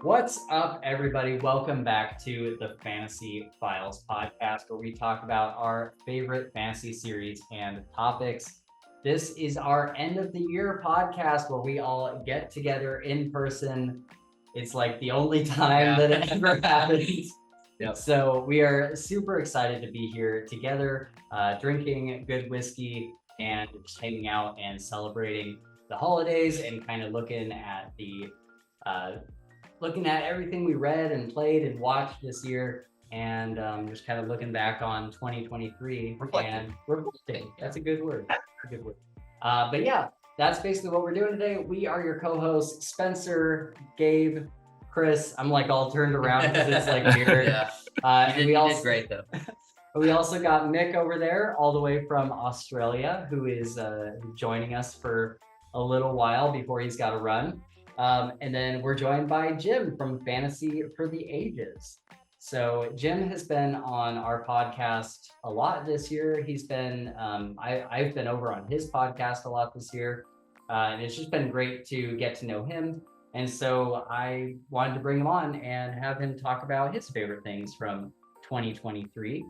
What's up, everybody? Welcome back to the Fantasy Files podcast, where we talk about our favorite fantasy series and topics. This is our end of the year podcast where we all get together in person. It's like the only time that it ever happens. Yep. So we are super excited to be here together, drinking good whiskey and just hanging out and celebrating the holidays and kind of looking at everything we read and played and watched this year, and just kind of looking back on 2023 and reflecting. That's a good word. But yeah, that's basically what we're doing today. We are your co-hosts, Spencer, Gabe, Chris. I'm like all turned around because it's like weird. You did great though. We also got Mick over there, all the way from Australia, who is joining us for a little while before he's got to run. And then we're joined by Jim from Fantasy for the Ages. So Jim has been on our podcast a lot this year. He's been, I've been over on his podcast a lot this year. And it's just been great to get to know him. And so I wanted to bring him on and have him talk about his favorite things from 2023.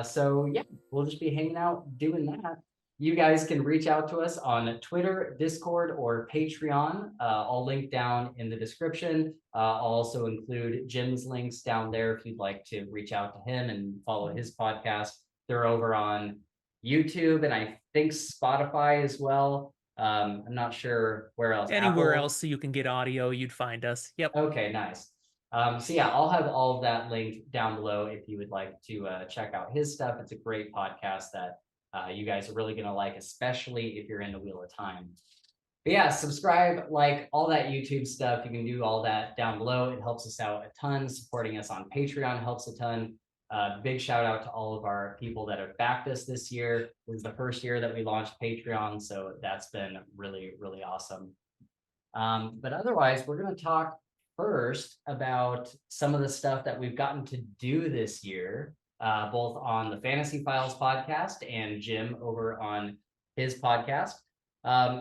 So yeah, we'll just be hanging out doing that. You guys can reach out to us on Twitter, Discord, or Patreon. I'll link down in the description. I'll also include Jim's links down there if you'd like to reach out to him and follow his podcast. They're over on YouTube and I think Spotify as well. I'm not sure where else. Anywhere else so you can get audio, you'd find us. Yep. Okay, nice. So yeah, I'll have all of that linked down below if you would like to check out his stuff. It's a great podcast that you guys are really going to like, especially if you're into Wheel of Time. But yeah, subscribe, like all that YouTube stuff. You can do all that down below. It helps us out a ton. Supporting us on Patreon helps a ton. Big shout out to all of our people that have backed us this year. This is the first year that we launched Patreon, so that's been really, really awesome. But otherwise, we're going to talk first about some of the stuff that we've gotten to do this year, both on the Fantasy Files podcast and Jim over on his podcast.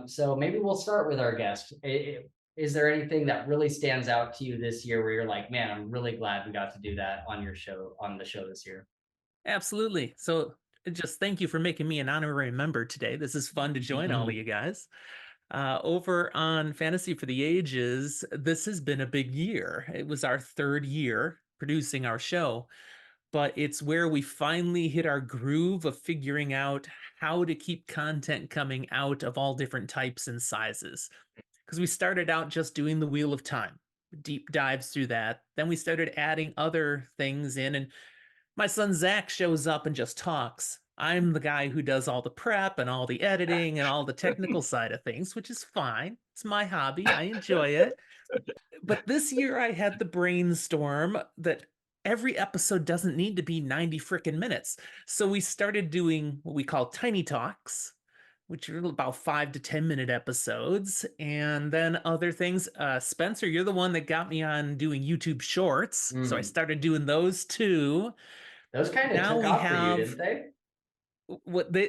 So maybe we'll start with our guest. Is there anything that really stands out to you this year where you're like, man, I'm really glad we got to do that on your show, on the show this year? Absolutely. So just thank you for making me an honorary member today. This is fun to join all of you guys. Over on Fantasy for the Ages, this has been a big year. It was our third year producing our show, but it's where we finally hit our groove of figuring out how to keep content coming out of all different types and sizes. Because we started out just doing the Wheel of Time, deep dives through that. Then we started adding other things in, and my son Zach shows up and just talks. I'm the guy who does all the prep and all the editing and all the technical side of things, which is fine. It's my hobby. I enjoy it. But this year I had the brainstorm that every episode doesn't need to be 90 frickin' minutes. So we started doing what we call tiny talks, which are about 5 to 10 minute episodes. And then other things. Spencer, you're the one that got me on doing YouTube shorts. So I started doing those too. Those kind of took off for you, didn't they?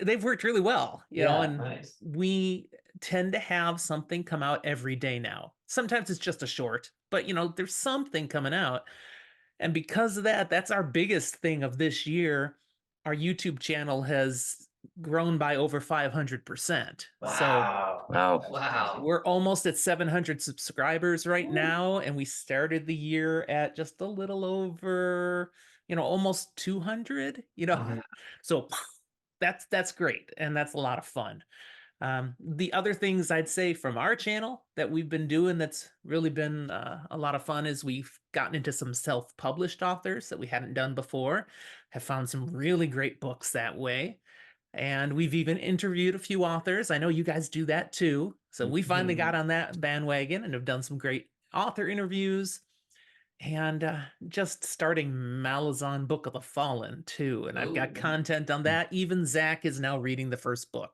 They've worked really well, you know, and nice. We tend to have something come out every day now. Sometimes it's just a short, but you know, there's something coming out. And because of that, that's our biggest thing of this year. Our YouTube channel has grown by over 500%. Wow. We're almost at 700 subscribers right now, and we started the year at just a little over, you know, almost 200, you know. So that's great, and that's a lot of fun. The other things I'd say from our channel that we've been doing that's really been a lot of fun is we've gotten into some self-published authors that we hadn't done before, have found some really great books that way. And we've even interviewed a few authors. I know you guys do that too. So we finally got on that bandwagon and have done some great author interviews. And just starting Malazan Book of the Fallen too. And I've got content on that. Even Zach is now reading the first book.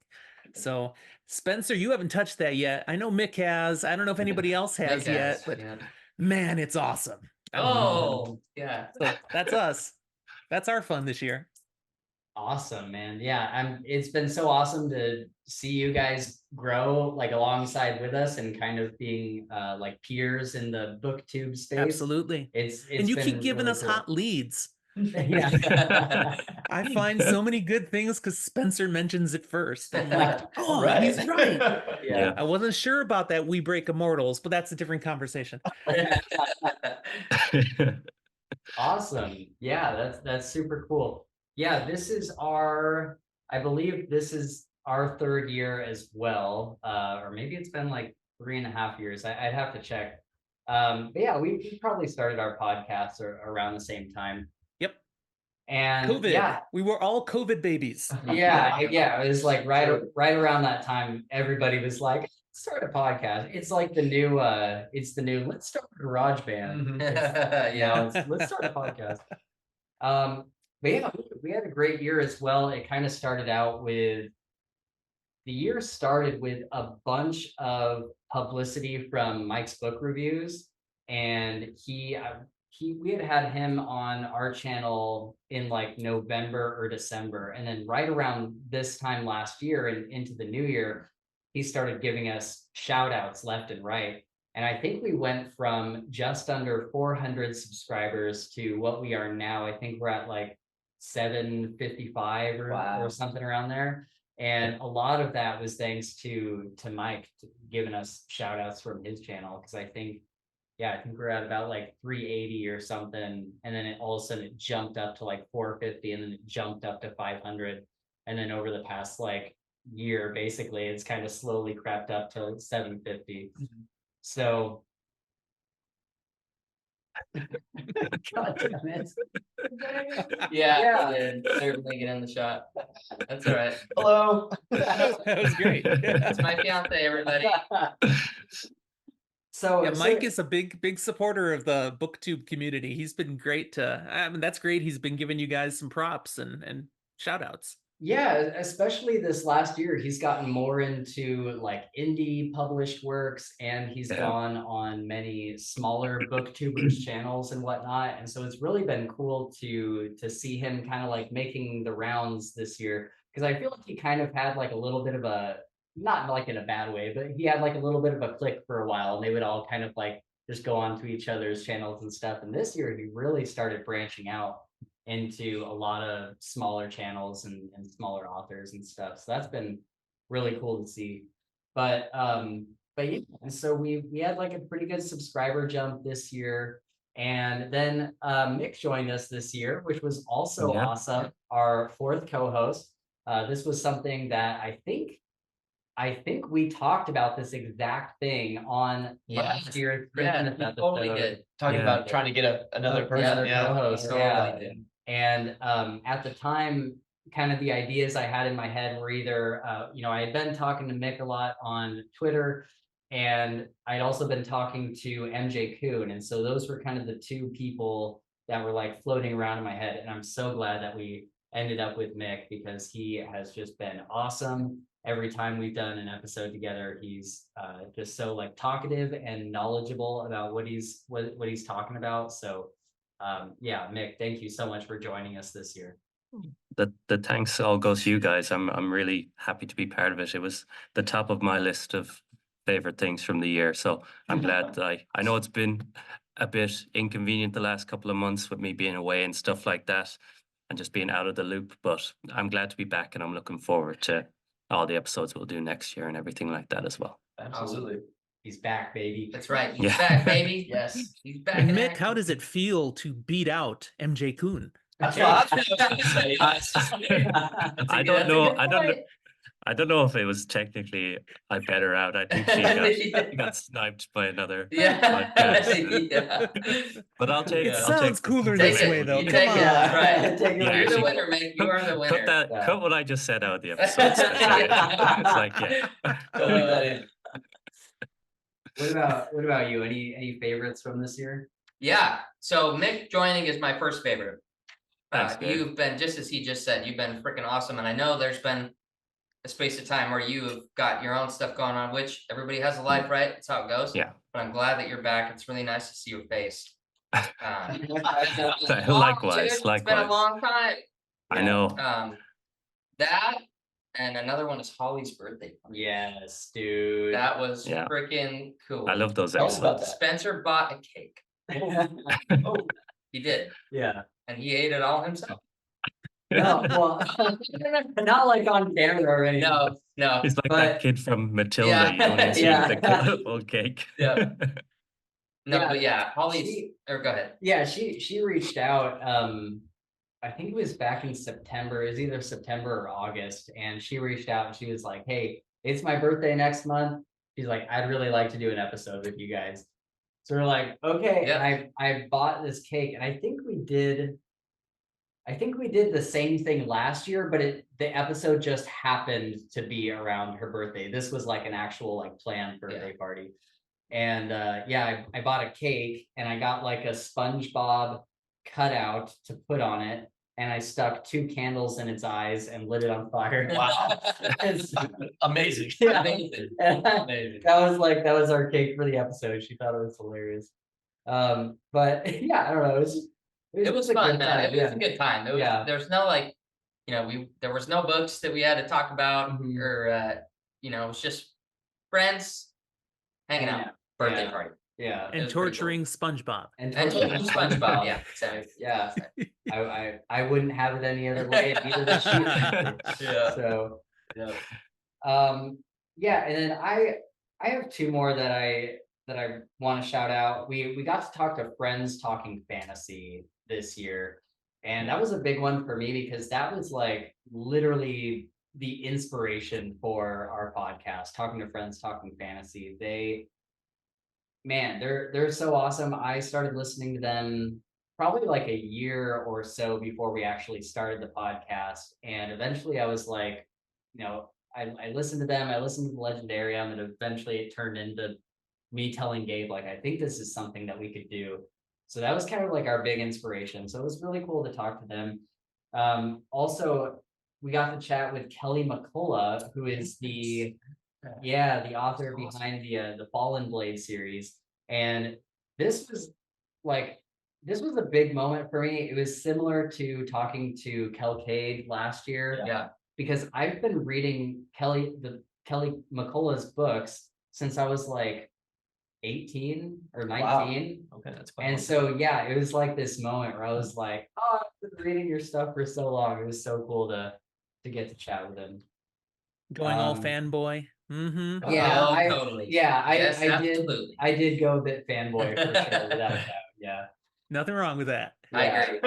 So Spencer, you haven't touched that yet. I know Mick has. I don't know if anybody else has yet, but man, it's awesome. Oh, yeah. So that's us. That's our fun this year. Awesome, man. Yeah, it's been so awesome to see you guys grow like alongside with us and kind of being like peers in the booktube space. Absolutely. It's And you keep been giving really us cool. hot leads. Yeah. I find so many good things because Spencer mentions it first. I'm like, oh, Right. he's right. Yeah. I wasn't sure about that We Break Immortals, but that's a different conversation. Awesome. Yeah, that's super cool. Yeah, I believe this is our third year as well. Or maybe it's been like 3.5 years. I'd have to check. But yeah, we probably started our podcast around the same time. Yep. And COVID. yeah, We were all COVID babies. yeah, it was like right around that time, everybody was like, start a podcast. It's like the new let's start a garage band. Let's start a podcast. But yeah, we had a great year as well. It kind of started out with the year started with a bunch of publicity from Mike's book reviews, and we had him on our channel in like November or December, and then right around this time last year and into the new year, he started giving us shout outs left and right. And I think we went from just under 400 subscribers to what we are now. I think we're at like 755 or something around there. And a lot of that was thanks to Mike giving us shout outs from his channel. Cause I think we're at about like 380 or something. And then all of a sudden it jumped up to like 450 and then it jumped up to 500. And then over the past like year, basically it's kind of slowly crept up to 750. So God damn it. Yeah, certainly get in the shot. That's all right. Hello. That was great. That's my fiance, everybody. So Mike is a big supporter of the booktube community. He's been great that's great. He's been giving you guys some props and shout outs. Yeah, especially this last year, he's gotten more into like indie published works, and he's gone on many smaller booktubers channels and whatnot. And so it's really been cool to see him kind of like making the rounds this year, because I feel like he kind of had like a little bit of a, not like in a bad way, but he had like a little bit of a click for a while, and they would all kind of like just go on to each other's channels and stuff. And this year he really started branching out into a lot of smaller channels and smaller authors and stuff. So that's been really cool to see. But yeah, and so we had like a pretty good subscriber jump this year. And then Mick joined us this year, which was also awesome. Our fourth co-host. This was something that I think we talked about this exact thing on last year's Christmas episode. Totally good. Talking about trying to get another person. Co-host. Totally did. And at the time, kind of the ideas I had in my head were either, I had been talking to Mick a lot on Twitter, and I'd also been talking to MJ Kuhn. And so those were kind of the two people that were like floating around in my head. And I'm so glad that we ended up with Mick, because he has just been awesome. Every time we've done an episode together, he's just so like talkative and knowledgeable about what he's talking about. So Mick, thank you so much for joining us this year. The thanks all goes to you guys. I'm really happy to be part of it. It was the top of my list of favorite things from the year. So I'm glad that I know it's been a bit inconvenient the last couple of months with me being away and stuff like that and just being out of the loop, but I'm glad to be back, and I'm looking forward to all the episodes we'll do next year and everything like that as well. Absolutely. He's back, baby. That's right. He's back, baby. Yes. He's back. And Mick, how does it feel to beat out MJ Kuhn? That's what I was gonna say. I don't know if it was technically I bet her out. I think she got sniped by another podcast. But I'll take it. Sounds cooler this way, though. Come on. Right. You're the winner, Mick. You are the winner. Cut what I just said out of the episode. It's like, Don't leave that in. What about you? Any favorites from this year? Yeah. So Mick joining is my first favorite. Thanks, you've been, just as he just said, you've been freaking awesome. And I know there's been a space of time where you've got your own stuff going on, which everybody has a life, right? That's how it goes. Yeah. But I'm glad that you're back. It's really nice to see your face. Likewise. It's been a long time. I know. That and another one is Holly's birthday party. Yes, dude. That was Yeah. freaking cool. I love those Tell us about episodes. that. Spencer bought a cake. Oh, He did, Yeah. and he ate it all himself. No, well, not like on camera or anything. No. He's like But- that kid from Matilda. Yeah. You only see Yeah. the colourful cake. Yeah. No, Yeah, but yeah, Holly's. she- Or go ahead. Yeah, she reached out. I think it was back in September. It was either September or August, and she reached out and she was like, "Hey, it's my birthday next month." She's like, "I'd really like to do an episode with you guys." So we're like, "Okay." Yeah. And I bought this cake, and I think we did the same thing last year, but the episode just happened to be around her birthday. This was like an actual like planned birthday party. And yeah, I bought a cake and I got like a SpongeBob cutout to put on it, and I stuck 2 candles in its eyes and lit it on fire. wow. It's- Amazing. Yeah. Amazing. Amazing. that was our cake for the episode. She thought it was hilarious. But yeah, I don't know. It was a fun, good man. time, It was yeah. a good time. Yeah. There's no like, there was no books that we had to talk about Mhm. or it was just friends hanging out, birthday Yeah. party. Yeah. It And was pretty torturing SpongeBob. And torturing SpongeBob, yeah, exactly. Yeah. I wouldn't have it any other way. Neither would she. Yeah. So Yeah. yeah, and then I have 2 more that I want to shout out. We got to talk to friends talking fantasy this year, and that was a big one for me because that was like literally the inspiration for our podcast, talking to friends talking fantasy. They're so awesome. I started listening to them probably like a year or so before we actually started the podcast, and eventually I was like, I listened to them, I listened to the Legendarium, and eventually it turned into me telling Gabe, like, I think this is something that we could do. So that was kind of like our big inspiration. So it was really cool to talk to them. Also, we got to chat with Kelly McCullough, who is the author behind the Fallen Blade series. And this was a big moment for me. It was similar to talking to Kelcade last year. Yeah. Because I've been reading Kelly McCullough's books since I was like 18 or 19. Wow. Okay, that's quite And long. so yeah, it was like this moment where I was like, oh, I've been reading your stuff for so long. It was so cool to get to chat with him. Going all Um, fanboy. Mm-hmm. Yeah, Oh, totally. Yes, I absolutely. did go a bit fanboy for sure, without a doubt. Yeah. Nothing wrong with that. I Yeah. agree.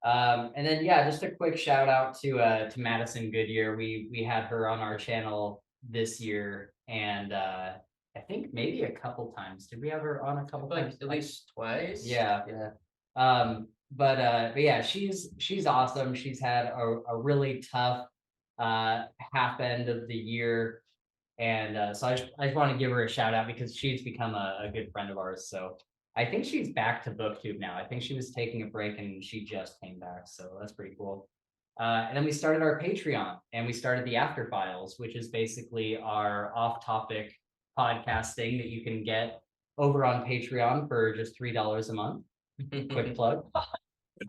And then yeah, just a quick shout out to Madison Goodyear. We had her on our channel this year, and I think maybe a couple times. Did we have her on a couple Like times? at least twice. Yeah. But yeah, she's awesome. She's had a really tough half end of the year, and so I just want to give her a shout out because she's become a good friend of ours. So I think she's back to BookTube now. I think she was taking a break and she just came back, so that's pretty cool. And then we started our Patreon, and we started the After Files, which is basically our off-topic podcasting that you can get over on Patreon for just $3 a month. Quick plug.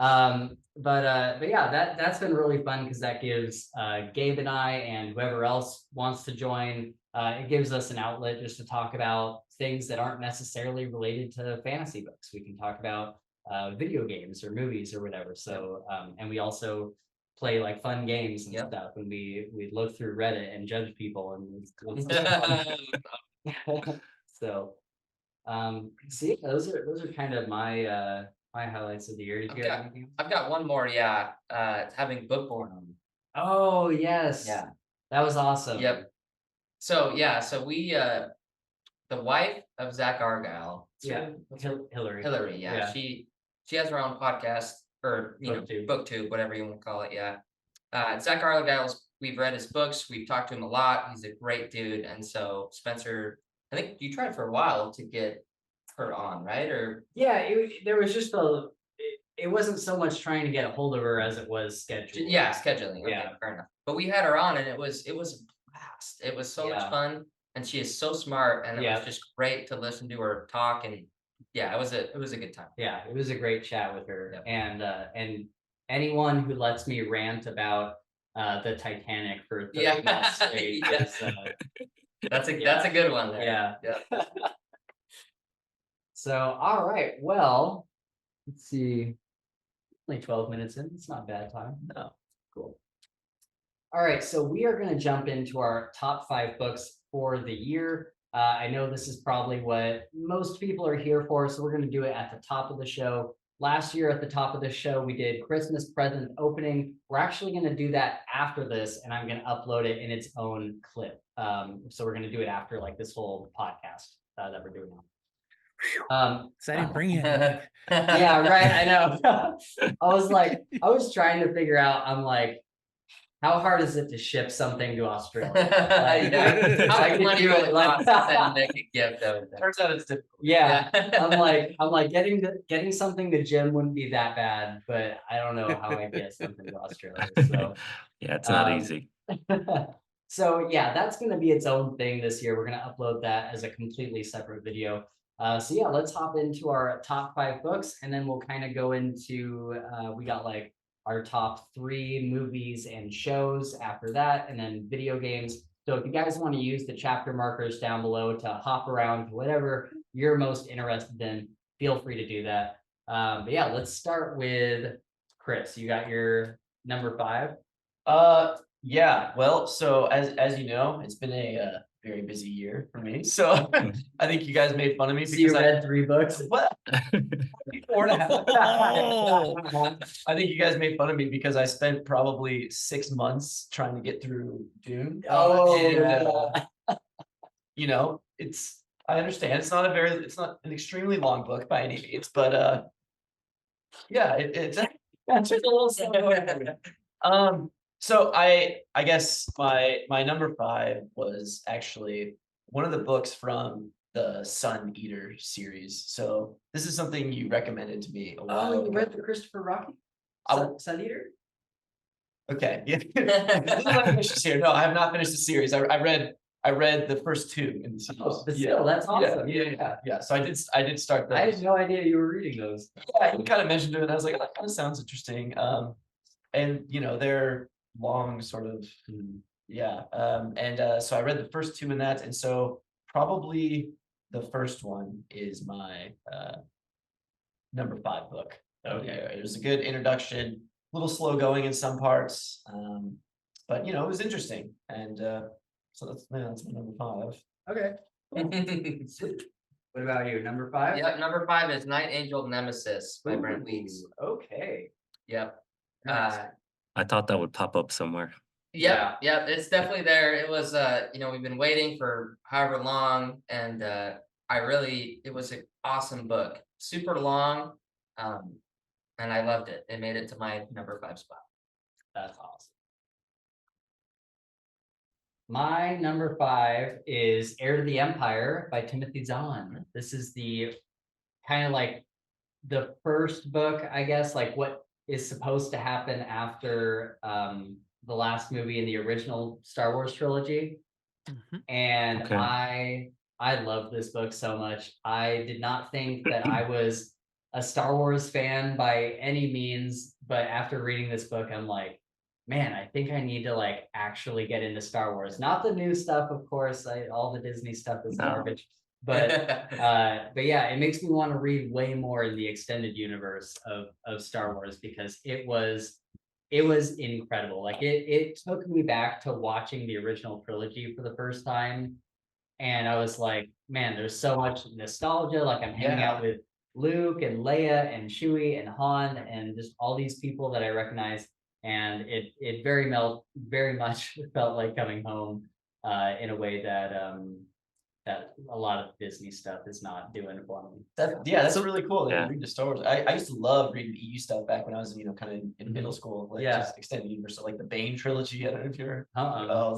But yeah, that's been really fun because that gives Gabe and I and whoever else wants to join, it gives us an outlet just to talk about things that aren't necessarily related to fantasy books. We can talk about video games or movies or whatever. So and we also play like fun games and Yep. stuff, and we look through Reddit and judge people, and so see, those are kind of my my highlights of the year. Did you have anything else? I've got one more, yeah. It's having Bookborn on. Oh yes. Yeah. That was awesome. Yep. So yeah, so we the wife of Zach Argyle. Yeah. Hillary. Hillary, yeah. She has her own podcast, or BookTube. BookTube, whatever you want to call it, yeah. Zach Argyle's, we've read his books, we've talked to him a lot. He's a great dude. And so Spencer, I think you tried for a while to get her on, right? Or Yeah, there was just it wasn't so much trying to get a hold of her as it was scheduling. yeah, scheduling. Okay, Yeah. fair enough. But we had her on, and it was a blast. It was so much Yeah. fun, and she is so smart, and it Yeah. was just great to listen to her talk. And yeah, it was a good time. Yeah, it was a great chat with her. Yep. And anyone who lets me rant about the Titanic for Yeah. 30 months straight. Yeah. is, That's a good one there. yeah. Yeah. So, all right. Well, let's see. Only 12 minutes in. It's not a bad time. No. Cool. All right. So we are going to jump into our top 5 books for the year. I know this is probably what most people are here for, so we're going to do it at the top of the show. Last year at the top of the show, we did Christmas present opening. We're actually going to do that after this, and I'm going to upload it in its own clip. So we're going to do it after like this whole podcast that we're doing now. So I didn't bring you anything. Yeah, right. I know. I was trying to figure out. I'm like, how hard is it to ship something to Australia? Yeah. How I much could money do really it like costs to send Nick a gift over there? Turns out it's difficult. Yeah, Yeah. I'm like getting something to Jim wouldn't be that bad, but I don't know how I get something to Australia. So Yeah, it's not Um, easy. so yeah, that's gonna be its own thing this year. We're gonna upload that as a completely separate video. So yeah, let's hop into our top 5 books, and then we'll kind of go into we got like our top 3 movies and shows after that, and then video games. So if you guys want to use the chapter markers down below to hop around to whatever you're most interested in, feel free to do that. But yeah, let's start with Chris. You got your number 5. Yeah. Well, so as you know, it's been a very busy year for me. So I think you guys made fun of me So you because read 3 books? what? 4.5. Oh. I think you guys made fun of me because I spent probably 6 months trying to get through Dune. Oh, And, yeah. you know, I understand it's not an extremely long book by any means, but yeah, it's That's just a little slow. So I guess my number 5 was actually one of the books from the Sun Eater series. So this is something you recommended to me a while Oh, you ago. read the Christopher Rocky? I- Sun Eater? Okay, yeah. Let me finish this here. No, I have not finished the series. I read the first 2 in the series. Oh, but still, that's awesome. Yeah. So I did start I those. had no idea you were reading those. Yeah, he kind of mentioned it, and I was like, oh, that kind of sounds interesting. And they're long, sort of. Yeah. So I read the first 2 in that, and so probably the first one is my number 5 book. Okay. It was a good introduction, a little slow going in some parts, but it was interesting, and so that's my number 5. Okay. What about you? Number 5? Yep, number 5 is Night Angel Nemesis by Brent Weeks. Ooh, okay. Yep. Nice. I thought that would pop up somewhere. Yeah, it's definitely there. It was we've been waiting for however long, and it was an awesome book. Super long, and I loved it. It made it to my number 5 spot. That's awesome. My number 5 is Heir to the Empire by Timothy Zahn. This is the kind of like the first book, I guess, like what is supposed to happen after the last movie in the original Star Wars trilogy. Mhm. And Okay. I love this book so much. I did not think that I was a Star Wars fan by any means, but after reading this book, I'm like, man, I think I need to like actually get into Star Wars. Not the new stuff, of course. All the Disney stuff is No. garbage. But yeah, it makes me want to read way more in the extended universe of Star Wars, because it was incredible. Like it took me back to watching the original trilogy for the first time, and I was like, man, there's so much nostalgia. Like I'm hanging out with Luke and Leia and Chewie and Han and just all these people that I recognize, and it very much felt like coming home in a way that that a lot of Disney stuff is not doing for me. That's really cool that Yeah. you read the Star Wars. I used to love reading the EU stuff back when I was kind of in middle school, like Yeah. just extended universe, so like the Bane trilogy. I don't know if you're.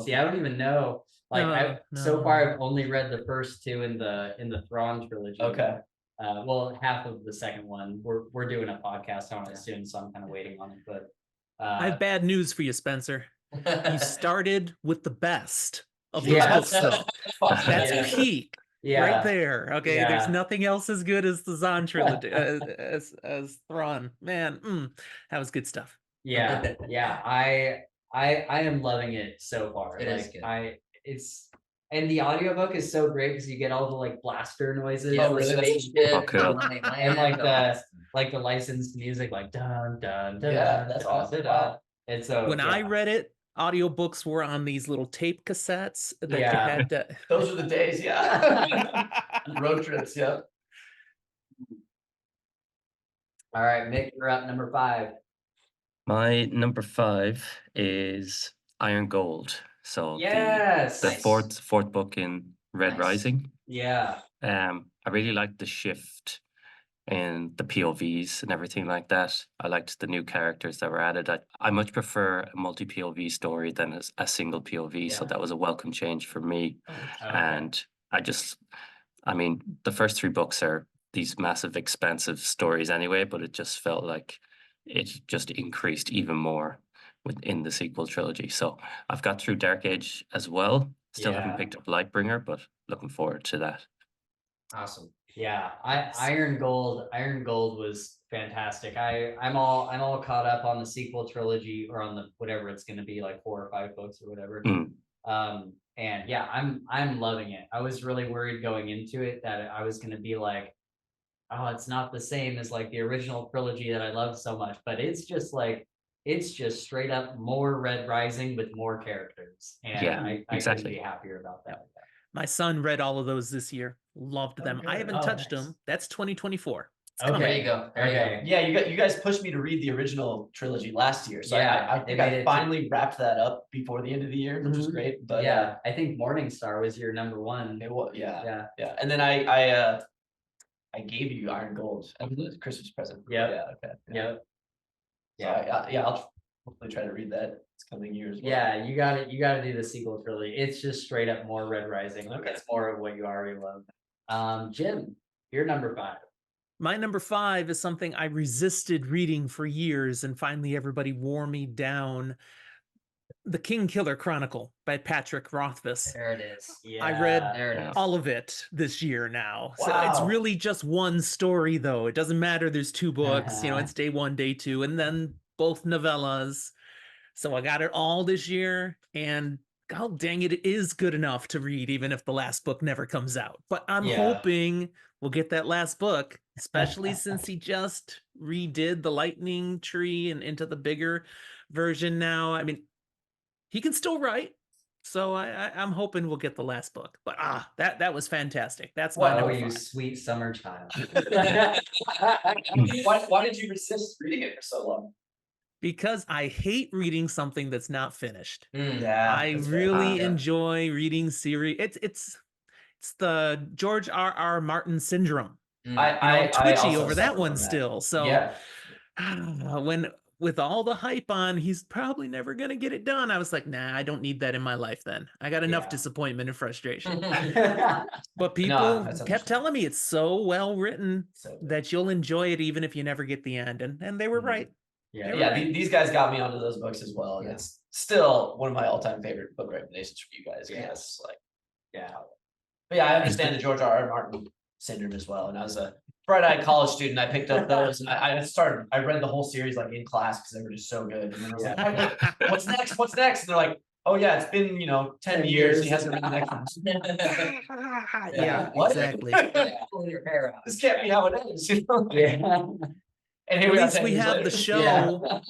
See, I don't even know. Like so No. far I've only read the first 2 in the Thrawn trilogy. Okay. Well, half of the second one. We're doing a podcast on it soon, so I'm kind of waiting on it. But I have bad news for you, Spencer. You started with the best of those Yeah. books, though. That's Yeah. peak yeah, right there. Okay, there's Yeah. nothing else as good as the Zahn trilogy, as Thrawn. Man, that was good stuff. yeah. I am loving it so far. It is Like good. and the audiobook is so great because you get all the like blaster noises, Yeah, Oh, like, really? spaceship, Oh, cool. and like the licensed music, like dun dun dun. Yeah, dun, that's dun, awesome. dun, dun. Wow. And so When I yeah. read it, audiobooks were on these little tape cassettes that you Yeah. had to. Those are the days, yeah. Road trips, yeah. All right, Mick, you're up number 5. My number 5 is Iron Gold. So Yes. the Nice. fourth book in Red Nice. Rising. Yeah. I really liked the shift in the POVs and everything like that. I liked the new characters that were added. I much prefer a multi POV story than a single POV. So Yeah. that was a welcome change for me. Okay. And I mean, the first 3 books are these massive, expansive stories anyway, but it just felt like it just increased even more within the sequel trilogy. So I've got through Dark Age as well. Still haven't Yeah. picked up Lightbringer, but looking forward to that. Awesome. Yeah, Iron Gold was fantastic. I'm all caught up on the sequel trilogy or on the whatever it's going to be, like 4 or 5 books or whatever. Mm. And yeah, I'm loving it. I was really worried going into it that I was going to be like, oh, it's not the same as like the original trilogy that I love so much, but it's just straight up more Red Rising with more characters, and Yeah, I exactly. couldn't be happier about that. My son read all of those this year. Loved them. I good. haven't Oh, touched nice. them. That's 2024. It's Okay. coming. There you go. There you Okay. go. Yeah, you guys pushed me to read the original trilogy last year. So Yeah, I they think made I it finally wrapped that up before the end of the year, which is Mhm. great. But Yeah, I think Morningstar was your number 1. it was, yeah. Yeah. And then I gave you Iron Gold as a Christmas present. Yep. Yeah, okay. Yeah. Yep. So I'll hopefully try to read that this coming year as well. Yeah, you got to do the sequel trilogy. It's just straight up more Red Rising. Okay. It's more of what you already love. Jim, you're number 5. My number 5 is something I resisted reading for years, and finally everybody wore me down. The King Killer Chronicle by Patrick Rothfuss. There it is. Yeah. I read There it Yeah. is. all of it this year now. So it's Wow. really just one story, though. It doesn't matter. There's 2 books. It's day 1, day 2, and then both novellas. So I got it all this year, and god dang it is good enough to read, even if the last book never comes out. But I'm Yeah. hoping we'll get that last book, especially since he just redid the Lightning Tree and into the bigger version now. I mean, he can still write. So I'm hoping we'll get the last book. But that was fantastic. That's my Oh, number you 5. sweet summer child. Why did you resist reading it for so long? Because I hate reading something that's not finished. Yeah, I that's fair. really Yeah. enjoy reading series. It's the George R.R. Martin syndrome. I Twitchy also over that suffer one from that. still. So Yeah. when with all the hype on, he's probably never gonna get it done. I was like, nah, I don't need that in my life. Then I got enough Yeah. disappointment and frustration. Yeah. But people that's kept understandable. telling me it's so well written So good. that you'll enjoy it even if you never get the end, and they were Mhm. right. Yeah. You're Yeah, right. these guys got me onto those books as well, and Yeah. it's still one of my all-time favorite book recommendations from you guys. Yeah. It's like, Yeah. but yeah, I understand the George R.R. Martin syndrome as well. And I was a bright-eyed college student. I picked up those, and I read the whole series like in class because they were just so good. And then I was like, "Hey, what's next? What's next?" And they're like, "Oh yeah, it's been 10 years. He hasn't read the next one." Yeah, What? exactly. Pull your hair out. This can't be how it is. Yeah. And here At we are least 10 we years have later. the show.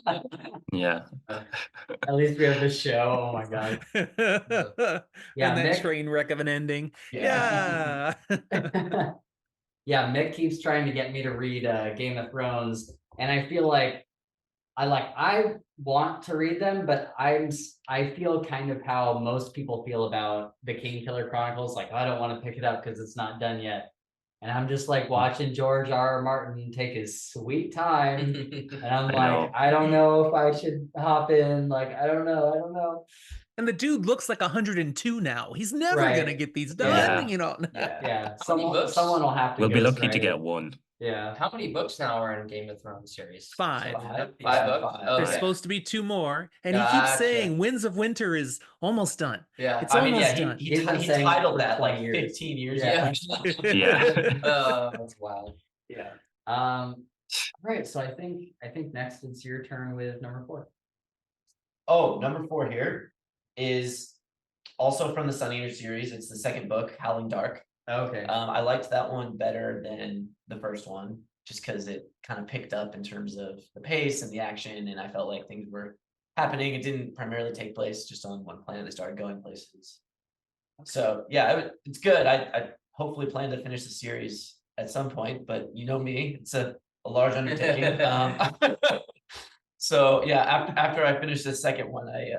Yeah. At least we have the show. Oh my god. Yeah, And that Mick. train wreck of an ending. Yeah. Yeah. Yeah, Mick keeps trying to get me to read Game of Thrones, and I feel like I want to read them, but I feel kind of how most people feel about the King Killer Chronicles. Like, I don't want to pick it up because it's not done yet. And I'm just like watching George R. R. Martin take his sweet time. And I'm I like, know. I don't know if I should hop in. Like, I don't know. And the dude looks like 102 now. He's never Right. gonna get these Yeah. done, Yeah. Yeah, How many books? someone will have to. We'll be lucky to ghostwrite get it. one. Yeah. How many books now are in Game of Thrones series? 5. Five Yeah, books? five. There's Okay. supposed to be 2 more. And he keeps Gotcha. saying Winds of Winter is almost done. Yeah. It's I mean, almost yeah, done. he He's been saying titled for that 20 like years. 15 years Yeah. ago. Yeah. That's wild. Yeah. All right. So I think next it's your turn with number 4. Oh, number 4 here is also from the Sun Eater series. It's the second book, Howling Dark. Okay. I liked that one better than the first one, just because it kind of picked up in terms of the pace and the action, and I felt like things were happening. It didn't primarily take place just on one planet. They started going places. So yeah, it's good. I hopefully plan to finish the series at some point, but you know me, it's a large undertaking. So yeah, after I finished the second one, I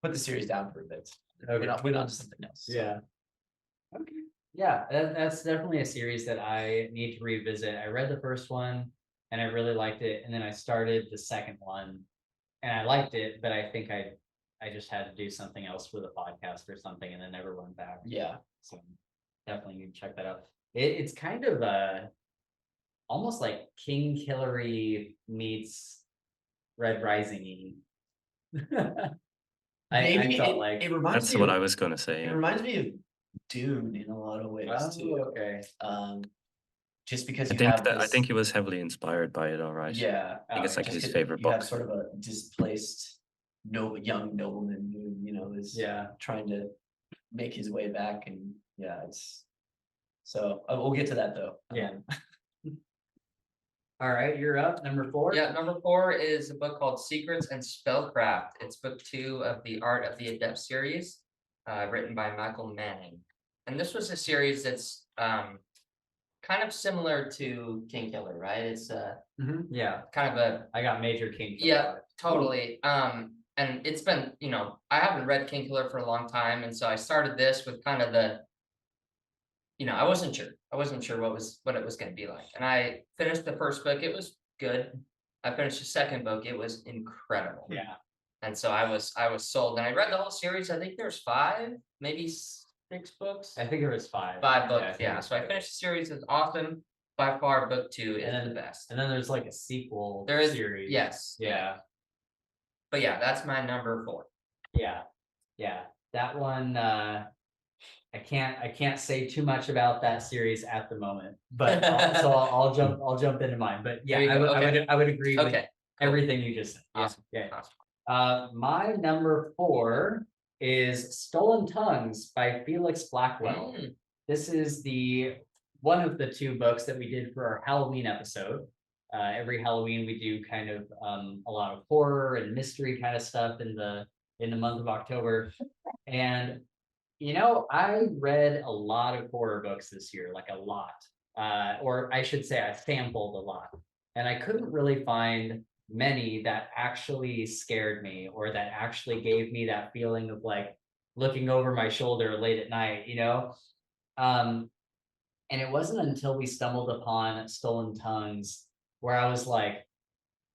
put the series down for a bit. Went on to something else. So. Yeah. Okay. Yeah, that's definitely a series that I need to revisit. I read the first one and I really liked it, and then I started the second one and I liked it, but I think I just had to do something else with a podcast or something, and then never went back. Yeah. So definitely need to check that out. It's kind of almost like King Killery meets Red Rising. I felt like it reminds That's me what of, I was going to say. it Yeah. reminds me of Dune in a lot of ways too. okay. Just because I you think have that I this, think he was heavily inspired by it. All right. yeah, I think it's like just his 'cause favorite you have book. sort of a displaced young nobleman who is Yeah. trying to make his way back, and yeah, it's so we'll get to that though. Yeah. All right, you're up. Number 4. Yeah, number 4 is a book called Secrets and Spellcraft. It's book 2 of the Art of the Adept series, written by Michael Manning. And this was a series that's kind of similar to King Killer, right? It's Yeah, kind of a I got Major King. Killer yeah, on it. totally. And it's been, I haven't read King Killer for a long time, and so I started this with kind of the, I wasn't sure. I wasn't sure what it was going to be like. And I finished the first book. It was good. I finished the second book. It was incredible. Yeah. And so I was sold. And I read the whole series. I think there's 5, maybe 6 books. I think it was 5. 5 books. I think it Yeah. was So I 5. finished the series. It's awesome. By far, book 2 is And then- the best. And then there's like a sequel There is series. yes. Yeah. But yeah, that's my number 4. Yeah. Yeah. That one I can't say too much about that series at the moment, but I'll jump into mine. But yeah, There you go. Okay. I would agree with Okay. Cool. everything you just said. Yeah, Awesome. yeah. Awesome. My number 4 is Stolen Tongues by Felix Blackwell. Mm. This is one of the 2 books that we did for our Halloween episode. Every Halloween we do kind of a lot of horror and mystery kind of stuff in the month of October. And I read a lot of horror books this year, like a lot. Or I should say I sampled a lot. And I couldn't really find many that actually scared me or that actually gave me that feeling of like looking over my shoulder late at night, and it wasn't until we stumbled upon Stolen Tongues where I was like,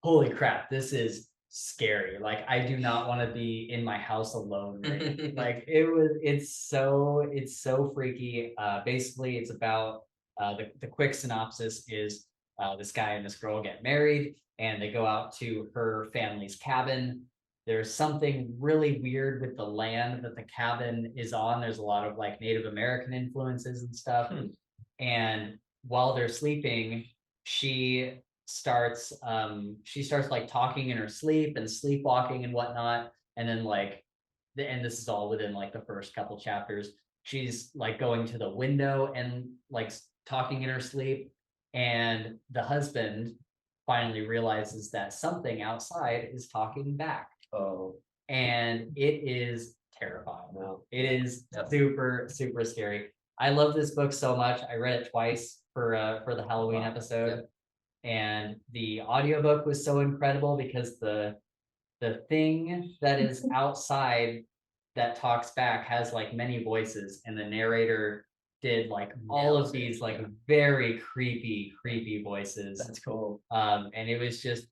holy crap, this is scary. Like, I do not want to be in my house alone. Right? Like it's so freaky. Basically it's about the quick synopsis is this guy and this girl get married and they go out to her family's cabin. There's something really weird with the land that the cabin is on. There's a lot of like Native American influences and stuff. And while they're sleeping, she starts like talking in her sleep and sleepwalking and whatnot. And then and this is all within like the first couple chapters. She's like going to the window and like talking in her sleep. And the husband finally realizes that something outside is talking back. Oh, and it is terrifying. no. It is Yep. super, super scary. I love this book so much. I read it twice for the Halloween Wow. episode. Yep. And the audiobook was so incredible because the thing that is outside that talks back has like many voices, and the narrator did like all of Nails it, these like yeah. very creepy voices. That's cool. And it was just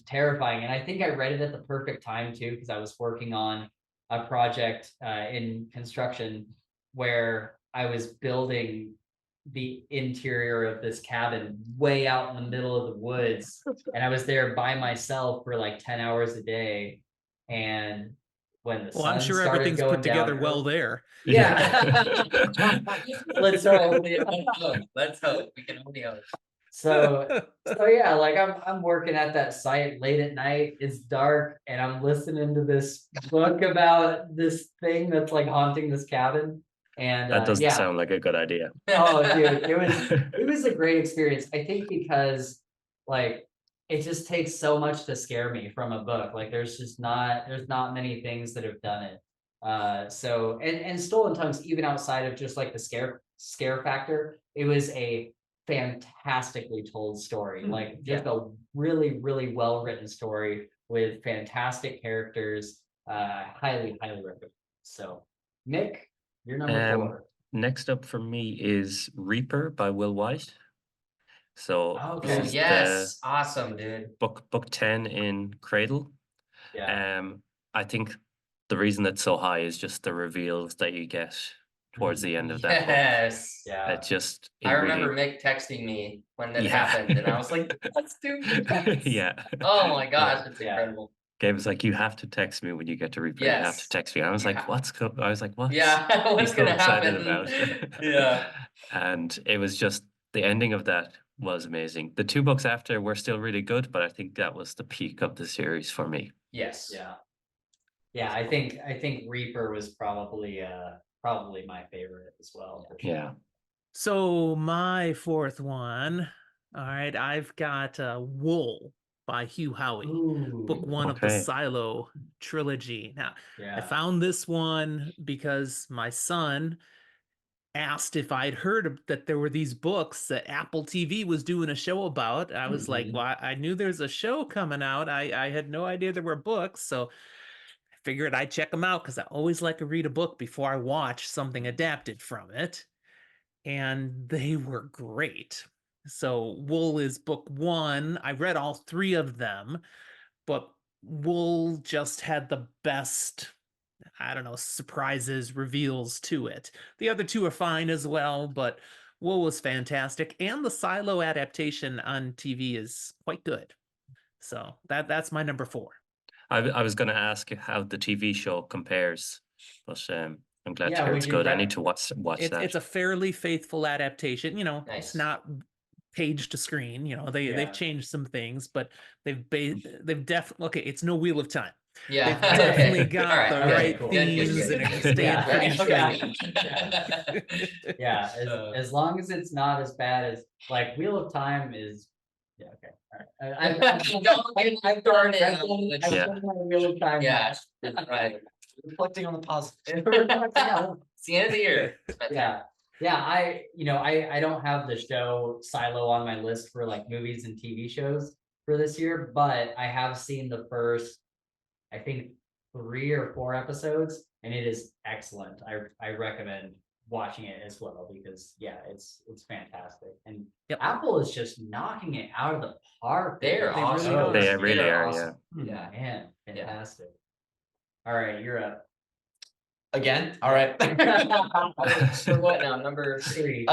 terrifying. And I think I read it at the perfect time too, because I was working on a project in construction where I was building the interior of this cabin way out in the middle of the woods. And I was there by myself for like 10 hours a day. And when the Well, sun I'm sure started everything's going put together down well there. Yeah. Let's hope. Let's hope. We can only hope. So yeah, like I'm working at that site late at night, it's dark, and I'm listening to this book about this thing that's like haunting this cabin. And That doesn't yeah, sound like a good idea. oh dude, it was a great experience. I think because like it just takes so much to scare me from a book. Like there's not many things that have done it. So and Stolen Tongues, even outside of just like the scare factor, it was a fantastically told story. Like just a really well written story with fantastic characters. Highly recommend. So Mick, you're number 4. Next up for me is Reaper by Will White. So this Okay. Oh is yes, awesome, dude. book 10 in Cradle. Yeah. I think the reason it's so high is just the reveals that you get towards the end of that book. Yes. Yeah. I remember Mick texting me when that Yeah. happened, and I was like, "Let's do this." Yeah. Oh my gosh, it's Yeah. incredible. Gabe was like, you have to text me when you get to Reaper. You have Yes. to text me. I was You like, have- I was like, what? Yeah, what's He's so gonna excited happen? about. Yeah. And it was just the ending of that was amazing. The 2 books after were still really good, but I think that was the peak of the series for me. Yes. Yeah. Yeah, I think Reaper was probably my favorite as well. For sure. Yeah. So my fourth one, all right, I've got Wool by Hugh Howey, book Ooh, 1 of the Okay. Silo trilogy. Now, I yeah. found this one because my son asked if I'd heard that there were these books that Apple TV was doing a show about. I was like, Mhm. well, I knew there's a show coming out. I had no idea there were books, so I figured I'd check them out because I always like to read a book before I watch something adapted from it. And they were great. So Wool is book 1. I read all 3 of them, but Wool just had the best, I don't know, surprises, reveals to it. The other 2 are fine as well, but Wool was fantastic, and the Silo adaptation on TV is quite good. So that's my number 4. I was going to ask how the TV show compares, but I'm glad to Yeah, hear would it's you good. I re- need to watch that. It's a fairly faithful adaptation. You know, it's Nice. not page to screen. You know, Yeah. they've changed some things, but they've definitely, okay, it's no Wheel of Time. Yeah. They've definitely Okay. got All right. the Okay, right cool. themes Good. and it stayed Yeah, pretty okay. true. Yeah, Uh, as long as it's not as bad as like Wheel of Time is. Yeah, okay. All right. Don't get I've started done on the- Yeah. my Wheel of Time. Yeah. Right. Reflecting on the positive. It's the end of the year. Yeah. Yeah, I don't have the show Silo on my list for like movies and TV shows for this year, but I have seen the first, I think 3 or 4 episodes, and it is excellent. I recommend watching it as well because yeah, it's fantastic. And Yep. Apple is just knocking it out of the park. They're They awesome. really are. They really are, awesome. Yeah, man, Yeah. fantastic. All right, you're up. Again, all right. So what now? Number 3.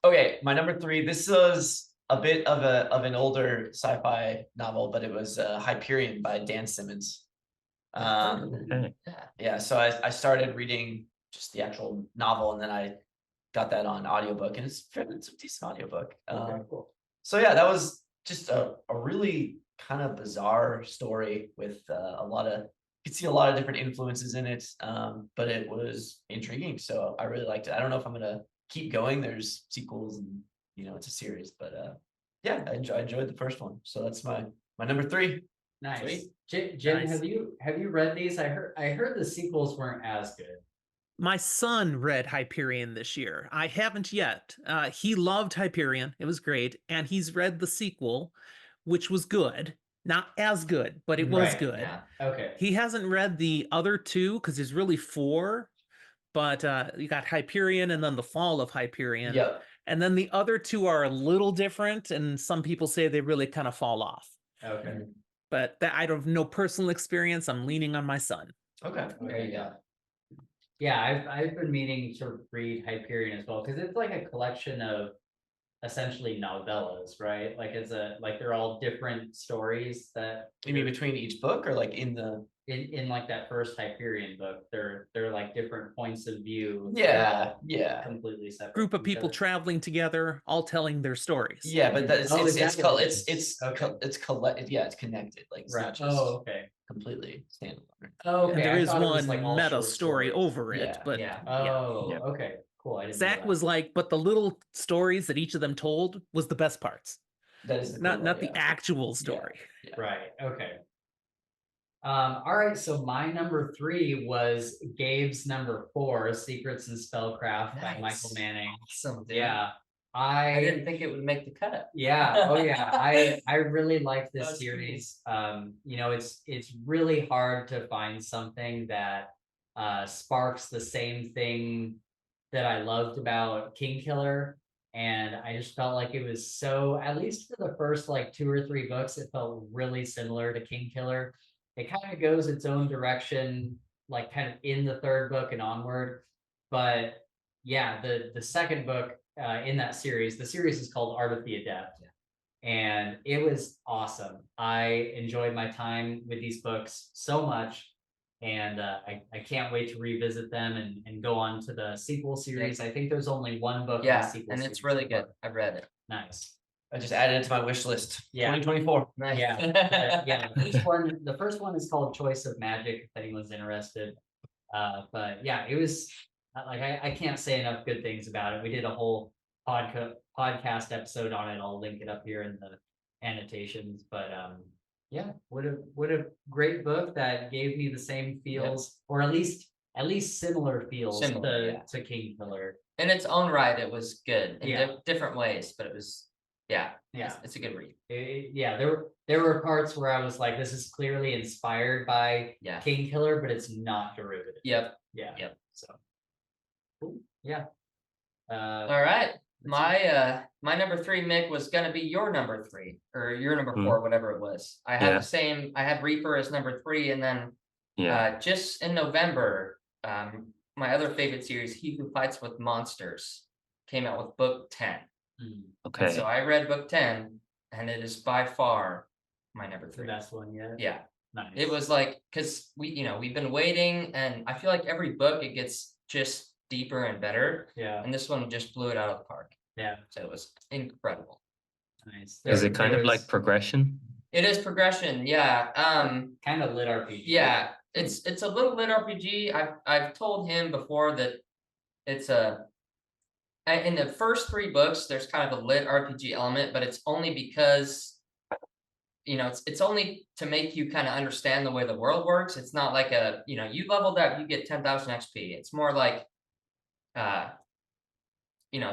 Okay, my number 3. This was a bit of an older sci-fi novel, but it was Hyperion by Dan Simmons. Okay. Yeah, so I started reading just the actual novel, and then I got that on audiobook, and it's a decent audiobook. Okay, cool. So yeah, that was just a really kind of bizarre story with a lot of, you could see a lot of different influences in it, but it was intriguing, so I really liked it. I don't know if I'm gonna keep going. There's sequels, and it's a series, but yeah, I enjoyed the first one. So that's my number 3. Nice. Sweet. Jim, Nice. have you read these? I heard the sequels weren't as good. My son read Hyperion this year. I haven't yet. He loved Hyperion. It was great. And he's read the sequel, which was good. Not as good, but it was Right, good. Yeah. Okay. He hasn't read the other 2 because there's really 4. But you got Hyperion and then the Fall of Hyperion. Yep. And then the other 2 are a little different. And some people say they really kind of fall off. Okay. But that I don't have no personal experience. I'm leaning on my son. Okay. There you go. Yeah, I've been meaning to read Hyperion as well because it's like a collection of essentially novellas, right? Like they're all different stories that. You mean between each book, or like in the in like that first Hyperion book, they're like different points of view. Yeah, They're yeah. completely separate. Group of from each people other. traveling together, all telling their stories. Yeah, but that Oh, is it's that what it is? it's Okay. yeah, it's connected. Like it's Right. not just Oh, okay. completely standalone. Oh, okay. And there I is thought it was, one like, all meta short story stories. over it, Yeah, but yeah. Oh, Yeah. okay. Cool. I didn't know Zach that. was like, but the little stories that each of them told was the best parts, That is the not cool not part, the yeah. actual story. Right. Okay. All right. So my number 3 was Gabe's number 4, Secrets and Spellcraft by Michael Nice. Manning. Awesome, dude. Yeah. I didn't think it would make the cut. Yeah. Oh yeah. I really like this That's series. You know, it's really hard to find something that sparks the same thing that I loved about King Killer. And I just felt like it was so, at least for the first like 2 or 3 books, it felt really similar to King Killer. It kind of goes its own direction, like kind of in the 3rd book and onward. But yeah, the second book in that series, the series is called Art of the Adept. And it was awesome. I enjoyed my time with these books so much. And I can't wait to revisit them and go on to the sequel series. I think there's only one book in the Yeah, sequel and series. it's really so good. far. I've read it. Nice. I just added it to my wish list. Yeah. 2024. Nice. Yeah. Yeah. The first one is called Choice of Magic, if anyone's interested. But yeah, it was like I can't say enough good things about it. We did a whole podcast episode on it. I'll link it up here in the annotations. But yeah, what a great book that gave me the same feels, or at least similar feels Similar, yeah. to King Killer. In its own right, it was good in Yeah. different ways, but it was, yeah, Yeah. it's a good read. Yeah, there were parts where I was like, this is clearly inspired by Yeah. King Killer, but it's not derivative. Yep. Yeah. Yep. So cool. Yeah. All right. My number 3, Mick, was gonna be your number 3 or your number 4, whatever it was. I had Yeah. the same. I had Reaper as number 3, and then Yeah. just in November, my other favorite series, He Who Fights with Monsters, came out with book 10. Mm, And so Okay. I read book 10, and it is by far my number the 3. best one yet. Yeah. Nice. It was like, because we've been waiting, and I feel like every book it gets just deeper and better, Yeah. and this one just blew it out of the park. Yeah. So it was incredible. Nice. Is it kind of like progression? It is progression, yeah. kind of lit RPG? Yeah, it's a little lit RPG. I've told him before that it's in the first 3 books there's kind of a lit RPG element, but it's only because it's only to make you kind of understand the way the world works. It's not like you leveled up, you get 10,000 XP. It's more like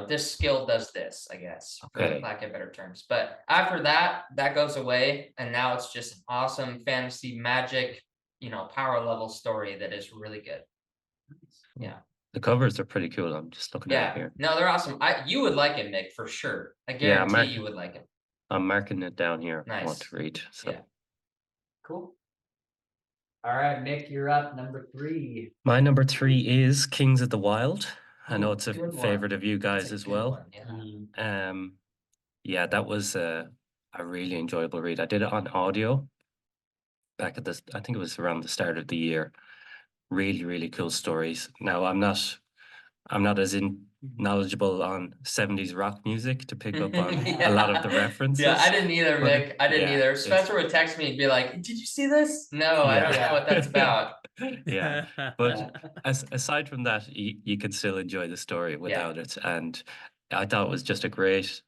this skill does this, I guess, for Okay. lack of better terms. But after that goes away, and now it's just an awesome fantasy magic, power level story that is really good. Yeah. The covers are pretty cool. I'm just looking at it Yeah. here. No, they're awesome. You would like it, Mick, for sure. I Yeah, guarantee you would like it. I'm marking it down here. I want Nice. to read. So Yeah. Cool. All right, Mick, you're up. Number 3. my number 3 is Kings of the Wild. I know Ooh, it's a good one. favorite of you That's guys a as good well. one, yeah. Yeah, that was a really enjoyable read. I did it on audio back at I think it was around the start of the year. Really, really cool stories. Now I'm not as knowledgeable on 70s rock music to pick up on a lot of the references. Yeah, I didn't either, but Mick. I didn't yeah, either. it's- Spencer would text me and be like, "Did you see this?" No, I don't Yeah. know what that's about. Yeah, but aside from that, you can still enjoy the story without it. And I thought it was just a great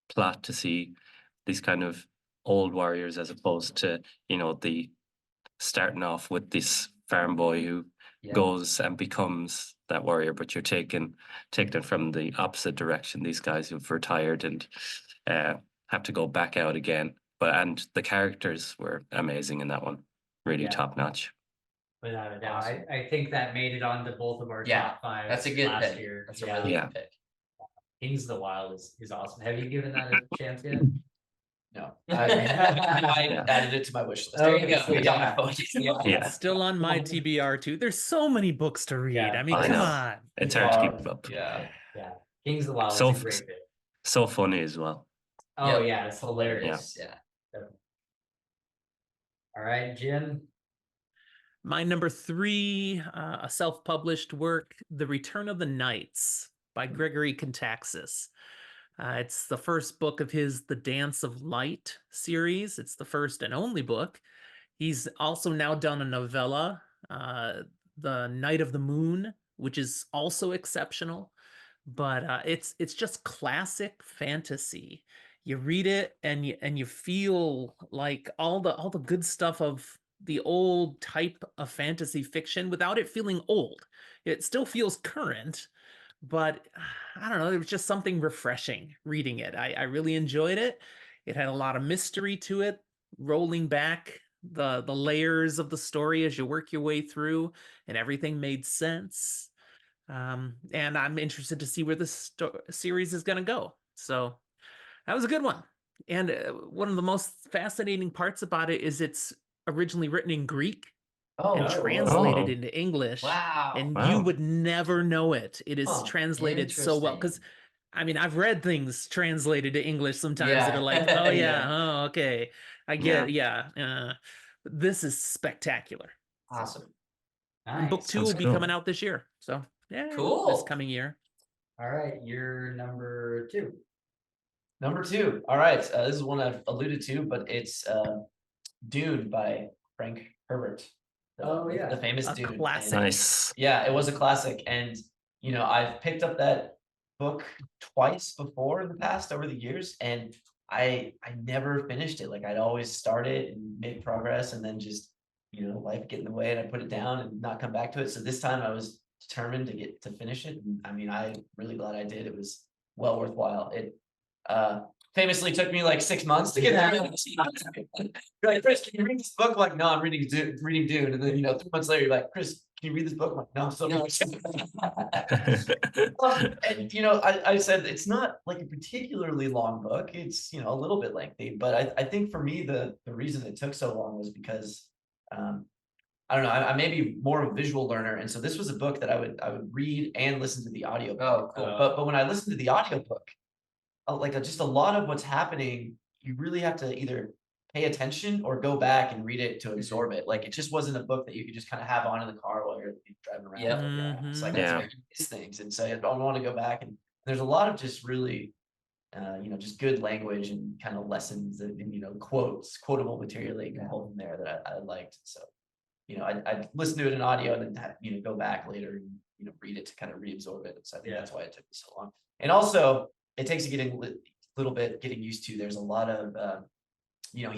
plot to see these kind of old warriors as opposed to, the starting off with this farm boy who Yeah. goes and becomes that warrior, but you're taking it from the opposite direction. These guys who've retired and have to go back out again. And the characters were amazing in that one. Really Yeah. top notch. Without a doubt. Awesome. I think that made it onto both of our Yeah, top 5. That's a good last pick. year. That's a Yeah. really Yeah. good pick. Kings of the Wild is awesome. Have you given that a chance yet? No, I added it to my wish list. There you go. It's on my phone. Yeah. Still on my TBR too. There's so many books to read. Yeah. I mean, I come know. on. It's hard to keep up. Yeah. Yeah. Kings of the Wild So is a great bit. So funny as well. Oh Yep. yeah, it's hilarious. Yeah. All right, Jim. My number 3, a self-published work, The Return of the Knights by Gregory Contaxis. It's the first book of his The Dance of Light series. It's the first and only book. He's also now done a novella, The Night of the Moon, which is also exceptional. But it's just classic fantasy. You read it and you feel like all the good stuff of the old type of fantasy fiction without it feeling old. It still feels current, but I don't know, there was just something refreshing reading it. I really enjoyed it. It had a lot of mystery to it, rolling back the layers of the story as you work your way through, and everything made sense. And I'm interested to see where this series is going to go. So that was a good one. And one of the most fascinating parts about it is it's originally written in Greek and translated Oh. into English. Wow. And Wow. you would never know it. It is Huh, translated so well. Because, interesting. I mean, I've read things translated to English sometimes that Yeah. are like, oh, yeah, Yeah. oh, okay. I get, yeah. This is spectacular. Awesome. And book Nice. 2 will Sounds be cool. coming out this year. So, yeah, this Cool. coming year. All right, you're number 2. Number 2. All right. This is one I've alluded to, but it's Dune by Frank Herbert. Oh, yeah. The famous A Dune. And classic. Nice. yeah, it was a classic. And, you know, I've picked up that book twice before in the past over the years, and I never finished it. Like I'd always start it and make progress, and then just, you know, life get in the way, and I put it down and not come back to it. So this time I was determined to get to finish it. And I mean, I'm really glad I did. It was well worthwhile. It famously took me like 6 months to get through it. You're like, Chris, can you read this book? I'm like, no, I'm reading Dune. And then, you know, 3 months later, you're like, Chris, can you read this book? I'm like, no, I'm still and you know, I said it's not like a particularly long book. It's, you know, a little bit lengthy, but I think for me the reason it took so long was because I don't know, I may be more of a visual learner, and so this was a book that I would read and listen to the audio. Oh, cool. But when I listened to the audiobook, just a lot of what's happening, you really have to either pay attention or go back and read it to absorb it. Like it just wasn't a book that you could just kind of have on in the car while you're driving around. Yep. It's like Yeah. that's these things, and so I don't want to go back. And there's a lot of just really, you know, just good language and kind of lessons and you know, quotable material that you can pull from there that I liked. So, you know, I'd listen to it in audio and then you know, go back later and you know, read it to kind of reabsorb it. So I think that's why it took me so long. And also, it takes getting a little bit getting used to. There's a lot of you know,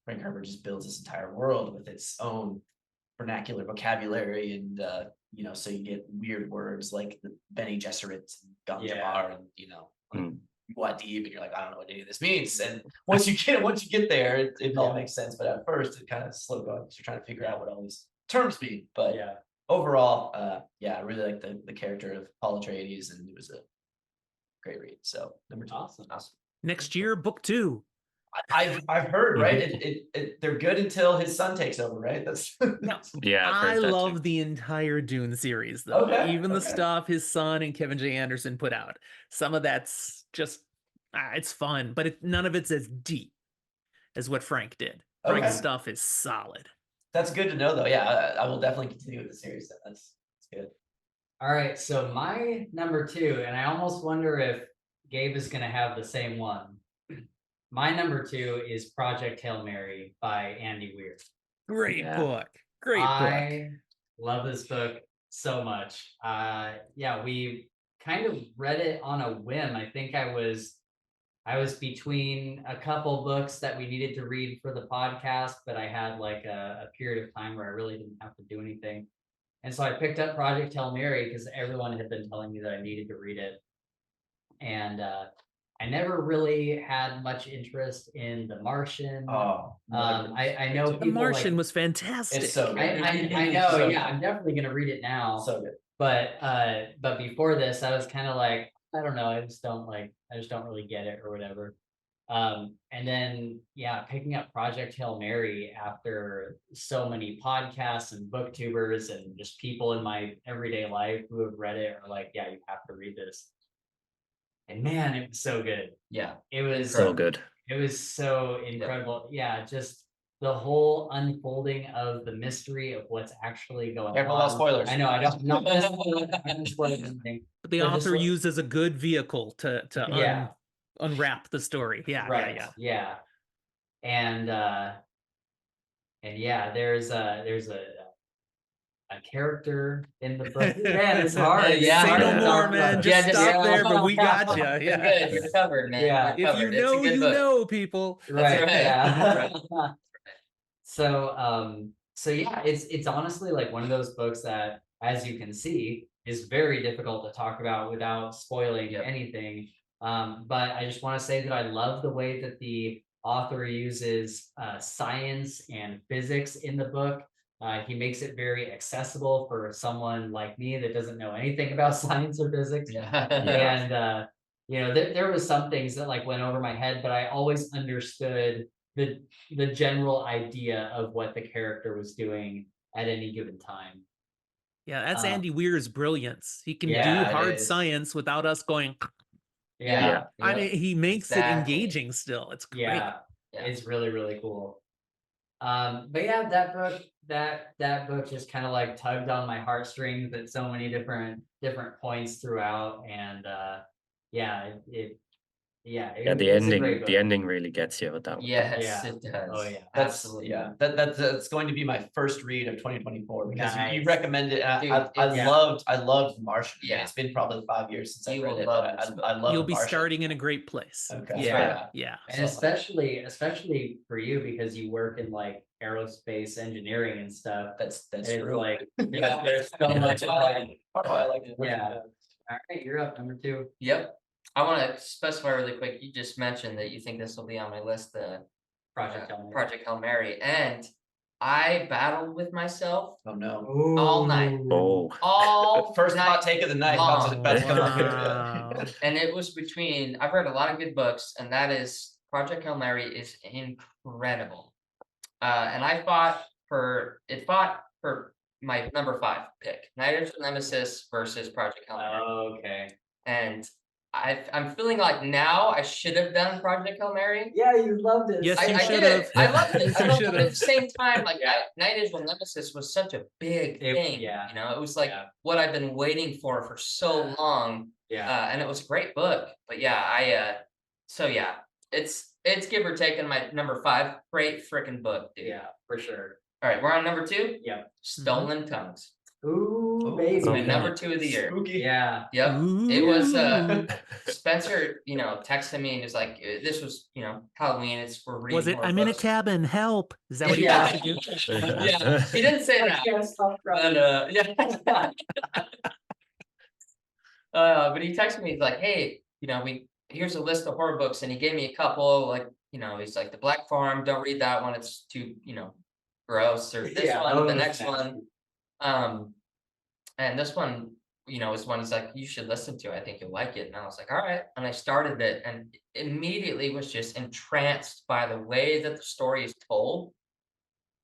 Frank Herbert just builds this entire world with its own vernacular vocabulary, and you know, so you get weird words like the Bene Gesserit and Gom Jabbar, and you know, Muad'Dib, and you're like, I don't know what any of this means. And once you get there, it all makes sense. But at first, it kind of slow going because you're trying to figure out what all these terms mean. But overall, yeah, I really like the character of Paul Atreides, and it was a great read. So number 2. Awesome. Next year, book 2. I've heard, right? They're good until his son takes over, right? That's Yeah, I've I heard that love too. the entire Dune series, though. Okay, Even the okay. stuff his son and Kevin J. Anderson put out. Some of that's just, it's fun, but none of it's as deep as what Frank did. Frank's Okay. stuff is solid. That's good to know, though. Yeah, I will definitely continue with the series. Then. That's good. All right, so my number 2, and I almost wonder if Gabe is going to have the same one. My number 2 is Project Hail Mary by Andy Weir. Great Yeah. book. Great book. I love this book so much. Yeah, we kind of read it on a whim. I think I was between a couple books that we needed to read for the podcast, but I had like a period of time where I really didn't have to do anything. And so I picked up Project Hail Mary because everyone had been telling me that I needed to read it. And I never really had much interest in The Martian. Oh, I know The people Martian like, was fantastic. it's so good. I know, So yeah, good. I'm definitely gonna read it now. So good. But before this, I was kind of like, I don't know, I just don't really get it or whatever. And then yeah, picking up Project Hail Mary after so many podcasts and booktubers and just people in my everyday life who have read it are like, yeah, you have to read this. And man, it was so good. Yeah. It was So good. It was so incredible. Yeah, just the whole unfolding of the mystery of what's actually going Careful on. about spoilers. I know, I don't, not gonna spoil anything. But the But just author what- uses a good vehicle to Yeah. unwrap the story. Yeah, Right, yeah, yeah. And yeah, there's a character in the book. Man, it's hard. It's Yeah. Say hard no to more, talk man. about. Just stop there, but we got you. You're Yeah. good. You're covered, man. Yeah. You're If you covered. It's a know, good you book. know, people. Right, right. yeah. Right. So yeah, it's honestly like one of those books that, as you can see, is very difficult to talk about without spoiling Yep. anything. But I just want to say that I love the way that the author uses science and physics in the book. He makes it very accessible for someone like me that doesn't know anything about science or physics. Yeah. And there was some things that like went over my head, but I always understood the general idea of what the character was doing at any given time. Yeah, that's Uh, Andy Weir's brilliance. He can do yeah, it hard is. science without us going. Yeah, I mean, he makes it Exactly. engaging still. It's great. yeah, Yeah. it's really, really cool. But yeah, that book just kind of like tugged on my heartstrings at so many different points throughout, and yeah, Yeah, it's a great book. the ending really gets you with that one. Yes, Yeah. it does. Oh, yeah. That's Absolutely. yeah. That's going to be my first read of 2024 because you Nice. recommend it. And Dude, I yeah. loved Martian. Yeah. It's been probably 5 years since I You read will it. love But this book. I love You'll be Martian. starting in a great place. Okay. Yeah. Yeah. And especially for you, because you work in like aerospace engineering and stuff. That's It's true. like there's so much. Like, Part of why I like it. Yeah. all right, you're up, number 2. Yep. I want to specify really quick. You just mentioned that you think this will be on my list, the Project Hail Mary. Project Hail Mary, and I battled with myself Oh no. all night. Oh, all First night hot take of the night. About to come on here. Wow. and it was between. I've read a lot of good books, and that is Project Hail Mary is incredible. And I fought for my number 5 pick, Night Nemesis versus Project Hail Mary. Okay. And I'm feeling like now I should have done Project Hail Mary. Yeah, you loved it. Yes, I you did should it. have. I loved it. Yes, I you loved it. should But at have. the same time, like Yeah. Night Angel Nemesis was such a big thing. Yeah. You know, it was like Yeah. what I've been waiting for so long. Yeah. And it was a great book. But yeah, so yeah, it's give or take in my number 5. Great freaking book, dude. Yeah, for sure. All right, we're on number 2. Yeah. Stolen Tongues. Ooh, Ooh, baby. It's my Okay. number 2 of the year. Spooky. Yeah. Yep. It was Ooh. Spencer, texted me and was like, this was, Halloween. We're reading Was it? more I'm in a books." cabin. Help! Is that what he Yeah. texted you? Yeah, he didn't say I that. can't stop crying. But but he texted me. He's like, "Hey, here's a list of horror books," and he gave me a couple. Like, he's like, "The Black Farm. Don't read that one. It's too, gross." Or this Yeah, one, that the was next nasty. one. And this one, is one is like, you should listen to. I think you'll like it. And I was like, all right. And I started it and immediately was just entranced by the way that the story is told.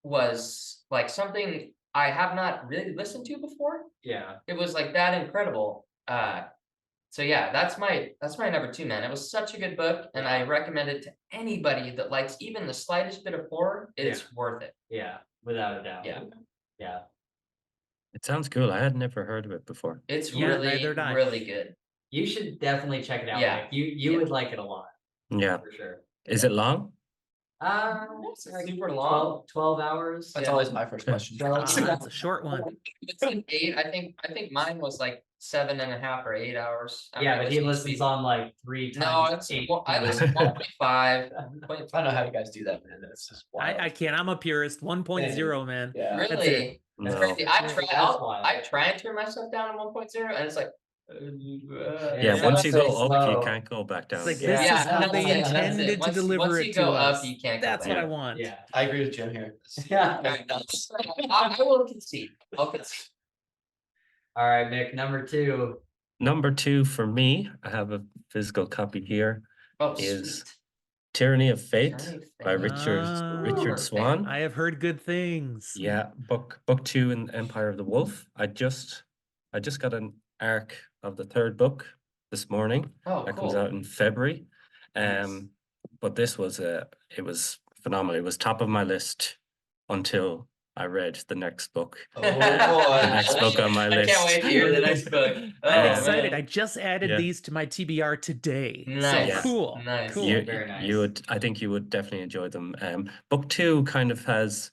Was like something I have not really listened to before. Yeah. It was like that incredible. So yeah, that's my number 2, man. It was such a good book, and I recommend it to anybody that likes even the slightest bit of horror. It's worth it. Yeah. Without a doubt. Yeah. Yeah. it sounds cool. I had never heard of it before. It's Yeah, really, neither did I. really good. You should definitely check it out. Yeah. Like, you Yeah. would like it a lot, Yeah. for sure. Is it long? It's Like super long. 12 hours. That's yeah. always my first question. That's a short one. It's an 8. I think mine was like 7.5 or 8 hours. Yeah, but he to listens speed. on like 3 No, times. it's 8. I listen 1.5. I don't know how you guys do that, man. That's just wild. I can't. I'm a purist. 1.0, man. Yeah. That's Really? That's No. crazy. That's wild. I try and turn myself down to 1.0, and it's like. Yeah, Yeah, once you that's go so up, you slow. can't go back down. It's like Yeah. this is how that's they it, that's it. intended to Once- deliver once it you to go us. up, you can't go That's what I back. want. Yeah. I agree with Jim here. Yeah. I will concede. I'll concede. All right, Mick, number 2. Number 2 for me, I have a physical copy here, Oh, is sweet. Tyranny of Fate Tyranny of by Fate. Richard Ooh. Swan. I have heard good things. Yeah, book 2 in Empire of the Wolf. I just got an arc of the 3rd book this morning. Oh, That cool. comes out in February. Nice. But this was it was phenomenal. It was top of my list until I read the next book. Oh The boy. next book on my I list. can't wait to hear the next book. I'm Oh, excited. man. I just added Yeah. these to my TBR today. Nice. Yeah. So cool. Nice. Cool. You, Very nice. you would, I think you would definitely enjoy them. Book 2 kind of has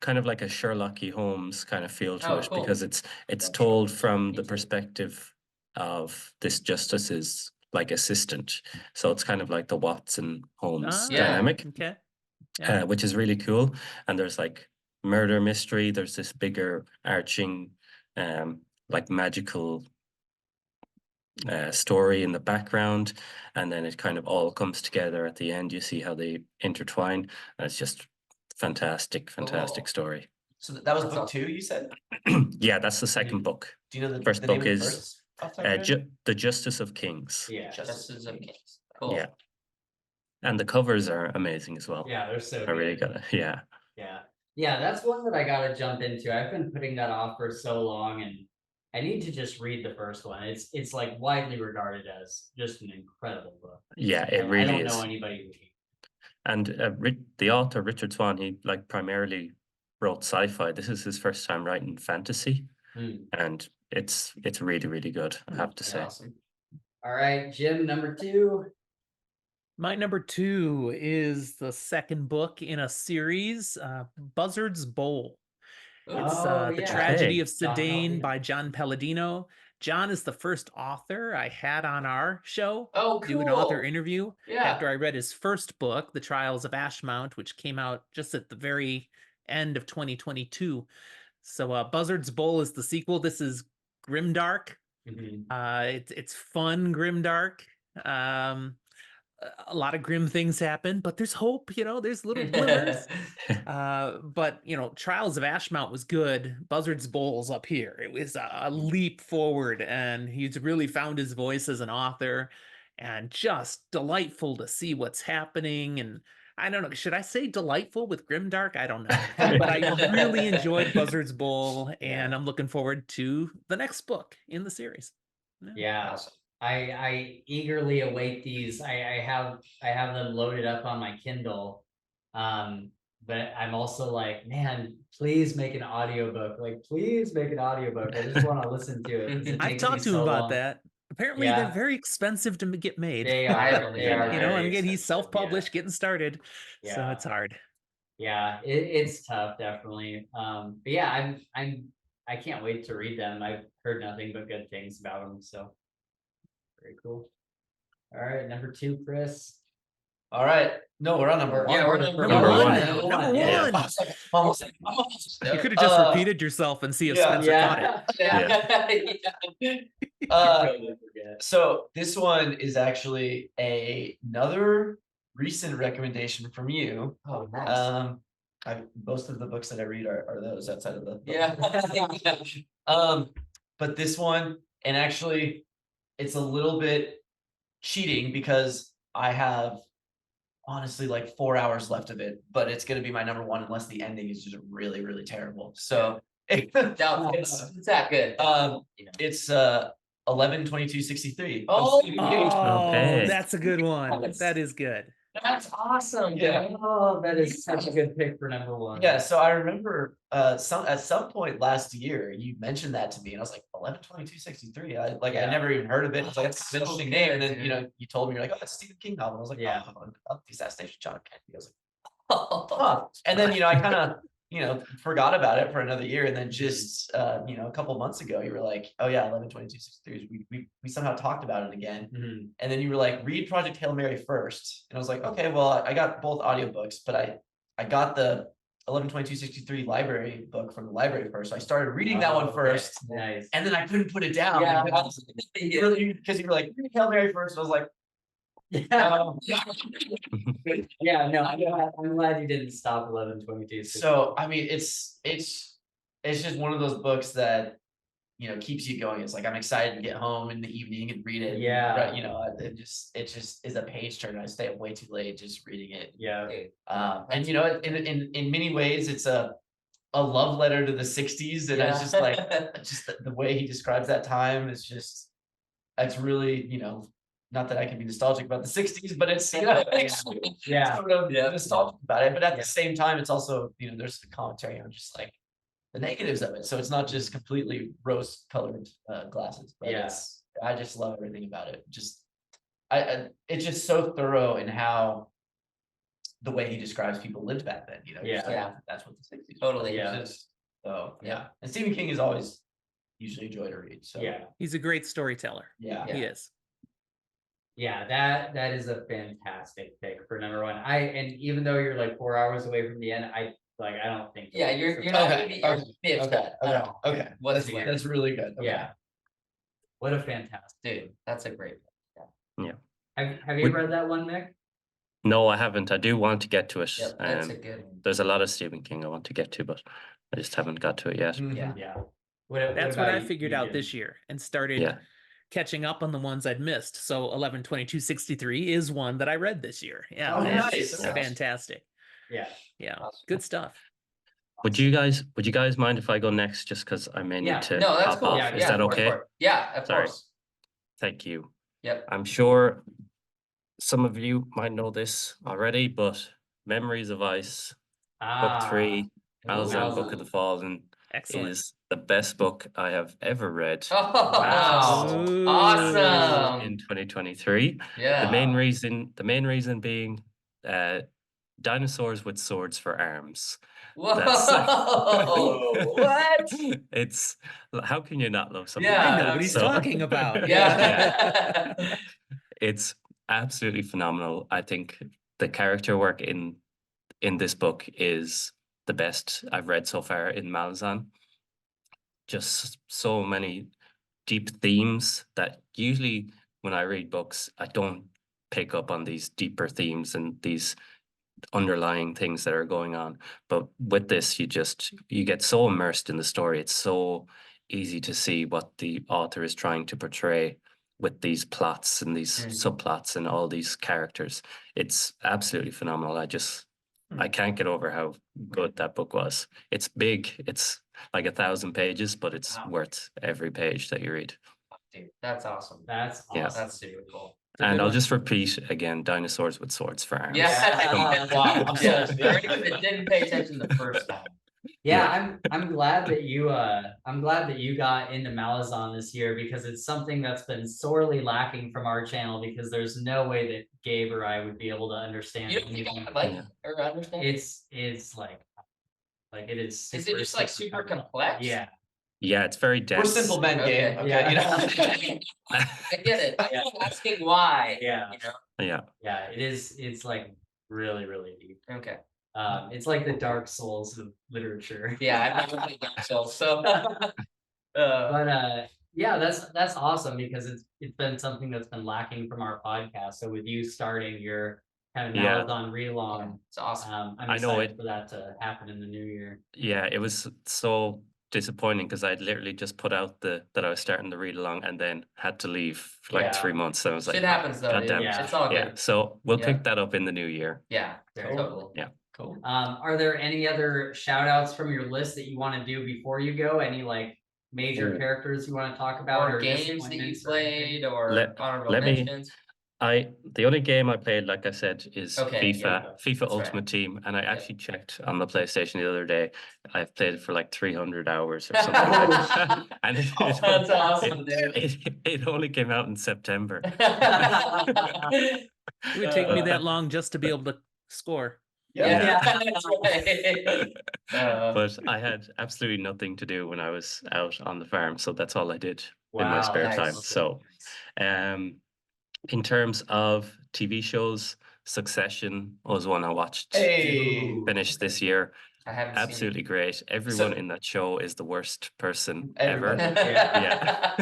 kind of like a Sherlocky Holmes kind of feel to Oh, it cool. because it's That's told cool. from the Me too. perspective of this justice's like assistant. So it's kind of like the Watson Holmes Ah, Yeah. dynamic, Okay. Yeah. which is really cool. And there's like murder mystery. There's this bigger arching, like magical story in the background, and then it kind of all comes together at the end. You see how they intertwine, and it's just fantastic Cool. story. So that was That's book awesome. 2, you said? Yeah, that's the second book. Do you know the First the name book of the is, first? off the top of your head? The Justice of Kings. Yeah. Justice of Kings. Cool. Yeah, and the covers are amazing as well. Yeah, they're so I really good. got it. Yeah, Yeah, that's one that I gotta jump into. I've been putting that off for so long, and I need to just read the first one. It's like widely regarded as just an incredible book. yeah, it I really don't is. know anybody who And the author Richard Swan, he like primarily wrote sci-fi. This is his first time writing fantasy, and it's really, really good, I have to say. Awesome. All right, Jim, number 2. My number 2 is the second book in a series, Buzzard's Bowl. It's Oh, The yeah. Tragedy Okay. of John Sedaine Palladino. by John Palladino. John is the first author I had on our show. Oh, Do an author cool. interview Yeah. after I read his first book, The Trials of Ashmount, which came out just at the very end of 2022. So Buzzard's Bowl is the sequel. This is grimdark. It's fun grimdark. A lot of grim things happen, but there's hope, there's little glimmers. But Trials of Ashmount was good. Buzzard's Bowl's up here. It was a leap forward, and he's really found his voice as an author, and just delightful to see what's happening. And I don't know, should I say delightful with grimdark? I don't know, but I really enjoyed Buzzard's Bowl, and I'm looking forward to the next book in the series. Yeah. Awesome. I eagerly await these. I have them loaded up on my Kindle. But I'm also like, man, please make an audiobook. Like, please make an audiobook. I just want to listen to it. 'cause it I've takes me talked to him so about long. that. Apparently, Yeah. they're very expensive to get made. They I are. believe They are. that. and very again, he's expensive, self-published, getting started, so Yeah. it's hard. Yeah, it's tough, definitely. But yeah, I can't wait to read them. I've heard nothing but good things about them. So very cool. All right, number 2, Chris. All right. No, we're on number 1. Yeah, we're Number Number one one. now. Number Yeah. one. I was like, I'm almost there. I'm almost there. You could have just Uh, repeated yourself and see if yeah. Spencer caught it. Totally forget. So this one is actually another recent recommendation from you. Oh, nice. Most of the books that I read are those outside of the Yeah. but this one, and actually it's a little bit cheating because I have honestly like 4 hours left of it, but it's gonna be my number 1 unless the ending is just really, really terrible. So No, it's that good. it's 11/22/63. Oh, Oh, Okay. that's a good one. Yes. That is good. That's awesome. Yeah. Oh, that is such a good pick for number 1. Yeah, so I remember at some point last year you mentioned that to me, and I was like 11/22/63. I Yeah. never even heard of it. It's like it's an So interesting name, and good, then you told me you're like, oh, it's a Stephen King novel. I was like, Yeah. oh, the Assassination of John Kennedy. I was like, huh. And then I kind of forgot about it for another year, and then just a couple months ago you were like, oh yeah, 11/22/63. We somehow talked about it again. Mhm. And then you were like, read Project Hail Mary first. And I was like, okay, well, I got both audiobooks, but I got the 11/22/63 library book from the library first. So I started reading that one Oh, first, okay. Nice. and then I couldn't put it down. Yeah. Because you were like, read Hail Mary first. And I was like, Yeah. Yeah, no, I'm glad you didn't stop 11/22. so I mean, it's just one of those books that keeps you going. It's like I'm excited to get home in the evening and read it. Yeah. It just is a page turner. I stay up way too late just reading it. Yeah. And in many ways, it's a love letter to the 60s, and it's just like just the way he describes that time is just, it's really not that I can be nostalgic about the 60s, but it's, you know, it's Yeah. sort of Yeah. nostalgic about it. But at Yeah. the same time, it's also, you know, there's the commentary on just like the negatives of it. So it's not just completely rose colored glasses, but Yeah. I just love everything about it. Just it's just so thorough in how the way he describes people lived back then, you know. Yeah. just like, Yeah. that's what the 60s Totally. Yeah. just so yeah. And Stephen King is always usually a joy to read. So Yeah. He's a great storyteller. yeah. He is. Yeah, that is a fantastic pick for number one. And even though you're like 4 hours away from the end, I don't think. Yeah, you're not gonna be miffed at all. Okay. Whatsoever. That's really good. Okay. Yeah. What a fantastic. Dude, that's a great pick. Have you read that one, Mick? No, I haven't. I do want to get to it. Yep, that's a good one. There's a lot of Stephen King I want to get to, but I just haven't got to it yet. Mhm. Yeah. Yeah. That's what about I you- figured you, out Jim? this year and started Yeah. catching up on the ones I'd missed. So 11/22/63 is one that I read this year. Yeah, Oh, and nice. it's Yeah. fantastic. Yeah. Yeah, Awesome. good stuff. Would you guys mind if I go next, just because I may Yeah. need to No, that's hop cool. off? Yeah, Is that go for okay? it. Yeah, of Sorry. course. Thank you. Yep. I'm sure some of you might know this already, but Memories of Ice, Book 3, Malazan Book of the Fallen Excellent. is the best book I have ever read Oh, Wow. awesome. in 2023. Yeah. The main reason being dinosaurs with swords for arms. Whoa. That's What? It's how can you not love something Yeah, I like know that? what he's So- talking about. Yeah. It's absolutely phenomenal. I think the character work in this book is the best I've read so far in Malazan. Just so many deep themes that usually when I read books, I don't pick up on these deeper themes and these underlying things that are going on. But with this, you get so immersed in the story. It's so easy to see what the author is trying to portray with these plots and these subplots and all these characters. It's absolutely phenomenal. I can't get over how good that book was. It's big. It's like 1,000 pages, but it's worth every page that you read. Dude, that's awesome. That's Yeah. awesome. That's super cool. It's a And good I'll one. just repeat again, dinosaurs with swords for arms. Yeah. Wow, I'm Yeah. so- For anyone that didn't pay attention the first time. Yeah, I'm glad that you got into Malazan this year, because it's something that's been sorely lacking from our channel, because there's no way that Gabe or I would be able to understand You don't think anything. I like or understand? It's like it is. Is it just like super complex? Yeah. Yeah, it's very dense. We're simple men, Gabe. Okay, Yeah. you know. I get it. I'm just asking why. Yeah. You know? Yeah. Yeah, it is. It's like really, really deep. Okay. It's like the Dark Souls of literature. Yeah, I've never played Dark Souls, so But yeah, that's awesome, because it's been something that's been lacking from our podcast. So with you starting your kind of Yeah. Malazan relaunch, it's awesome. I'm I know excited it- for that to happen in the new year. Yeah, it was so disappointing because I'd literally just put out that I was starting to read along and then had to leave for like Yeah. 3 months. So I was like, Shit happens though, God dude. damn it. It's all yeah. good. So we'll Yeah. pick that up in the new year. Yeah, Cool. totally. Yeah. Cool. Are there any other shout outs from your list that you want to do before you go? Any like major Ooh. characters you want to talk about, Or games that you disappointments or anything? played, or Let- honorable let me- mentions. The only game I played, like I said, is Okay, FIFA, yeah, FIFA that's Ultimate right. Team, and I actually checked on the PlayStation the other day. I've played it for like 300 hours or something. like that. And That's awesome, dude. it only came out in September. It would take me that long just to be able to score. Yeah, that's right. But I had absolutely nothing to do when I was out on the farm, so that's all I did in my Wow, spare nice. time. So, in terms of TV shows, Succession was one I watched, Hey. finished this year. I haven't Absolutely great. Everyone in that show is the worst person Everybody. ever. seen it. Yeah.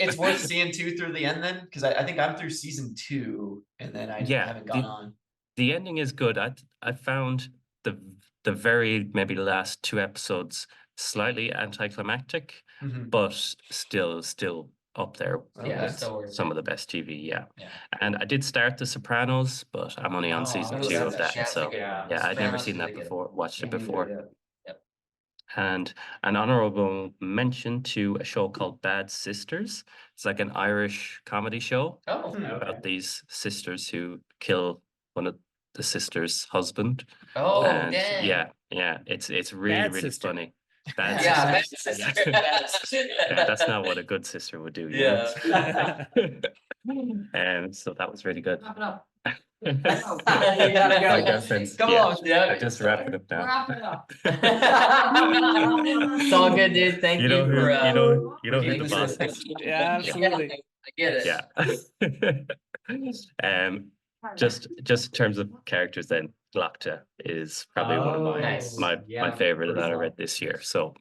It's worth seeing 2 through the end then, because I think I'm through season 2 and then I Yeah, haven't gone on. The ending is good. I found the very maybe last 2 episodes slightly anticlimactic, Mhm. but still up there Yeah, with still worth some it. of the best TV. Yeah. Yeah. And I did start The Sopranos, but I'm only on Oh, season that's 2 a of that. shit, So that's a good one. yeah, I'd never Sopranos seen is that a good before. Watched it Me neither, before. yeah. And an honorable mention to a show called Bad Sisters. It's like an Irish comedy show Oh, about these sisters who kill one of the sisters' husband. oh, And dang. yeah, it's really, Bad really sister. funny. Bad Yeah, sister. bad sister. Bad sister. Yeah, that's not what a good sister would do. You know? And so that was really good. Wrap it up. You gotta go. I guess that's Come yeah. on, yeah. I just wrap it up now. Wrap it up. It's all good, dude. Thank you, You know who for you know who thank the you boss for- is. Yeah, absolutely. I get it. Yeah. Just in terms of characters, then Glocta is probably one of Nice. my Yeah, favorite that I first read off. this year. So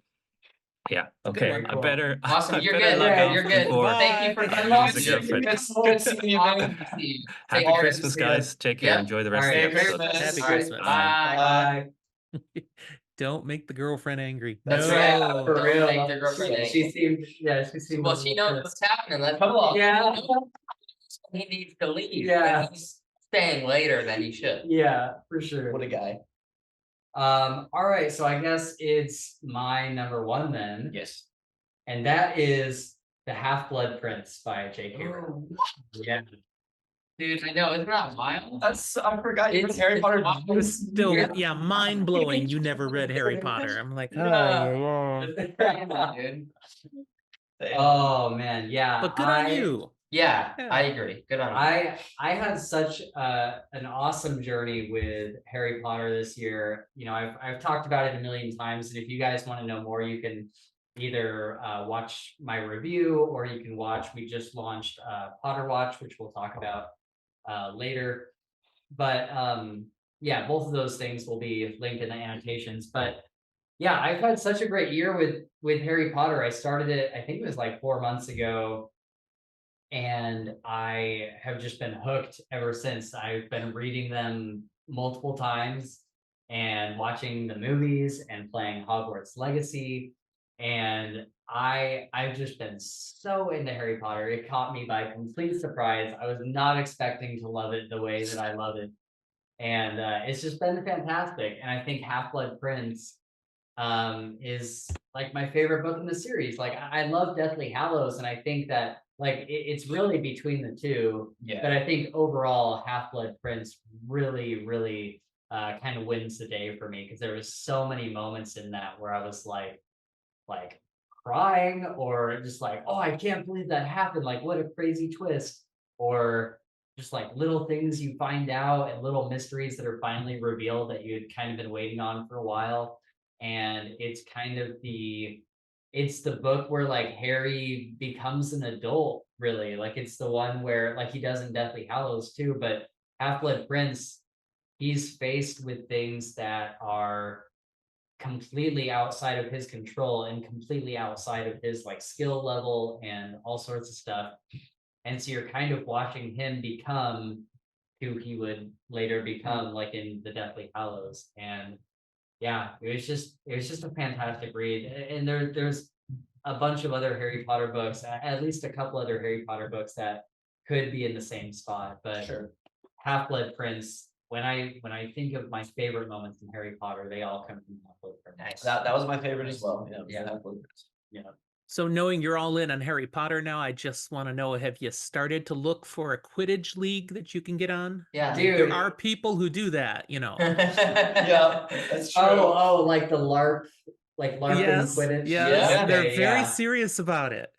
yeah, Good okay. one. I better Awesome. I You're better good. log Yeah, off You're good. before Thank you for Bye. coming. I on. lose a girlfriend. Good seeing you. Awesome to see you. Happy Take care. Christmas, guys. Take care. Yep. Enjoy the All rest right, of the Merry episode. Christmas. Happy All right, Christmas. Bye. Bye. Don't make the girlfriend angry. That's no. right. For Don't real. make the girlfriend She angry. seemed, she seemed. Well, a she little knows pissed. what's happening. Let's Come on. Yeah. He needs to leave. Yeah. And he's staying later than he should. Yeah, for sure. What a guy. All right, so I guess it's my number one then, Yes. and that is The Half-Blood Prince by J.K. Rowling. Yeah. Dude, I know, isn't that wild? I forgot you read It's- Harry it's Potter. wild. It was still, Yeah. yeah, mind blowing. You never read Harry Potter. I'm like, Yeah. Dude. Oh man, yeah. but good on you. Yeah, Yeah. I agree. Good on you. I had such an awesome journey with Harry Potter this year. You know, I've talked about it a million times, and if you guys want to know more, you can either watch my review or you can watch. We just launched Potter Watch, which we'll talk about later. But yeah, both of those things will be linked in the annotations. But yeah, I've had such a great year with Harry Potter. I started it, I think it was like 4 months ago. And I have just been hooked ever since. I've been reading them multiple times and watching the movies and playing Hogwarts Legacy. And I've just been so into Harry Potter. It caught me by complete surprise. I was not expecting to love it the way that I love it. And it's just been fantastic. And I think Half-Blood Prince is like my favorite book in the series. Like I love Deathly Hallows, and I think that like it's really between the two. Yeah. But I think overall, Half-Blood Prince really kind of wins the day for me, because there was so many moments in that where I was like crying, or just like, oh, I can't believe that happened. Like, what a crazy twist. Or just like little things you find out and little mysteries that are finally revealed that you had kind of been waiting on for a while. And it's kind of it's the book where like Harry becomes an adult, really. Like it's the one where like he does in Deathly Hallows too, but Half-Blood Prince, he's faced with things that are completely outside of his control and completely outside of his like skill level and all sorts of stuff. And so you're kind of watching him become who he would later become, like in the Deathly Hallows. And yeah, it was just a fantastic read. And there's a bunch of other Harry Potter books, at least a couple other Harry Potter books that could be in the same spot. But Sure. Half-Blood Prince, when I think of my favorite moments in Harry Potter, they all come from Half-Blood Prince. Nice. That was my favorite as well. Yeah. Yeah. Half-Blood Prince. Yeah. So knowing you're all in on Harry Potter now, I just want to know, have you started to look for a Quidditch league that you can get on? Yeah. Dude. There are people who do that, you know. Yeah, that's true. Oh, like the LARP, like LARP Yes, Quidditch. yes, Yeah. they're Okay, very yeah. serious about it.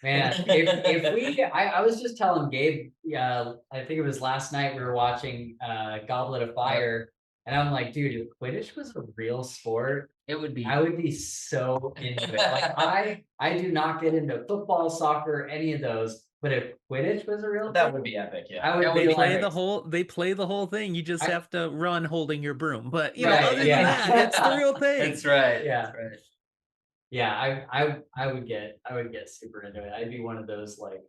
Man, if we, I was just telling Gabe, I think it was last night we were watching Goblet of Fire, and I'm like, dude, if Quidditch was a real sport, It would be. I would be so into it. Like I do not get into football, soccer, any of those, but if Quidditch was a real That thing, would be epic. Yeah. I would That be would Play like, the whole, they play the whole thing. You just I- have to run holding your broom. But you know, Right, other yeah. than that, it's the real thing. That's right. Yeah. That's right. yeah, I would get super into it. I'd be one of those like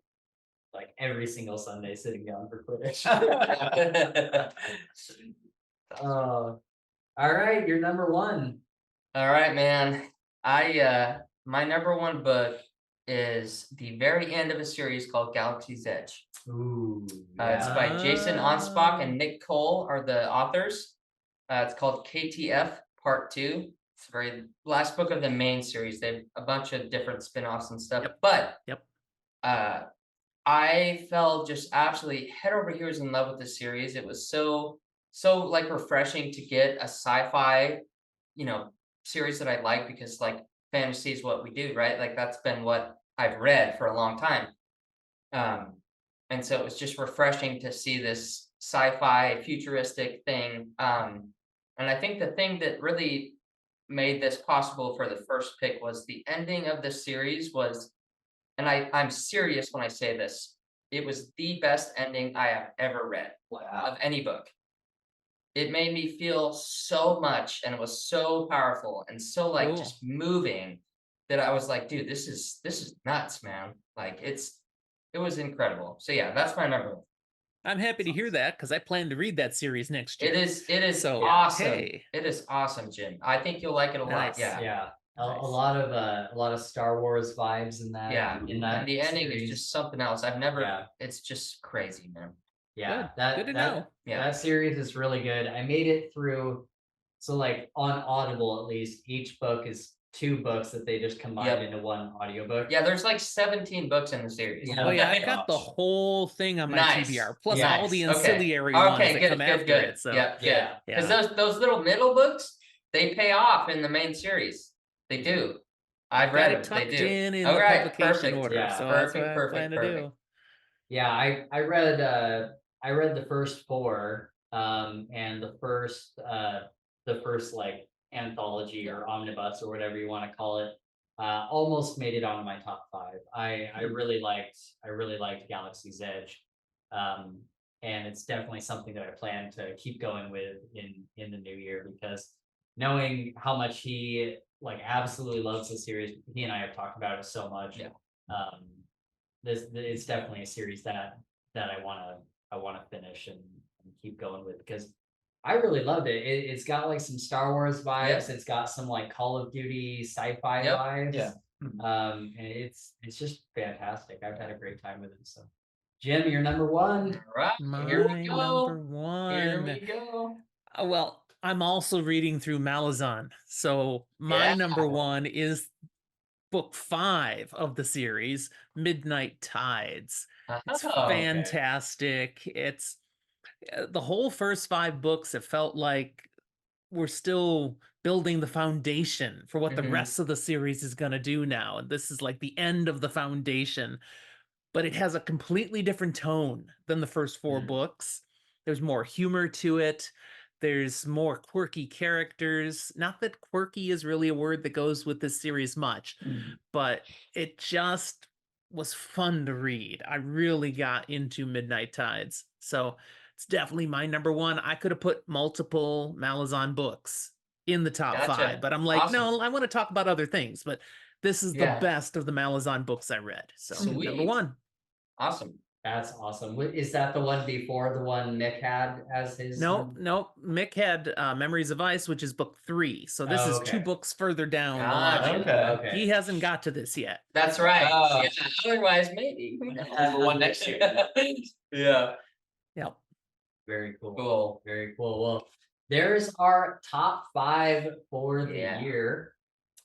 every single Sunday sitting down for Quidditch. All right, you're number one. All right, man. My number one book is the very end of a series called Galaxy's Edge. Ooh, It's yeah. by Jason Onspach and Nick Cole are the authors. It's called KTF Part 2. It's the very last book of the main series. They have a bunch of different spin-offs and stuff. Yep. But Yep. I fell just absolutely head over heels in love with the series. It was so like refreshing to get a sci-fi, series that I like, because like fantasy is what we do, right? Like that's been what I've read for a long time. And so it was just refreshing to see this sci-fi futuristic thing. And I think the thing that really made this possible for the first pick was the ending of the series was, and I'm serious when I say this, it was the best ending I have ever read of any book. It made me feel so much, and it was so powerful and so like Cool. just moving, that I was like, dude, this is nuts, man. Like it was incredible. So yeah, that's my number one. I'm happy to hear that because I plan to read that series next year. It is So, awesome. hey. It is awesome, Jim. I think you'll like it a lot. Nice. Yeah. Yeah. A Nice. lot of Star Wars vibes in that. Yeah. In that And the ending series. is just something else. I've never, Yeah. it's just crazy, man. Yeah, Good. Good to know. Yeah. that series is really good. I made it through, so like on Audible at least, each book is 2 books that they just combined into one audiobook. Yeah, there's like 17 books in the series. Yeah. Oh yeah, I gosh. got the whole thing on my Nice. TBR, plus Yes. all the Okay. ancillary ones Okay, that good, come good, after good. it. So Yeah, good. Yeah. Because yeah. those little middle books, they pay off in the main series. They do. I've got read it them. They tucked do. in the Alright, publication perfect. order. Yeah. So that's what I Perfect, plan to perfect. do. Yeah, I read the first 4, and the first like anthology or omnibus or whatever you want to call it, almost made it onto my top 5. I really liked Galaxy's Edge, and it's definitely something that I plan to keep going with in the new year, because knowing how much he like absolutely loves the series, he and I have talked about it so much. Yeah. This it's definitely a series that I want to finish and keep going with, because I really loved it. It's got like some Star Wars vibes. Yep. It's got some like Call of Duty sci-fi Yep. vibes. Yeah. And it's just fantastic. I've had a great time with it. So, Jim, you're number 1. Alright, My here we go. number Here one. we go. Well, I'm also reading through Malazan. So my Yeah. number 1 is book 5 of the series, Midnight Tides. It's Oh, okay. fantastic. It's the whole first 5 books, it felt like we're still building the foundation for what the Mhm. rest of the series is going to do now. And this is like the end of the foundation, but it has a completely different tone than the first 4 books. There's more humor to it. There's more quirky characters. Not that quirky is really a word that goes with this series much, but it just was fun to read. I really got into Midnight Tides. So it's definitely my number 1. I could have put multiple Malazan books in the top Gotcha. 5, but I'm like, Awesome. no, I want to talk about other things. But this is the Yeah. best of the Malazan books I read. So number Sweet. 1. Awesome. That's awesome. Is that the one before the one Mick had as his? Nope. Mick had Memories of Ice, which is book 3. So this is 2 Okay. books further down the Gotcha. line. Okay. He hasn't got to this yet. That's right. Oh. Yeah, otherwise, maybe. Who knows? Number 1 next year. Yeah. Yep. Very cool. Cool. Very cool. Well, there's our top 5 for the Yeah. year.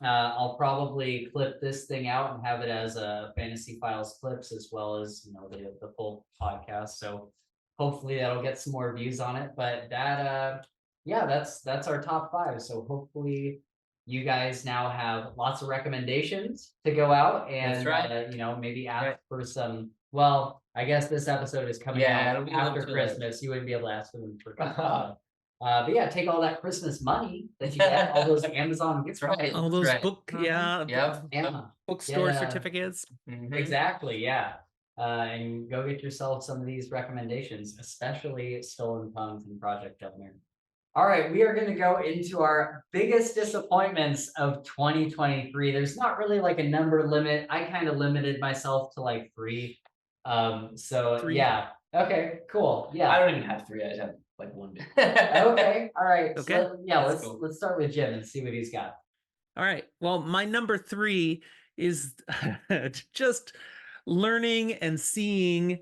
I'll probably clip this thing out and have it as a Fantasy Files clips, as well as the full podcast. So hopefully that'll get some more views on it. But that that's our top 5. So hopefully you guys now have lots of recommendations to go out and That's right. maybe ask Right. for some. Well, I guess this episode is coming Yeah, out it'll be a little after too late. Christmas. You wouldn't be able to ask for them for Christmas. But yeah, take all that Christmas money that you get, all those Amazon gift That's right. cards. All those right. book, yeah, Yep. Yeah, bookstore Get, certificates. Mhm. exactly. Yeah. And go get yourself some of these recommendations, especially Stolen Tongues and Project Governor. All right, we are going to go into our biggest disappointments of 2023. There's not really like a number limit. I kind of limited myself to like 3. So 3. yeah. Okay, cool. Yeah. I don't even have 3. I just have like 1. Okay. All right. Okay. So That's cool. let's start with Jim and see what he's got. All right. Well, my number 3 is just learning and seeing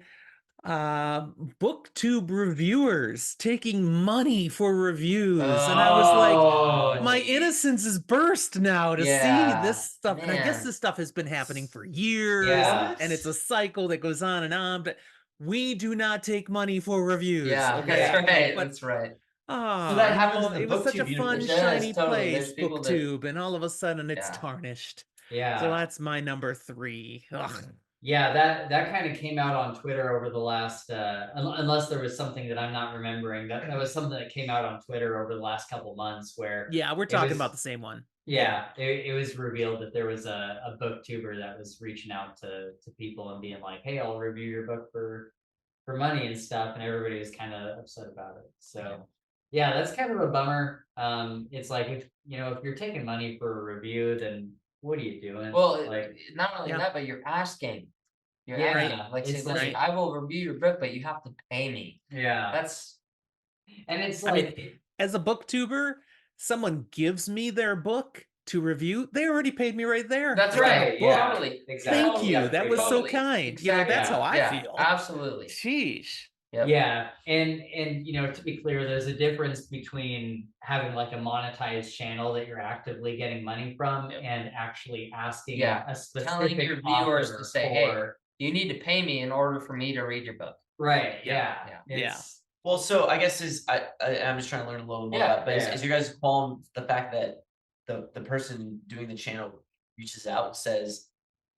booktube reviewers taking money for reviews, and I was like, Oh, my geez. innocence is burst now to see Yeah, this stuff. And I guess man. this stuff has been happening for years, Yeah. and it's a cycle that goes on and on. But we do not take money for reviews. Yeah, okay, that's right. But That's right. oh, that happens in the it was such a booktube fun, universe. It does, shiny totally. place, There's people that- booktube, and all of a sudden it's Yeah. tarnished. Yeah. So that's my number 3. Ugh. Yeah, that kind of came out on Twitter over the last unless there was something that I'm not remembering. That was something that came out on Twitter over the last couple months where Yeah, we're it talking was- about the same one. yeah, it was revealed that there was a booktuber that was reaching out to people and being like, hey, I'll review your book for money and stuff, and everybody was kind of upset about it. So yeah, that's kind of a bummer. It's like, if you're taking money for a review, then what are you doing? Well, like, not only Yeah. that, but you're asking. You're Yeah, asking. Like, it's say, listen, like- I will review your book, but you have to pay me. yeah, That's and it's I like, mean, as a booktuber, someone gives me their book to review, they already paid me right there. that's I got a right, book. yeah. Totally. Exactly. Thank you. Yeah, That was so totally. kind. Exactly. That's how I Yeah, feel. absolutely. Sheesh. Yep. Yeah, and to be clear, there's a difference between having like a monetized channel that you're actively getting money from Yep. and actually asking Yeah, a specific telling your viewers author to say, hey, for- you need to pay me in order for me to read your book. right, Yeah, yeah, it's- Well, so I guess I'm just trying to learn a little more Yeah, about it, but yeah. is your guys' qualm the fact that the person doing the channel reaches out and says,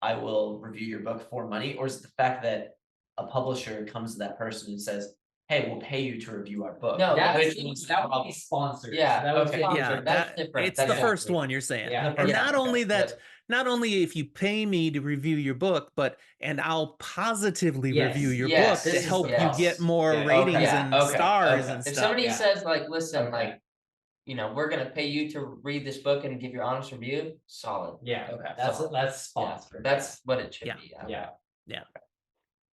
I will review your book for money, or is it the fact that a publisher comes to that person and says, hey, we'll pay you to review our book? No, that that's- would be sponsored. Yeah, that would okay. be Yeah, Sponsored, that's that, different. it's That's the first different. one you're saying. Yeah. And Yeah, not okay. only that, Yep. not only if you pay me to review your book, and I'll positively Yes, review your yes, book this to is help the you plus. get more Yeah, ratings okay, and okay, stars okay. and If stuff. somebody yeah. says, like, listen, Okay. like, we're gonna pay you to read this book and give your honest review, solid. Yeah, Okay, that's so- that's Yeah, sponsored. that's what it should Yeah. be. yeah. Yeah.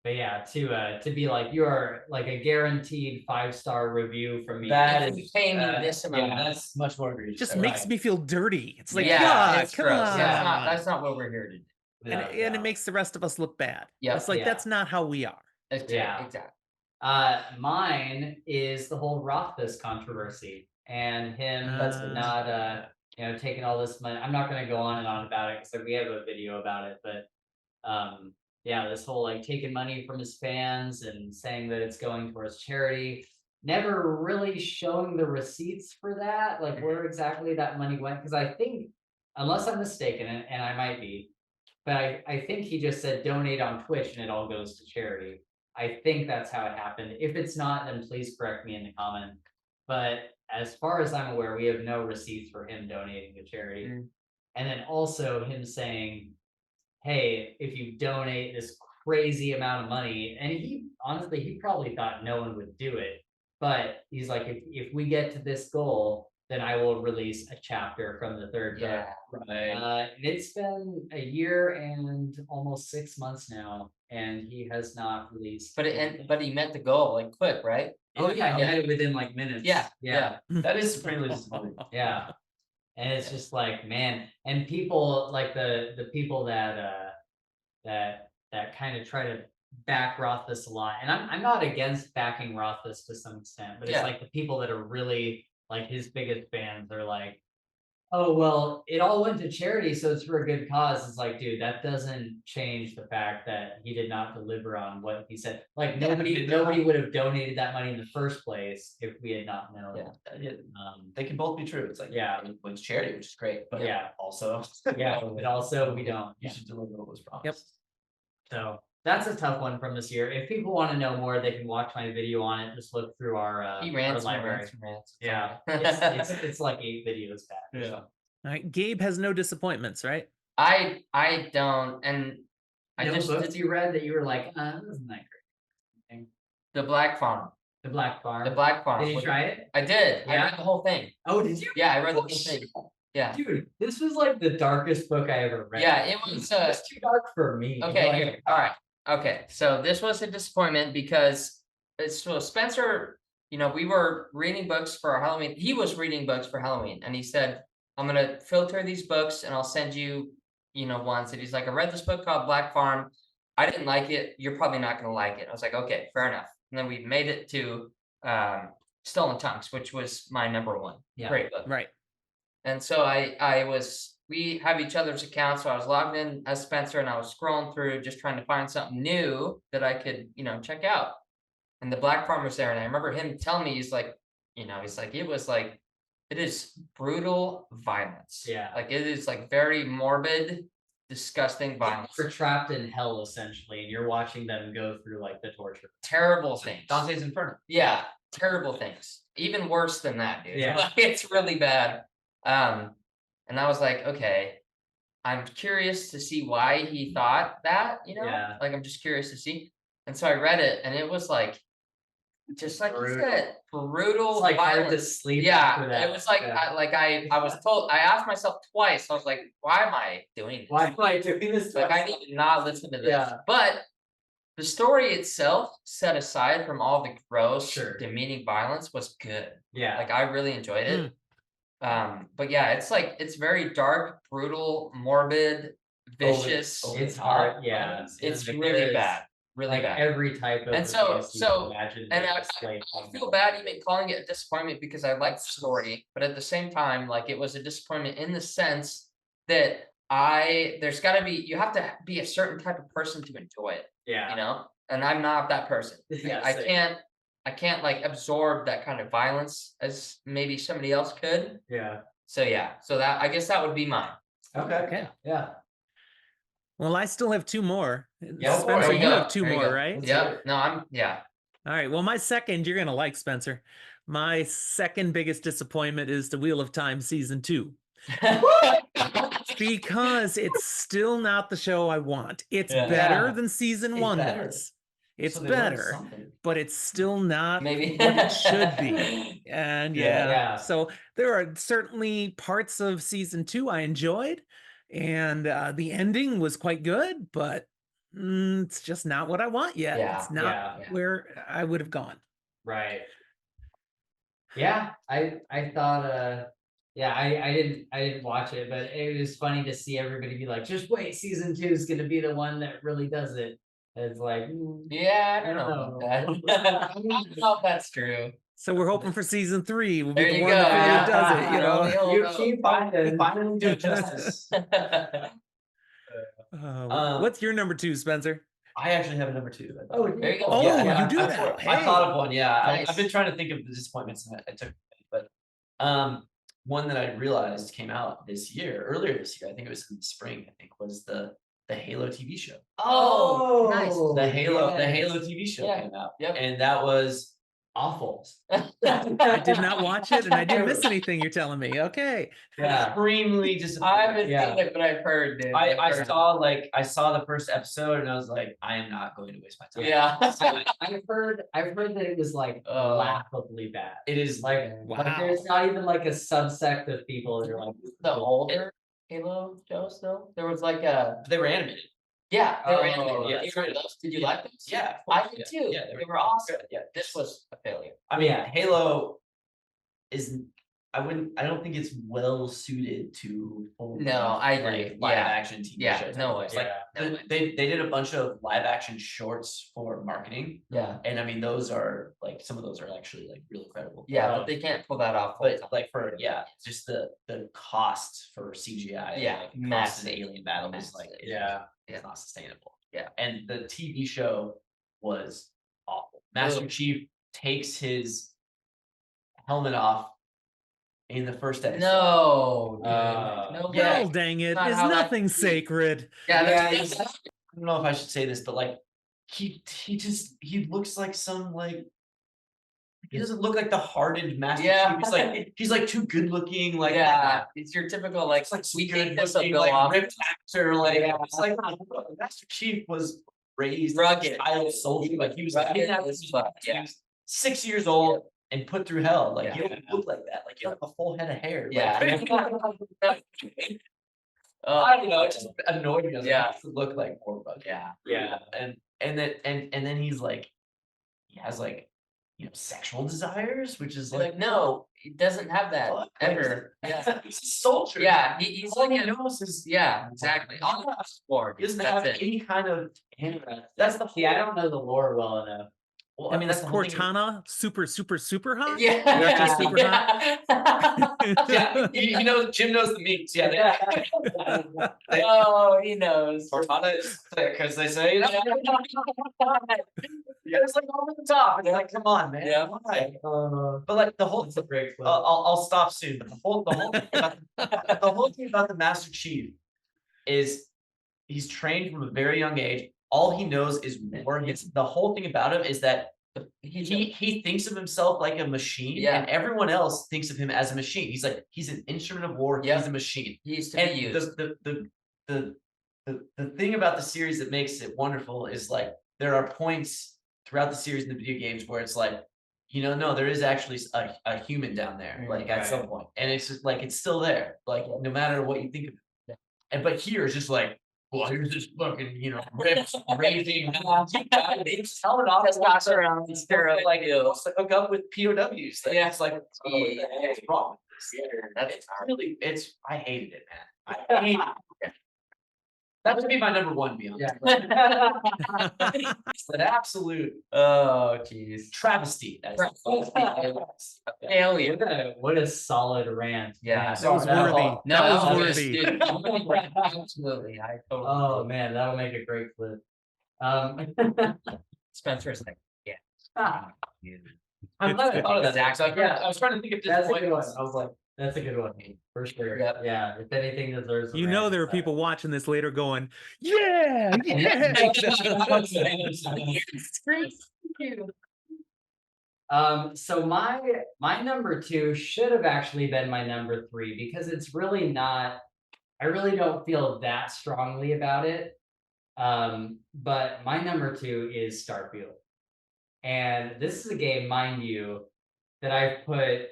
But yeah, to be like, you're like a guaranteed 5-star review from me. That If is you pay me this amount. Yeah, that's much more egregious. Just Okay. makes me feel dirty. It's like, Yeah, yeah, it's come gross. on. That's not what we're here to do. And, and it makes the rest of us look bad. Yep. It's like, Yeah. that's not how we are. Yeah. Exactly. Mine is the whole Rothfuss controversy and him not taking all this money. I'm not going to go on and on about it because we have a video about it, but yeah, this whole like taking money from his fans and saying that it's going towards charity, never really showing the receipts for that, like where exactly that money went. Because I think, unless I'm mistaken, and I might be, but I think he just said donate on Twitch and it all goes to charity. I think that's how it happened. If it's not, then please correct me in the comment. But as far as I'm aware, we have no receipts for him donating to charity. And then also him saying, hey, if you donate this crazy amount of money, and he honestly, he probably thought no one would do it. But he's like, if we get to this goal, then I will release a chapter from the third book. Yeah. Right. It's been a year and almost 6 months now, and he has not released. But anything. but he met the goal like quick, right? Oh yeah, he Yeah. had it within like minutes. Yeah. yeah, That is supremely disappointing. yeah. And it's just like, man, and people like the people that kind of try to back Rothfuss a lot. And I'm not against backing Rothfuss to some extent, but it's Yeah. like the people that are really like his biggest fans are like, oh well, it all went to charity, so it's for a good cause. It's like, dude, that doesn't change the fact that he did not deliver on what he said. Like nobody would have donated that money in the first place if we had not known. Yeah. They can both be true. It's like, Yeah. when it's charity, which is great, but Yeah. also, Yeah, but also we don't. you Yeah. should deliver what was promised. Yep. So that's a tough one from this year. If people want to know more, they can watch my video on it. Just look through our He our rants and library. rants and rants. It's Yeah, okay. it's like 8 videos back. Yeah. All right. Gabe has no disappointments, right? I don't, and I No just books you read that you were like, this isn't that great. the Black Farm. The Black Farm. The Black Farm. Did you try it? I did. I Yeah? read the whole thing. Oh, did you? Yeah, I read the Oh, whole thing. shit. Yeah. Dude, this was like the darkest book I ever read. Yeah, it was, It's too dark for me. Okay, Like, here. All right. Okay. So this was a disappointment because so Spencer, we were reading books for Halloween. He was reading books for Halloween, and he said, I'm gonna filter these books and I'll send you, ones. And he's like, I read this book called Black Farm. I didn't like it. You're probably not gonna like it. I was like, okay, fair enough. And then we made it to Stolen Tongues, which was my number one. Yeah. Great book. Right. And so we have each other's accounts. So I was logged in as Spencer and I was scrolling through just trying to find something new that I could, check out. And the Black Farmer's there. And I remember him telling me, he's like, it is brutal violence. Yeah. Like it is like very morbid, disgusting violence. They're trapped in hell essentially, and you're watching them go through like the torture. Terrible things. Dante's Inferno. Yeah, terrible things. Even worse than that, dude. Yeah. Like, it's really bad. And I was like, okay, I'm curious to see why he thought that, Yeah. Like I'm just curious to see. And so I read it and it was like just like you said, brutal It's like hard to violence. sleep Yeah, after that. it was like Yeah. I was told, I asked myself twice, I was like, why am I doing this? Why am I doing this? to Like I myself? need to not listen to this. Yeah. But the story itself, set aside from all the gross, Sure. demeaning violence, was good. Yeah. Like I really enjoyed it. But yeah, it's very dark, brutal, morbid, vicious. Over the It's top hard. Yeah. violence. It's Like, really there's, bad. Really like bad. every type of And so- abuse you so- can imagine and being I displayed I on feel the- bad even calling it a disappointment because I liked the story, but at the same time, like it was a disappointment in the sense that you have to be a certain type of person to enjoy it, Yeah. and I'm not that person. Yeah, I same. can't like absorb that kind of violence as maybe somebody else could. Yeah. So yeah, so that I guess that would be mine. Okay. Yeah. Well, I still have two more. Yeah, Spencer, there you you go, have two there you more, go. right? Let's Yeah, hear it. no, All right. Well, my second, you're gonna like, Spencer. My second biggest disappointment is The Wheel of Time season 2. Because it's still not the show I want. It's Yeah. better Yeah. than season It's 1 better. was. It's So they learned better, something. but it's still not Maybe what it should be. And Yeah. Yeah. so there are certainly parts of season 2 I enjoyed, and the ending was quite good, but it's just not what I want yet. Yeah, It's not yeah. where I would have gone. Right. Yeah, I thought yeah, I didn't watch it, but it was funny to see everybody be like, just wait, season 2 is gonna be the one that really does it. It's like Yeah, I don't know about that. I don't know if that's true. So we're hoping for season 3 will be There the you one go. that Yeah. really does it, you know. Only hope. you keep finding Finally do it justice. What's your number 2, Spencer? I actually have a number 2. Oh, There you go. Oh, Yeah, you do I- now. I thought of one. Yeah, Nice. I've been trying to think of the disappointments, and I took, but one that I realized came out earlier this year. I think it was in the spring. I think was the Halo TV show. Oh, nice. The Halo yes. TV show Yeah. came out, Yep. and that was awful. I did not watch it, and I didn't miss anything you're telling me. Okay. Yeah. extremely I disappointing. haven't Yeah. seen it, but I've heard, dude. I I've heard. saw the first episode, and I was like, I am not going to waste my time. Yeah. I've heard that it was like laughably bad. It is Like, Wow. like there's not even like a subsect of people that are like The older Halo shows, though. There was like a they were animated. yeah. They were Oh, animated. yeah. You heard those? Did you like those? Yeah, of I course, did yeah, too. yeah, they were awesome. Yeah. This was a failure. I mean, Yeah. Halo is. I don't think it's well suited to No, I agree. like, live Yeah. action TV Yeah, shows. no way. Like Yeah. they did a bunch of live action shorts for marketing, Yeah. and I mean those are like some of those are actually like really credible. Yeah, but they can't pull that off. full time. But like for just the cost for CGI, Yeah, like cost massive. of alien battle is like Yeah. it's not sustainable. Yeah. And the TV show was awful. Master Ugh. Chief takes his helmet off in the first episode. No, dude. no way. Well, dang it. not Is how that- nothing sacred. Yeah, Yeah, that's, I don't know if I should say this, but like he looks like some like he doesn't look like the hardened Master Yeah. Chief. He's like too good looking, like yeah. It's your typical like it's like we good think this will looking, go like off. ripped actor, like Yeah. it's like Master Chief was raised Rugged. child soldier, like he was Rugged kidnapped as when fuck, he yeah. was 6 years old and put through hell. Like you Yeah. don't look like that. Like you have a full head of hair. Yeah. Like, I don't know. It just annoyed me. I was Yeah. like, "This look like more rugged." Yeah. Yeah. And then he's like, he has like sexual desires, which is It's like, no, it doesn't have that fuck, ever. Yeah. he's a soldier. Yeah, he's All like he a, knows is yeah, exactly. All the sport. he doesn't That's have it. any kind of. That's the See, I don't know the lore well enough. Well, I mean, that's is the whole thing. Cortana super hot? Yeah. They're just super Yeah, you know, Jim knows the memes. Yeah, Oh, he knows. Cortana is because they say yeah, it's like over the top. It's like, come on, man. Yeah. Why? But like the whole, It's a great clip. I'll stop soon. But the whole thing about the Master Chief is he's trained from a very young age. All he knows is war. The whole thing about him is that he thinks of himself like a machine, Yeah. and everyone else thinks of him as a machine. He's like, he's an instrument of war. Yeah. He's a machine. He used to be And used. the thing about the series that makes it wonderful is like there are points throughout the series in the video games where it's like, no, there is actually a human down there, like at some point, and it's just like it's still there, like no matter what you think of it. Yeah. And but here it's just like, well, here's this fucking rips raving. It's telling off Testosterone, like steroid. wants to hook up with POWs. Yeah. It's like, Yeah. what's wrong with this? It's really, I hated it, man. I hated it. That would be my number one, beyond. It's an absolute Oh, jeez. travesty. Alien. What a solid rant. Yeah. That was That'll- worthy. No, That was was worthy. dude, absolutely. I totally. Oh agree. man, that'll make a great clip. Spencer's like, I'm glad I thought of that. Zach. So I was trying to think of this That's a point. good one. I was like, that's a good one for sure. Yep. Yeah, if anything deserves. a You rant, know there are it's that. people watching this later going, yeah, yeah. So my number two should have actually been my number three because it's really not. I really don't feel that strongly about it. But my number two is Starfield, and this is a game, mind you, that I've put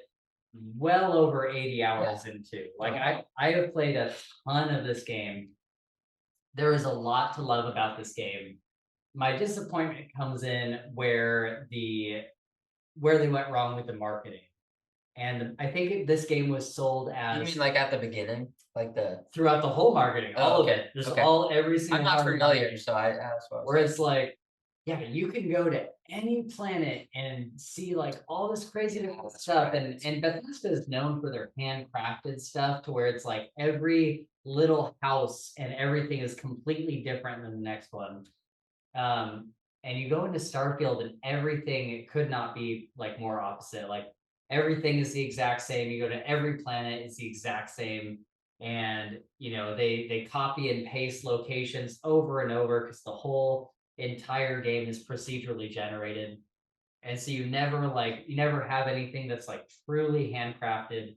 well over 80 hours into. Like I have played a ton of this game. There is a lot to love about this game. My disappointment comes in where they went wrong with the marketing. And I think this game was sold You as mean like at the beginning, like the? throughout the whole marketing, Oh, all okay, of it. Just okay. every single I'm not part of the familiar, marketing. so I that's what. I was Where it's like, yeah, you can go to any planet and see like all this crazy different stuff. And Bethesda is known for their handcrafted stuff to where it's like every little house and everything is completely different than the next one. And you go into Starfield and everything, it could not be like more opposite. Like everything is the exact same. You go to every planet, it's the exact same. And they copy and paste locations over and over because the whole entire game is procedurally generated. And so you never have anything that's like truly handcrafted.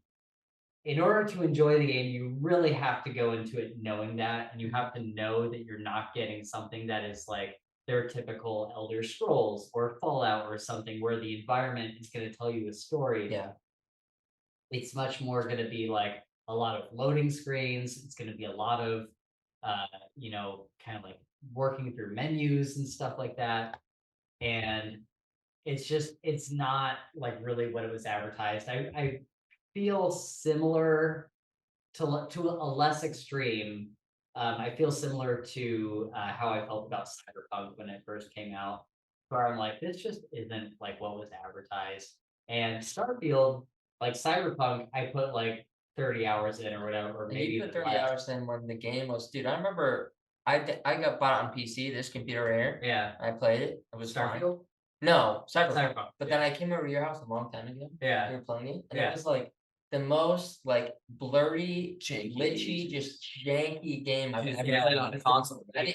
In order to enjoy the game, you really have to go into it knowing that, and you have to know that you're not getting something that is like their typical Elder Scrolls or Fallout or something where the environment is going to tell you a story. Yeah. It's much more going to be like a lot of loading screens. It's going to be a lot of, kind of like working through menus and stuff like that. And it's not like really what it was advertised. I feel similar to a less extreme. I feel similar to how I felt about Cyberpunk when it first came out, where I'm like, this just isn't like what was advertised. And Starfield, like Cyberpunk, I put like 30 hours in or whatever, or And maybe you put even 30 less. hours in when the game was, dude. I remember I got bought on PC. This computer right here. Yeah, I played it. It was fine. Starfield, No, Cyberpunk. Cyberpunk. But then I came over to your house a long time ago. Yeah, We were playing it, and Yeah. it was like the most like blurry, Janky. glitchy, just janky game I've ever Yeah, played on a console. I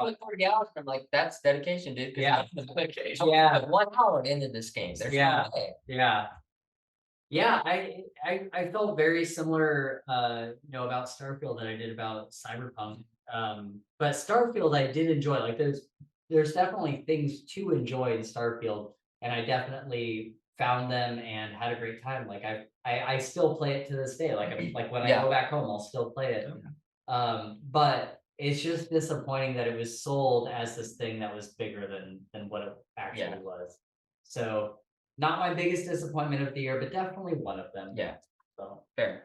put 40 hours. I'm like, that's dedication, dude. 'Cause Yeah. I Yeah. put 1 hour into this game. There's Yeah. no way. yeah. I felt very similar, about Starfield that I did about Cyberpunk. But Starfield I did enjoy. Like there's definitely things to enjoy in Starfield, and I definitely found them and had a great time. Like I still play it to this day. Like when I Yeah. go back home, I'll still play it. But it's just disappointing that it was sold as this thing that was bigger than what it actually was. So not my biggest disappointment of the year, but definitely one of them. Yeah, So, fair.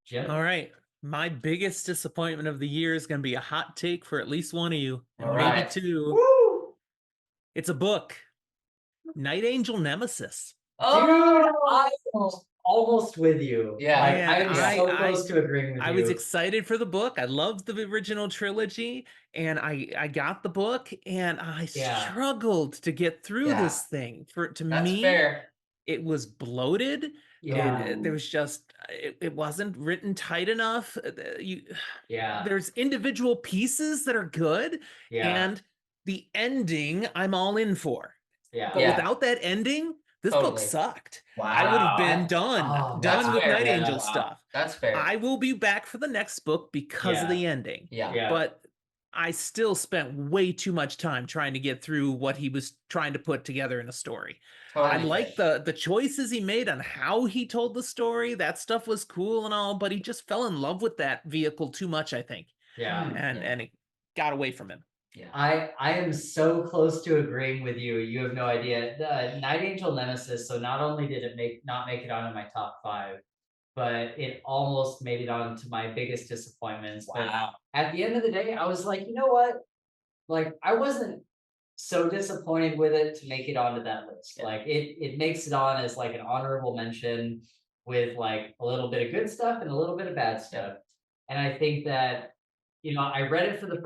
Jim. All right. My biggest disappointment of the year is going to be a hot take for at least one of you, and All maybe right. two. Woo! It's a book, Night Angel Nemesis. Dude, I was almost with you. Yeah. Like Man, I am so I- close to agreeing with I you. was excited for the book. I loved the original trilogy, and I got the book, and I Yeah. struggled to get through Yeah. this thing. To That's me, fair. it was bloated. Yeah. There was just it wasn't written tight enough. Yeah. There's individual pieces that are good, Yeah. and the ending I'm all in for. Yeah. But Yeah. without that ending, this book Totally. sucked. Wow. I would have been Oh, done that's with fair. Night Yeah, Angel wow. stuff. That's fair. I will be back for the next book because of Yeah. the ending. Yeah. Yeah. But I still spent way too much time trying to get through what he was trying to put together in a story. Totally I fair. like the choices he made on how he told the story. That stuff was cool and all, but he just fell in love with that vehicle too much, I think. Yeah. And it got away from him. Yeah. I am so close to agreeing with you. You have no idea. The Night Angel Nemesis. So not only did it not make it onto my top 5, but it almost made it onto my biggest disappointments. But Wow. at the end of the day, I was like, you know what? Like I wasn't so disappointed with it to make it onto that list. Yeah. Like it makes it on as like an honorable mention with like a little bit of good stuff and a little bit of bad stuff. And I think that, I read it for the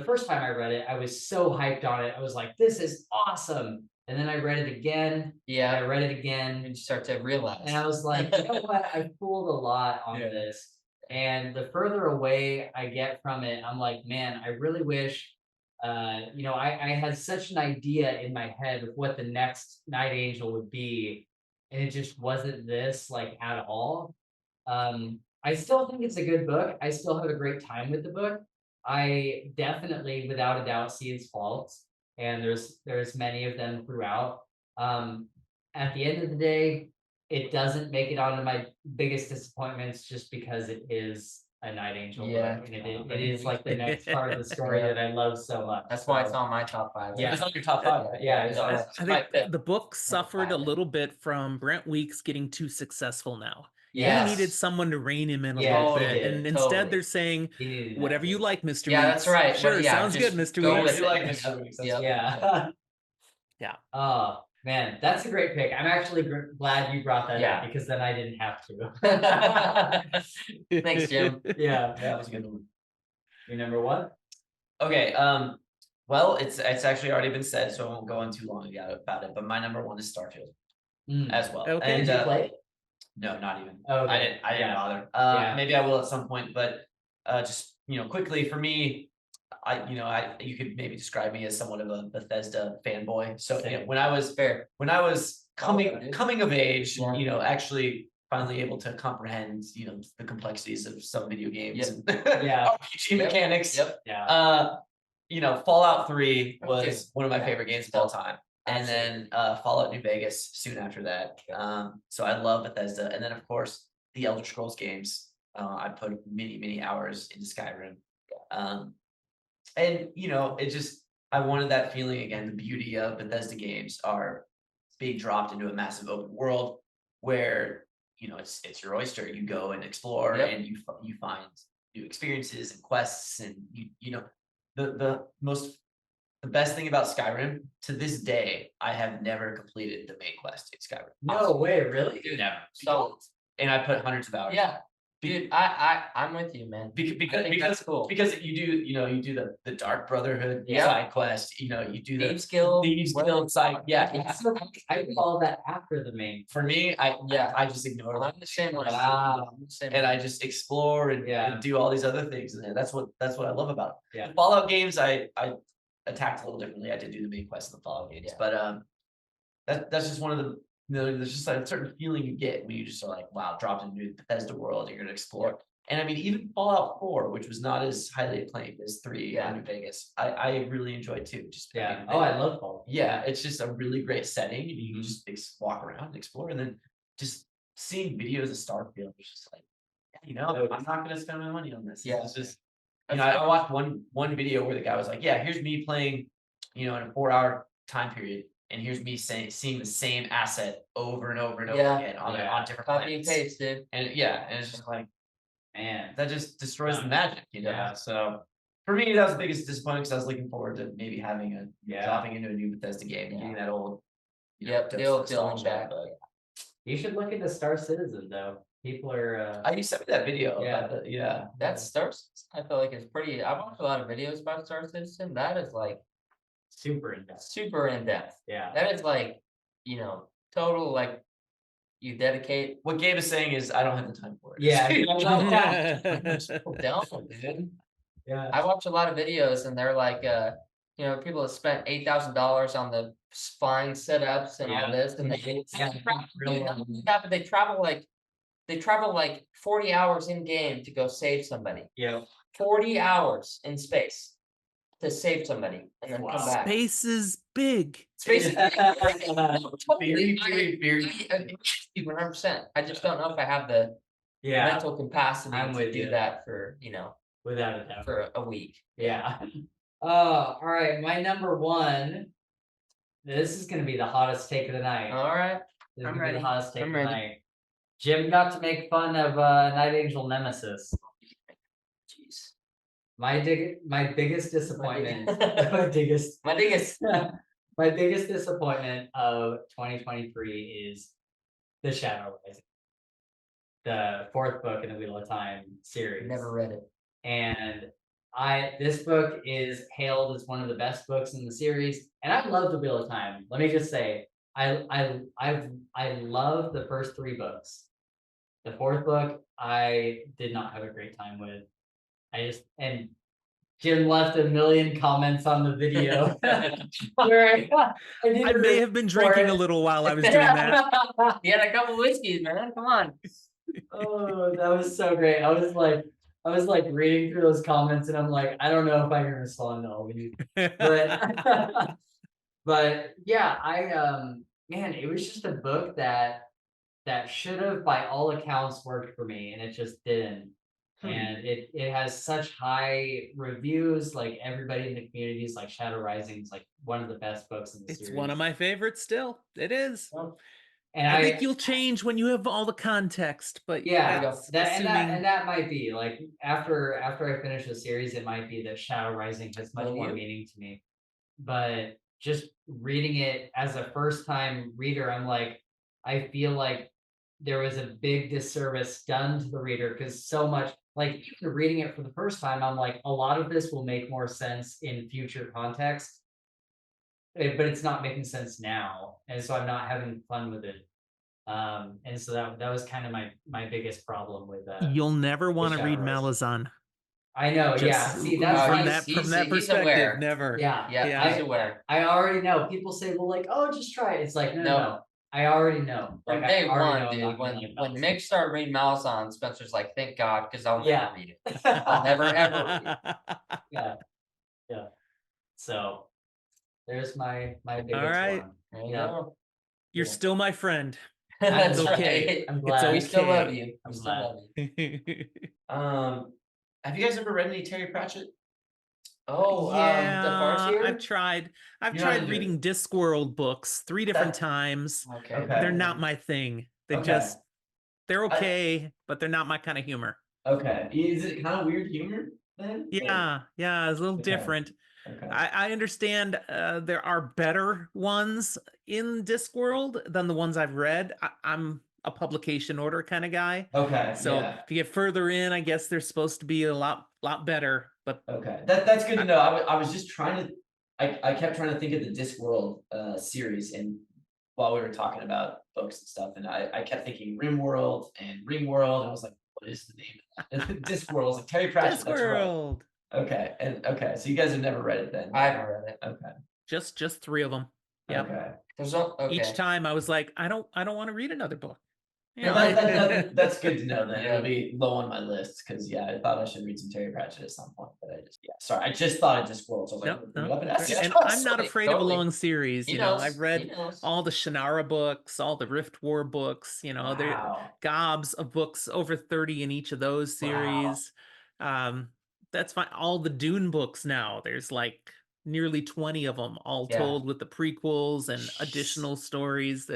first time I read it, I was so hyped on it. I was like, this is awesome. And then I read it again. And Yeah. I read it again. And you start to realize. And I was like, you know what? I fooled a lot on Yeah. this. And the further away I get from it, I'm like, man, I really wish, I had such an idea in my head of what the next Night Angel would be. And it just wasn't this like at all. I still think it's a good book. I still have a great time with the book. I definitely, without a doubt, see its faults. And there's many of them throughout. At the end of the day, it doesn't make it onto my biggest disappointments just because it is a Night Angel Yeah. book. And it is like the next part of the story Yeah. that I love so much. That's why it's So, on my top 5. Yeah. It's on your top 5, right? Yeah, So it's- it's I my think fifth. the book suffered a five. little bit from Brent Weeks getting too successful now. Yes. He needed someone to rein him in a Yeah, little he bit. did, And totally. instead they're saying, he needed that whatever you boost. like, Mr. Yeah, Weeks. that's right. Sure, But yeah, sounds good, just Mr. go Weeks. with it. Like Mr. Weeks, that's Yep. Yeah. Yeah. Oh man, that's a great pick. I'm actually glad you brought that Yeah. up because then I didn't have to. Thanks, Jim. Yeah. That was a good one. Your number one? Okay, well, it's actually already been said, so I won't go on too long about it. But my number 1 is Starfield as well. Okay. And Did you play it? no, not even. Oh, okay. I didn't Yeah. bother. Yeah. Maybe I will at some point, but just quickly for me, you could maybe describe me as somewhat of a Bethesda fanboy. So Same. when I was Fair. coming of age, Yeah. actually finally able to comprehend the complexities of some video games Yep. and Yeah. RPG Yep. mechanics. Yep. Yeah. Fallout 3 was Okay. one of my Yeah. favorite games of all time. And then Fallout New Vegas soon after that. So I love Bethesda. And then of course the Elder Scrolls games. I put many hours into Skyrim. And it just I wanted that feeling again. The beauty of Bethesda games are being dropped into a massive open world where it's your oyster. You go and explore, Yep. and you find new experiences and quests, and the best thing about Skyrim to this day, I have never completed the main quest in Skyrim. No way, really? Dude, Never. so And I put hundreds of hours. yeah, dude, I'm with you, man. Because I think that's cool. because you do the Dark Brotherhood Yeah. side quest. You do the Thieves Guild, Thieves what- Guild side. Yeah. I call that after the main. For me, I just ignore I'm the same way. Wow. I'm the same and way. I just explore and Yeah. do all these other things, and that's what I love about it. Yeah. The Fallout games, I attacked a little differently. I did do the main quest in the Fallout games, Yeah. but that's just one of the there's just a certain feeling you get when you just are like, wow, dropped into the Bethesda world, you're gonna explore. And I mean, even Fallout 4, which was not as highly acclaimed as 3 Yeah. New Vegas, I really enjoyed too. Just Yeah. mean, Oh, I love Fallout. yeah, it's just a really great setting, and you can Mhm. just walk around and explore, and then just seeing videos of Starfield, it's just like, yeah, I'm not gonna spend my money on this. Yeah. It's just, That's I fair. watched one video where the guy was like, yeah, here's me playing, in a 4-hour time period, and here's me seeing the same asset over and over and over Yeah. again on Yeah. different Copy and planets. paste, dude. And and it's just like, Man, that just destroys the Yeah. magic, Yeah. So for me, that was the biggest disappointment because I was looking forward to maybe having Yeah. dropping into a new Bethesda game and Yeah. getting that old, Yep, the old feeling back. you should look into Star Citizen though. People are. You sent me that video Yeah. about the That Star Citizen, I feel like it's pretty. I've watched a lot of videos about Star Citizen. That is like super in depth. super in depth. Yeah. That is like, total like you dedicate. What Gabe is saying is I don't have the time for it. Yeah. Don't, dude. Yeah. I watch a lot of videos and they're like, people have spent $8,000 on the spine setups and all Yeah. this, and Yeah. they travel like 40 hours in game to go save somebody. Yeah. 40 hours in space to save somebody and then Wow. come back. Space is big. Space is Very, very, very. 100%. I just don't know if I have the Yeah. mental capacity I'm to with do you. that for, Without a doubt. for a week. Yeah. All right. My number one. This is going to be the hottest take of the night. All right. This is I'm gonna be ready. the hottest take I'm of the ready. night. Jim got to make fun of Night Angel Nemesis. Jeez. My biggest disappointment. biggest- my biggest. My biggest. My biggest disappointment of 2023 is The Shadow Rising, the fourth book in the Wheel of Time series. Never read it. And this book is hailed as one of the best books in the series, and I love the Wheel of Time. Let me just say, I love the first three books. The fourth book, I did not have a great time with. And Jim left a million comments on the video. where I may have been drinking a little while I was doing that. You had a couple whiskeys, man. Come on. Oh, that was so great. I was like reading through those comments, and I'm like, I don't know if I can respond to all these. But but yeah, man, it was just a book that should have by all accounts worked for me, and it just didn't. And it has such high reviews. Like everybody in the community is like Shadow Rising is like one of the best books in the It's series. one of my favorites still. It is. And I think you'll change when you have all the context, but yeah, that's and that might be like after I finish the series, it might be that Shadow Rising has much more meaning to me. But just reading it as a first time reader, I'm like, I feel like there was a big disservice done to the reader because so much, like even reading it for the first time, I'm like, a lot of this will make more sense in future context, but it's not making sense now, and so I'm not having fun with it. And so that was kind of my biggest problem with you'll never want to Shadow read Rising. Malazan. I know, yeah. Just See, that's from why that he's perspective, aware. never. yeah. Yeah, he's aware. I already know. People say, well, like, oh, just try it. It's like, no. I already know. From Like, day I already one, know I'm dude, not gonna like when Malazan. Mick started reading Malazan, Spencer's like, thank God, because I'll Yeah. never read it. I'll never ever read it. Yeah. So there's my biggest right. one. There you Yeah. go. You're still my friend. That's okay. right. I'm It's glad. We still love okay. you. I'm We still glad. love you. Have you guys ever read any Terry Pratchett? Oh, the yeah, Farseer? I've tried You're not into reading Discworld books 3 different times. Okay. They're not my thing. They're Okay. they're okay, but they're not my kind of humor. Okay. Is it kind of weird humor then? Yeah, it's a little Okay. different. Okay. I understand there are better ones in Discworld than the ones I've read. I'm a publication order kind of guy. Okay. So yeah. if you get further in, I guess they're supposed to be a lot better. But Okay. That's good to know. I was just trying to. I kept trying to think of the Discworld series, and while we were talking about books and stuff, and I kept thinking Rimworld and Ringworld, and I was like, what is the name? Discworld. I was like Terry Pratchett. That's right. Discworld. Okay. So you guys have never read it then? I haven't read it. Okay. Just 3 of them. Yep. Okay. Okay. Each time I was like, I don't want to read another book. You Well, know? that's good to know. Then Yeah. it'll be low on my list because I thought I should read some Terry Pratchett at some point, but sorry, I just thought it just Discworld, so I was like, bring it up and ask you. And I'm not afraid of a long series. He You know, knows. I've He read knows. all the Shannara books, all the Rift War books. You know, there Wow. gobs of books, over 30 in each of those series. That's fine. All the Dune books now. There's like nearly 20 of them all Yeah. told with the prequels and additional stories.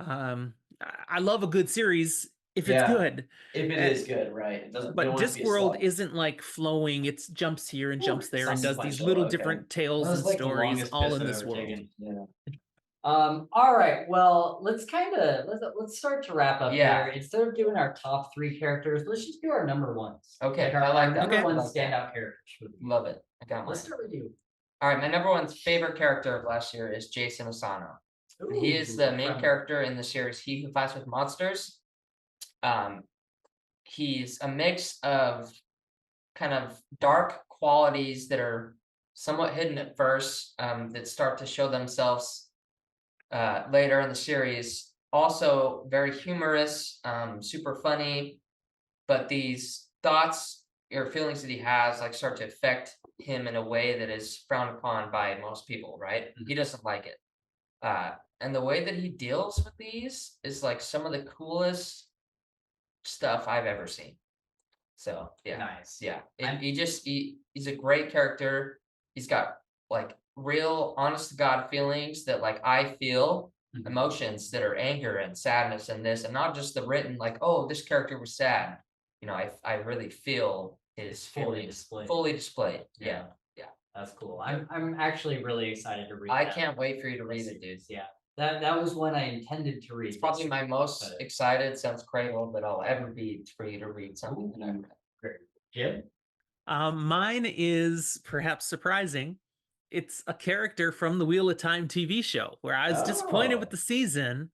I love a good series if it's Yeah. good. If it Uh, is good, right? It doesn't. But don't want it to be a Discworld slog. isn't like flowing. It jumps here and jumps there and It's does these sequential, little okay. different That tales was and like the stories longest all piss in I've this ever world. taken. Yeah. All right. Well, let's start to wrap up Yeah. here. Instead of doing our top 3 characters, let's just do our number ones. Okay, our, I like our that. number Okay. one I like that. standout characters. For the Love it. I got mine. Let's start with you. All right, my number one's favorite character of last year is Jason Asano. He is the main character in the series He Who Fights with Monsters. He's a mix of kind of dark qualities that are somewhat hidden at first, that start to show themselves later in the series. Also very humorous, super funny, but these thoughts or feelings that he has like start to affect him in a way that is frowned upon by most people, right? He doesn't like it. And the way that he deals with these is like some of the coolest stuff I've ever seen. So yeah, Nice. yeah. I'm- He's a great character. He's got like real honest to God feelings that like I feel, Mhm. emotions that are anger and sadness and this, and not just the written like, oh, this character was sad. You know, I really feel his fully feelings displayed. fully displayed. Yeah. That's cool. I'm actually really excited to read I that. can't wait for you to read it, dude. Yeah. That was one I intended to read. It's probably this my most but- excited since Cradle that I'll ever be for you to read something that I've read. Jim? Mine is perhaps surprising. It's a character from the Wheel of Time TV show where I was disappointed with Oh. the season,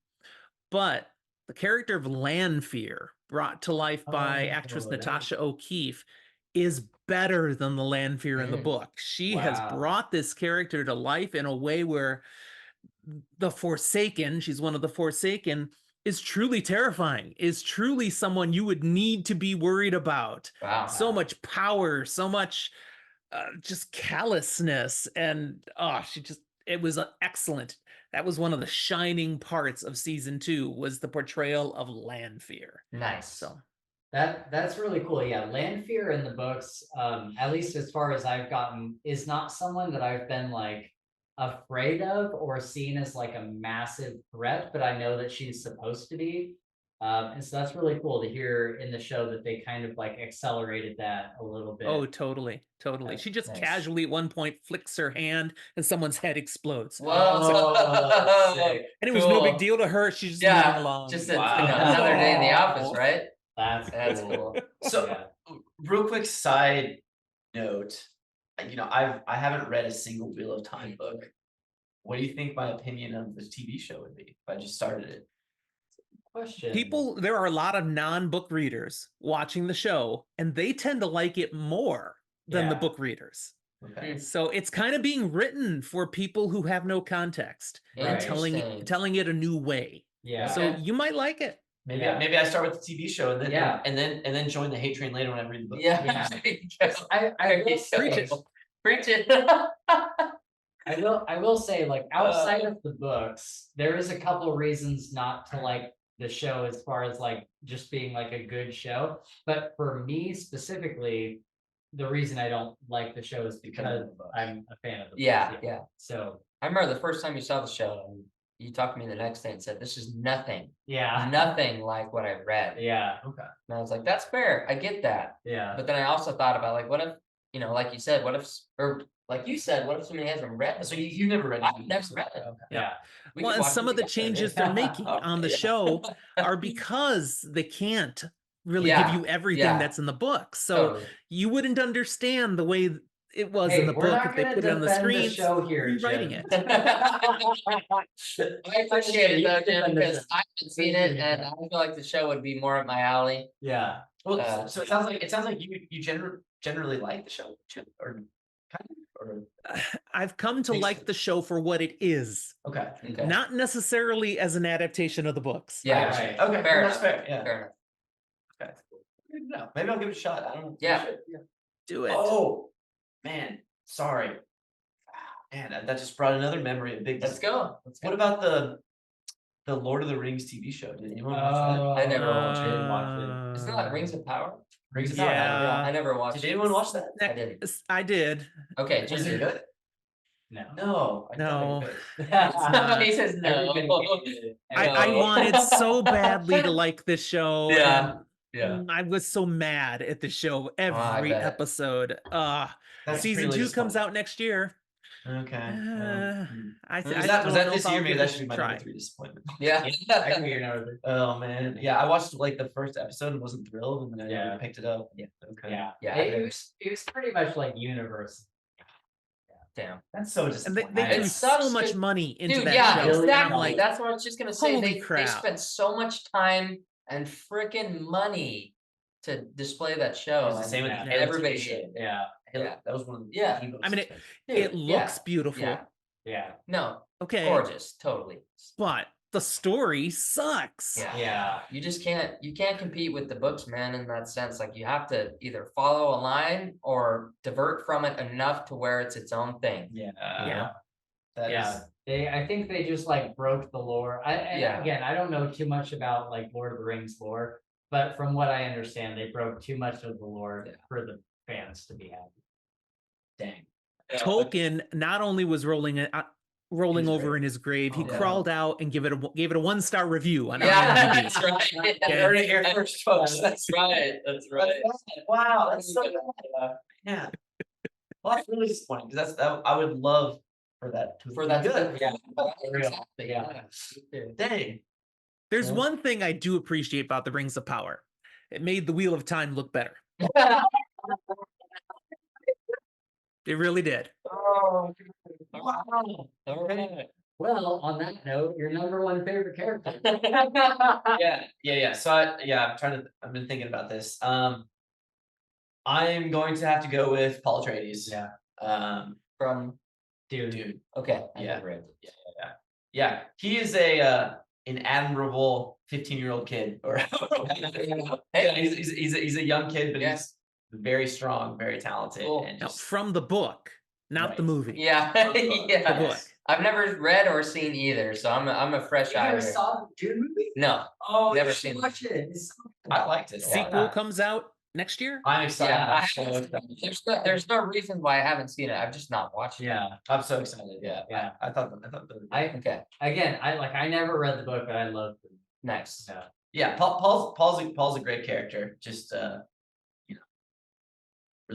but the character of Lanfear, brought to life by actress that is- Natasha O'Keefe, is better than the Lanfear in the Mm. book. She has Wow. brought this character to life in a way where the Forsaken, she's one of the Forsaken, is truly terrifying, is truly someone you would need to be worried about. Wow. So much power, so much just callousness, and it was excellent. That was one of the shining parts of season 2 was the portrayal of Lanfear. Nice. So That's really cool. Yeah, Lanfear in the books, at least as far as I've gotten, is not someone that I've been like afraid of or seen as like a massive threat, but I know that she's supposed to be. And so that's really cool to hear in the show that they kind of like accelerated that a little bit. oh, totally. That's She just nice. casually at one point flicks her hand and someone's head explodes. Whoa. Oh, sick. And it was no big Cool. deal to her. She's just moving Yeah, along. just Wow. another day in the office, right? That's That's cool. cool. So, Yeah. real quick side note, I haven't read a single Wheel of Time book. What do you think my opinion of this TV show would be if I just started it? Question. There are a lot of non-book readers watching the show, and they tend to like it more than the Yeah. book readers. Okay. So it's kind of being written for people who have no context and Right. Interesting. telling it a new way. Yeah. So Okay. you might like it. Maybe Yeah. maybe I start with the TV show and then Yeah. and then join the hate train later when I read the book. Yeah. Yeah. There you go. I will Preach say, it. Preach it. I will say, like outside of the books, there is a couple reasons not to like the show as far as like just being like a good show. But for me specifically, the reason I don't like the show is because of the books. I'm a fan of the Yeah, books. yeah. So I remember the first time you saw the show, and you talked to me the next day and said, "This is nothing, yeah. nothing like what I read." Yeah. Okay. And I was like, "That's fair. I get that." Yeah. But then I also thought about like, what if, like you said, what if, or like you said, what if somebody hasn't read So it? you never read it? I've never read it. Okay. Yeah. We Well, could and watch some it of the together. changes they're making on the Yeah. show are because they can't really give Yeah, you everything yeah. that's in the book. So Totally. you wouldn't understand the way it was in Hey, the we're book not if they gonna put it on the defend screen. show here, rewriting Jim. it. I appreciate it though, Jim, Defend because it. I haven't seen it, and I feel like the show would be more up my alley. Yeah. Well, so it sounds like you generally like the show too, or kind of, or I've come to Makes like sense. the show for what it is, okay. Okay. not necessarily as an adaptation of the books. Yeah. Right. Okay, Fair that's enough. fair. Yeah. Fair enough. Okay. Good to know. Maybe I'll give it a shot. I don't know. Yeah. Do it. Oh man, sorry. Man, that just brought another memory of big. Let's go. Let's What go. about the Lord of the Rings TV show? Did anyone watch that? I never watched it. Uh, Isn't that Rings of Power? Rings of yeah. Power. Yeah, I never watched Did it. anyone watch that? I didn't. I did. Okay, Was Jim it did. good? No. No, I No. It's He says no. I No. wanted so badly to like this show. Yeah, And yeah. I was so mad at the show every bet. episode. That's Season really 2 comes disappointing. out next year. Okay. I Was I that- don't Was that know this if year? I'll Maybe give that this should be a my try. number 3 disappointment. Yeah. I can be your number 3. Oh man, yeah, I watched like the first episode and wasn't thrilled, and then I never Yeah. picked it up. Yeah. Okay. Yeah. Yeah, It was pretty much like Universe. Damn. That's so And disappointing. they It threw sucks so much 'cause- money into Dude, that yeah, show. Really? And I'm exactly. like, That's what I was just gonna say. holy They crap. spent so much time and freaking money to display that show. It was the and same with Yeah. the everybody TV show. did. Yeah. Yeah. That was one of the Yeah. most I mean, expensive. Dude, it looks yeah, beautiful. Yeah. Yeah. No, Okay. gorgeous, totally. But the story sucks. Yeah. Yeah. You just can't compete with the books, man, in that sense. Like you have to either follow a line or divert from it enough to where it's its own thing. Yeah. Yeah. That Yeah. is. I think they just like broke the lore. Yeah. Again, I don't know too much about like Lord of the Rings lore, but from what I understand, they broke too much of the lore Yeah. for the fans to be happy. Dang. Tolkien not only was rolling His over grave. in his grave, he Oh, yeah. crawled out and gave it a 1-star review on Yeah, IMDb. that's right. You heard it here first, folks. That's right. That's right. Wow, that's so bad. Yeah. Well, that's really disappointing because I would love for that to For be that good. Yeah. Exactly. Yeah. Dang. There's Yeah. one thing I do appreciate about the Rings of Power. It made the Wheel of Time look better. It really did. Oh, wow. All right. Well, on that note, your number 1 favorite character. Yeah. So I've been thinking about this. I'm going to have to go with Paul Atreides. Yeah. From Dude. okay. I Yeah. never read it. Yeah, he is an admirable 15-year-old kid, or Hey. he's a young kid, but Yeah. he's very strong, very talented, Cool. and Now, just from the book, not the Right. movie. Yeah. The Yeah. book. I've never read or seen either, so I'm a fresh You eye. never here. saw the Dune movie? No. Oh, Never you should seen it. watch it. It's so I liked it. Sequel comes out next year. I'm excited. Yeah, I'm so excited. there's no reason why I haven't seen it. I've just not watched it. Yeah. I'm so excited. Yeah, Yeah. I thought I Okay. again, I never read the book, but I loved it. Nice. Yeah. yeah. Paul's a great character. Just really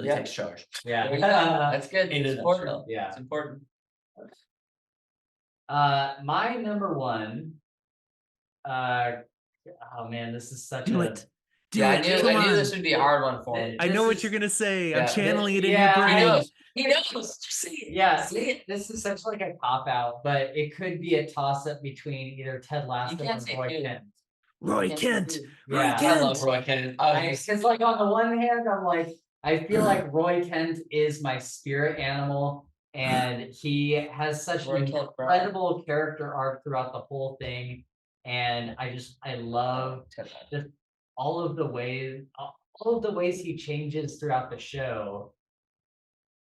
Yeah. takes charge. Yeah. There you go. That's good. In a It's important. nutshell. Yeah. It's important. My number 1. Oh man, this is such Do a. it. Do Yeah, it. Come I knew on. this would be a hard one for him. I know this what is- you're gonna say. Yeah. I'm channeling it in Yeah, your I He brain. knows. He knows. Just say it. Yeah, Say it. this is such like a cop out, but it could be a toss up between either Ted Lasso can't or say Roy dude. Kent. Roy Can't Kent. do- Roy Yeah. I Kent. love Roy Kent. Because like on the one hand, I'm like, I feel like Roy Kent is my spirit animal, and he has such Roy an Kent, bro. incredible character arc throughout the whole thing, and I love just all of the ways he changes throughout the show.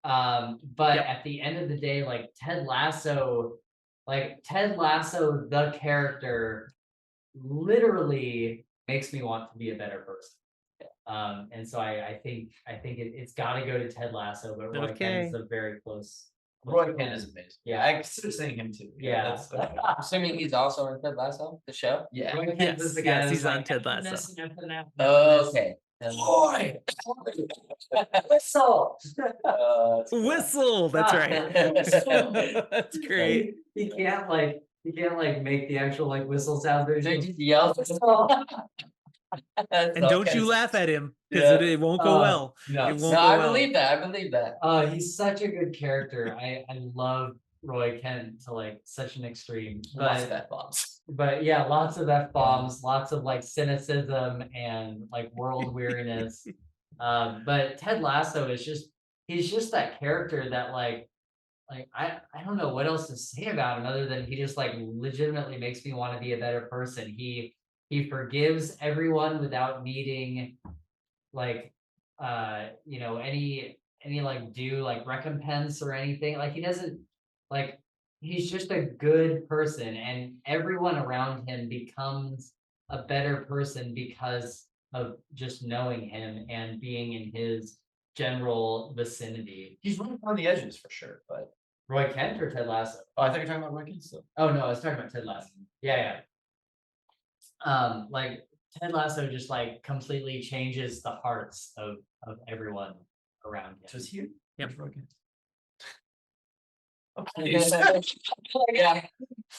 But Yep. at the end of the day, like Ted Lasso, the character, literally makes me want to be a better person. And so I think it's got to go to Ted Lasso, but Roy Kent is a very close. Roy Kent is amazing. Yeah. I consider saying him too. Yeah. I'm assuming he's also in Ted Lasso, the show. Yeah. Roy Kent Yes, is the yes, guy that's he's on like, Ted "I'm Lasso." messing up the nap- Okay. Boy. Whistle. Whistle. That's right. That's great. He can't make the actual like whistle sound. There's They just just yell. And don't you laugh at him because Yeah. it won't go well. No. It won't No, go I well. believe that. I believe that. he's such a good character. I love Roy Kent to like such an extreme. Lots of F-bombs. But yeah, lots of F-bombs, lots of like cynicism and like world weariness. But Ted Lasso is he's just that character that like I don't know what else to say about him other than he just like legitimately makes me want to be a better person. He forgives everyone without needing like any like due like recompense or anything. Like he doesn't like he's just a good person, and everyone around him becomes a better person because of just knowing him and being in his general vicinity. He's running on the edges for sure, but Roy Kent or Ted Lasso? Oh, I thought you were talking about Roy still. Oh no, I was talking about Ted Lasso. Yeah. Like Ted Lasso just like completely changes the hearts of everyone around him. So it's here. Yep. Where's Roy Kent? Yeah.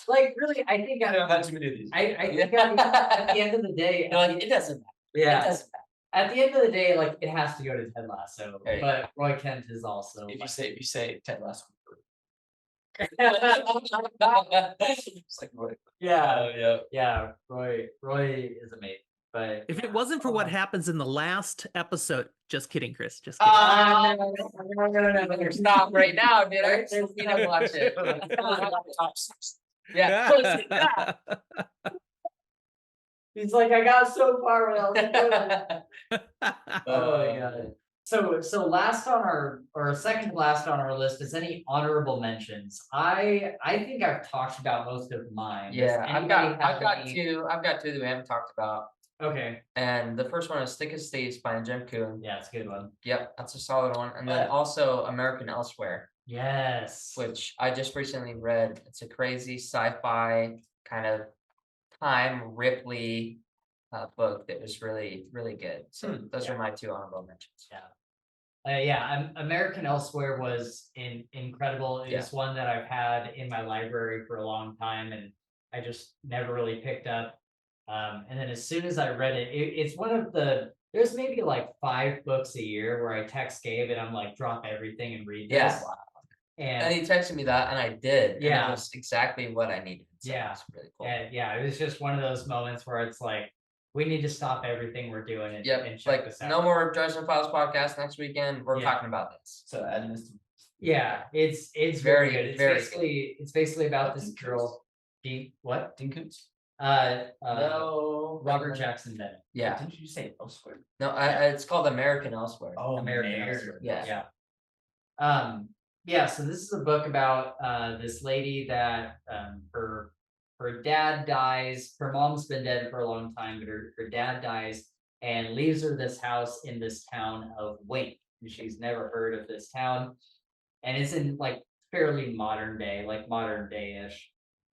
Like really, I think I don't have too many of these. I think at the end of the day, You're like, it doesn't matter. yeah. It doesn't At the end of the day, like it has to go to Ted Lasso, There you but Roy Kent is also. If you say Ted Lasso, matter. it's like Roy. Yeah, yeah. Roy is amazing, but If yeah. it wasn't for Oh what my- happens in the last episode, just kidding, Chris. Just kidding. No, stop right now, dude. I just need to watch it. Yeah. He's like, I got so far without doing. Oh my god. So last on our or second to last on our list is any honorable mentions. I think I've talked about most of mine. Does Yeah, I've anybody got have any- two. I've got two that we haven't talked about. Okay. And the first one is Thick as Thieves by Jim Coon. Yeah, it's a good one. Yep, that's a solid one. And then also American Elsewhere, Yes. which I just recently read. It's a crazy sci-fi kind of time Ripley book that was really, really good. So those are my two honorable mentions. American Elsewhere was incredible. It was one that I've had in my library for a long time, and I just never really picked up. And then as soon as I read it, it's one of there's maybe like 5 books a year where I text Gabe and I'm like, drop everything and read this. Yeah. And And he texted me that, and I did. And Yeah. it was exactly what I needed. So Yeah. it's really cool. yeah, it was just one of those moments where it's like, we need to stop everything we're doing and Yep, check like this out. no more Dresden Files podcast next weekend. We're Yeah. talking about this. So adding this. Yeah, it's Very, very good. It's very basically about this Dean girl. What? Dean Koontz. No, Robert Jackson Bennett. Yeah, Didn't you say elsewhere? no, it's called American Elsewhere. Oh, American Elsewhere. Yeah. Yeah. So this is a book about this lady that her dad dies. Her mom's been dead for a long time, but her dad dies and leaves her this house in this town of Wink. And she's never heard of this town, and it's in like fairly modern day, like modern day-ish.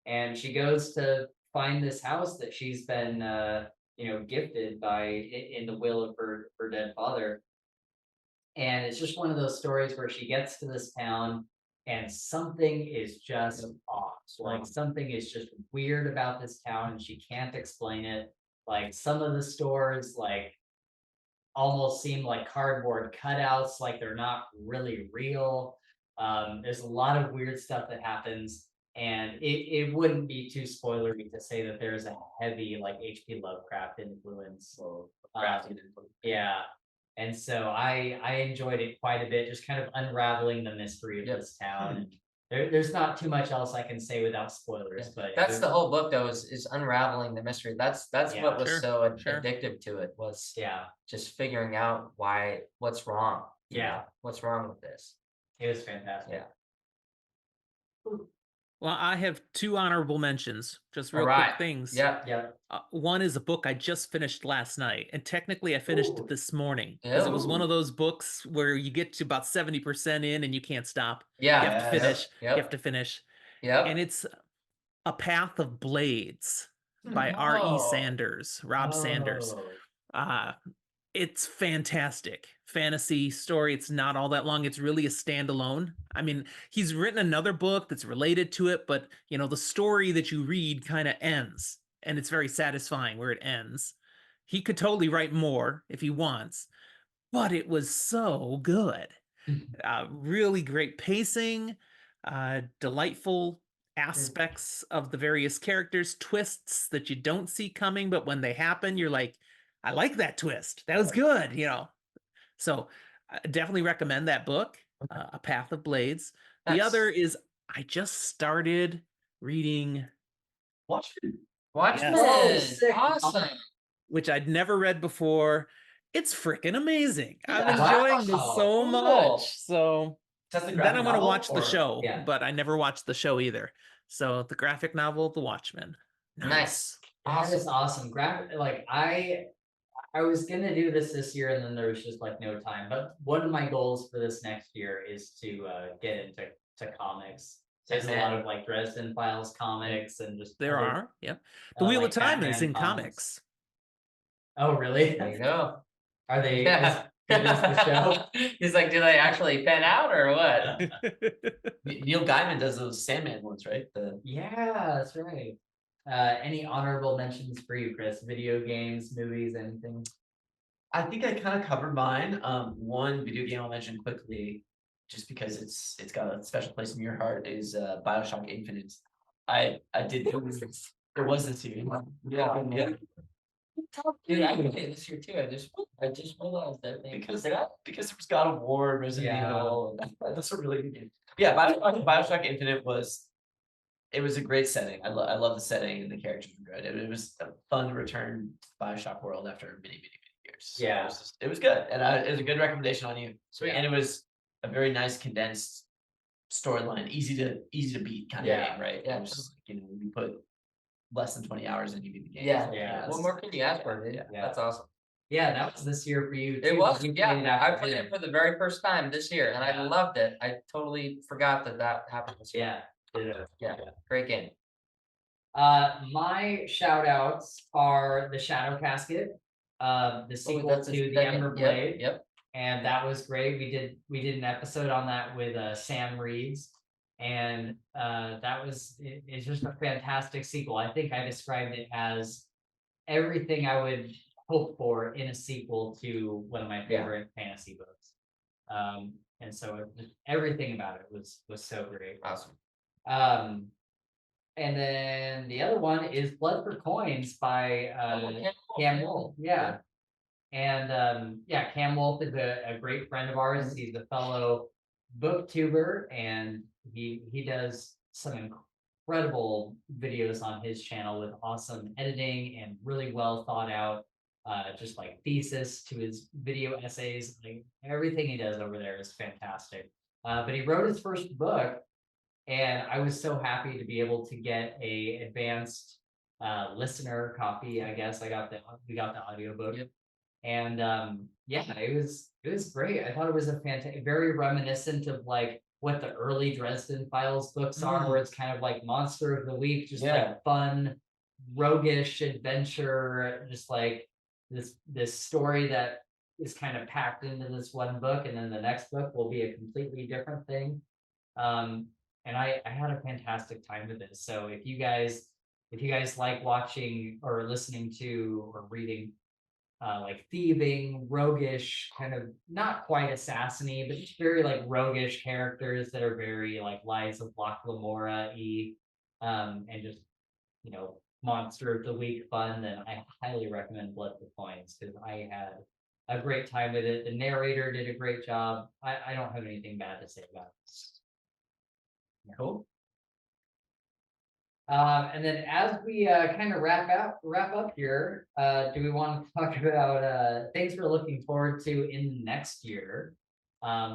And she goes to find this house that she's been gifted by in the will of her dead father. And it's just one of those stories where she gets to this town and something is just off. Like something is just weird about this town and she can't explain it. Like some of the stores like almost seem like cardboard cutouts, like they're not really real. There's a lot of weird stuff that happens. And it wouldn't be too spoilery to say that there's a heavy like H.P. Lovecraft influence. Yeah. And so I enjoyed it quite a bit, just kind of unraveling the mystery of this town. And there's not too much else I can say without spoilers, but That's the whole book though, is unraveling the mystery. That's Yeah, what was sure, so sure. addictive to it, was yeah, just figuring out what's wrong. you Yeah. know, what's wrong with this? it was fantastic. Yeah. Well, I have 2 honorable mentions, just real Alright, quick things. Yep. Yep. One is a book I just finished last night, and technically I finished Ooh. it this morning because it was one Ooh. of those books where you get to about 70% in and you can't stop. Yeah. You have to Yes. finish. Yep. You have to finish. Yep. And it's A Path of Blades by R.E. Oh. Sanders, Rob Sanders. Oh. It's fantastic fantasy story. It's not all that long. It's really a standalone. I mean, he's written another book that's related to it, but the story that you read kind of ends, and it's very satisfying where it ends. He could totally write more if he wants, but it was so good. Really great pacing, delightful aspects of the various characters, twists that you don't see coming, but when they happen, you're like, I like that twist. That was good, So I definitely recommend that book, A Path of Blades. The Nice. other is I just started reading, Watchmen. Oh, sick. Awesome. which I'd never read before. It's freaking amazing. I'm Yeah. enjoying this Wow, so cool. much. So That's the then graphic I'm going to novel, watch the or- show, Yeah. but I never watched the show either. So the graphic novel, The Watchmen. Nice. That is awesome. Like I was gonna do this year, and then there was just like no time. But one of my goals for this next year is to get into to comics. There's a lot of like Dresden Files comics and just There other, are, yeah. The Wheel like of Time is Batman in comics. comics. Oh, really? There you go. Are they Yeah. as good as the show? He's like, do they actually pan out or what? Neil Gaiman does those Sandman ones, right? Yeah, that's right. Any honorable mentions for you, Chris? Video games, movies, anything? I think I kind of covered mine. One video game I'll mention quickly, just because it's got a special place in your heart, is BioShock Infinite. I did. There was a series. Yeah. Dude, I played this year too. I just realized that thing. Because Did I? because there was God of War, Resident Yeah. Evil, and that's a really good game. Yeah, BioShock Infinite was a great setting. I love the setting and the characters were good. It was a fun return to BioShock world after many years. So Yeah. it was good, and it was a good recommendation on you. Sweet. And it was a very nice condensed storyline, easy to beat kind of Yeah. game, right? Yeah. It was just, you put less than 20 hours and you beat the game. Yeah. Yeah. What more can you ask for, dude? Yeah. That's awesome. Yeah, that was this year for you. It too. was, You yeah. played I after played him. it for the very first time this year, and I Yeah. loved it. I totally forgot that happened this year. Yeah. Yeah. Great game. My shout outs are the Shadow Casket, the sequel that's to his the second. Ember Yep, Blade. Yep. And that was great. We did an episode on that with Sam Reeves, and it's just a fantastic sequel. I think I described it as everything I would hope for in a sequel to one of my favorite fantasy books. And so everything about it was so great. Awesome. And then the other one is Blood for Coins by Cam Wolf. Yeah. And Cam Wolf is a great friend of ours. He's a fellow booktuber, and he does some incredible videos on his channel with awesome editing and really well thought out just like thesis to his video essays. Like everything he does over there is fantastic. But he wrote his first book, and I was so happy to be able to get a advanced listener copy. I guess we got the audiobook. Yep. And it was great. I thought it was a fantastic, very reminiscent of like what the early Dresden Files books are, where it's kind of like Monster of the Week, just like fun, roguish adventure, just like this story that is kind of packed into this one book, and then the next book will be a completely different thing. And I had a fantastic time with this. So if you guys like watching or listening to or reading like thieving, roguish, kind of not quite assassiny, but just very like roguish characters that are very like Lies of Locke Lamora-y, and just, Monster of the Week fun, then I highly recommend Blood for Coins, because I had a great time with it. The narrator did a great job. I don't have anything bad to say about it. Cool. And then as we kind of wrap up here, do we want to talk about things we're looking forward to in the next year,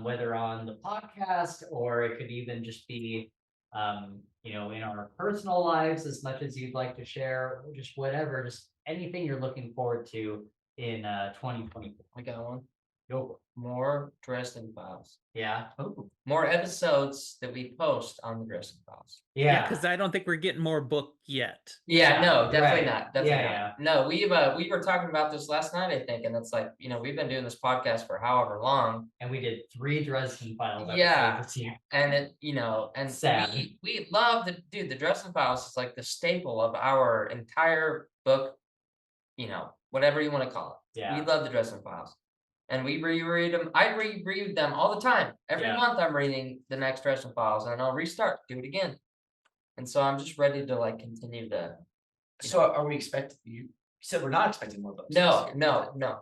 whether on the podcast, or it could even just be, in our personal lives, as much as you'd like to share, or just whatever, just anything you're looking forward to in 2024. I got one. Go for it. More Dresden Files. Yeah. Oh. More episodes that we post on the Dresden Files. Yeah, because I don't think we're getting more book yet. Yeah, no, definitely right. not. Definitely Yeah, not. No, we were talking about this last night, I think, and it's like, we've been doing this podcast for however long. And we did 3 Dresden Files Yeah. episodes this year. And it, and Sad. we love the Dresden Files is like the staple of our entire book, whatever you want to call it. Yeah. We love the Dresden Files. And we reread them. I reread them all the time. Every month I'm reading the next Dresden Files, and I'll restart, do it again. And so I'm just ready to like continue to. So are we expecting you said we're not expecting more books? No.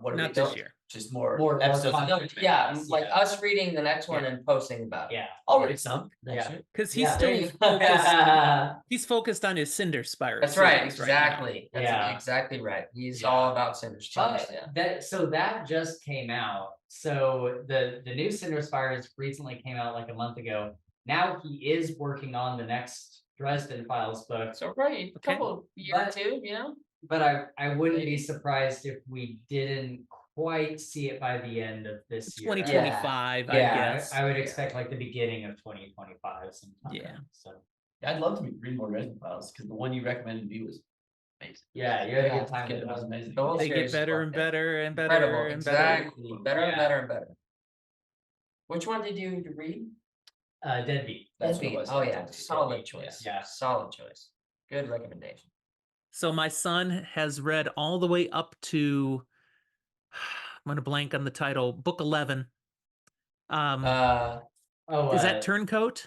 What are Not we this doing? year. Just more More episodes. content. Yeah, Yes, like yeah. us reading the next one and posting about it. Yeah. I'll read some next Yeah. year. Because he's Yeah. still focused. He's focused on his Cinder Spire. That's right, series now. exactly. That's Yeah. exactly right. He's Yeah. all about Cinder Spires, But yeah. that just came out. So the new Cinder Spires recently came out like a month ago. Now he is working on the next Dresden Files book. So right, a Okay. couple year or But- two, But I wouldn't be surprised if we didn't quite see it by the end of this year. 2025, I Yeah, guess. I would expect like the beginning of 2025 sometime. Yeah. So I'd love to read more Resident Files because the one you recommended me was amazing. yeah, you had a Yeah, good time with It was it. amazing. The whole They series get is better worth and it. better and Incredible, better and better. exactly. Better and Yeah. better and better. Which one did you read? Deadbeat. That's what it Deadbeat. was, Oh yeah, yeah, Deadbeat, solid Deadbeat, choice. yeah. Solid choice. Good recommendation. So my son has read all the way up to I'm gonna blank on the title, book 11. Oh, Is that Turncoat?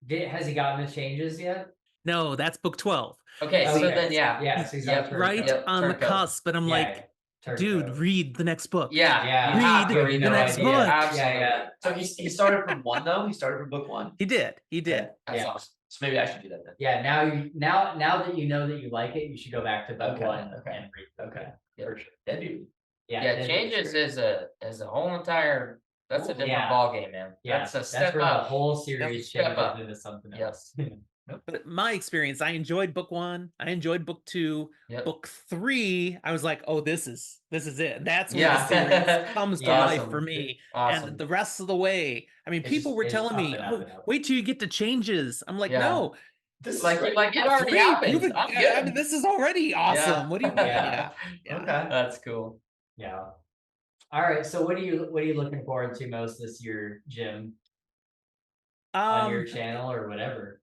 has he gotten the changes yet? No, that's book 12. Okay, so Okay. then yeah. Yeah, so he's on Yep, Right Turncoat. on the Turncoat. cusp, but I'm Yeah, like, dude, Turncoat. read the next book. Yeah, Yeah. you have to Read read the next idea. book. Absolutely. Yeah. So he started from one though. He started from book one. He did. Okay, That's Yeah. awesome. So maybe I should do that then. Yeah, now that you know that you like it, you should go back to book Okay, one okay, and read. Okay, Yeah. for sure. Deadbeat. Yeah, Yeah, Deadbeat changes great. is a whole entire. That's a different Yeah. ball game, man. Yeah, That's a step where up. the whole series step changes up. into something Yep. else. But my experience, I enjoyed book 1. I enjoyed book 2. Yep. Book 3, I was like, oh, this is it. That's where Yeah. the series comes to Yeah. life Awesome. for me. Awesome. And the rest of the way, I mean, It's people just- were it's telling up me, and up and up. wait till you get to changes. I'm like, Yeah. no, This is Like great. it already sweet, happened. I'm good. I mean, this is already awesome. Yeah. What do you mean? Yeah. Yeah. Okay. That's cool. Yeah. All right. So what are you looking forward to most this year, Jim? On your channel or whatever?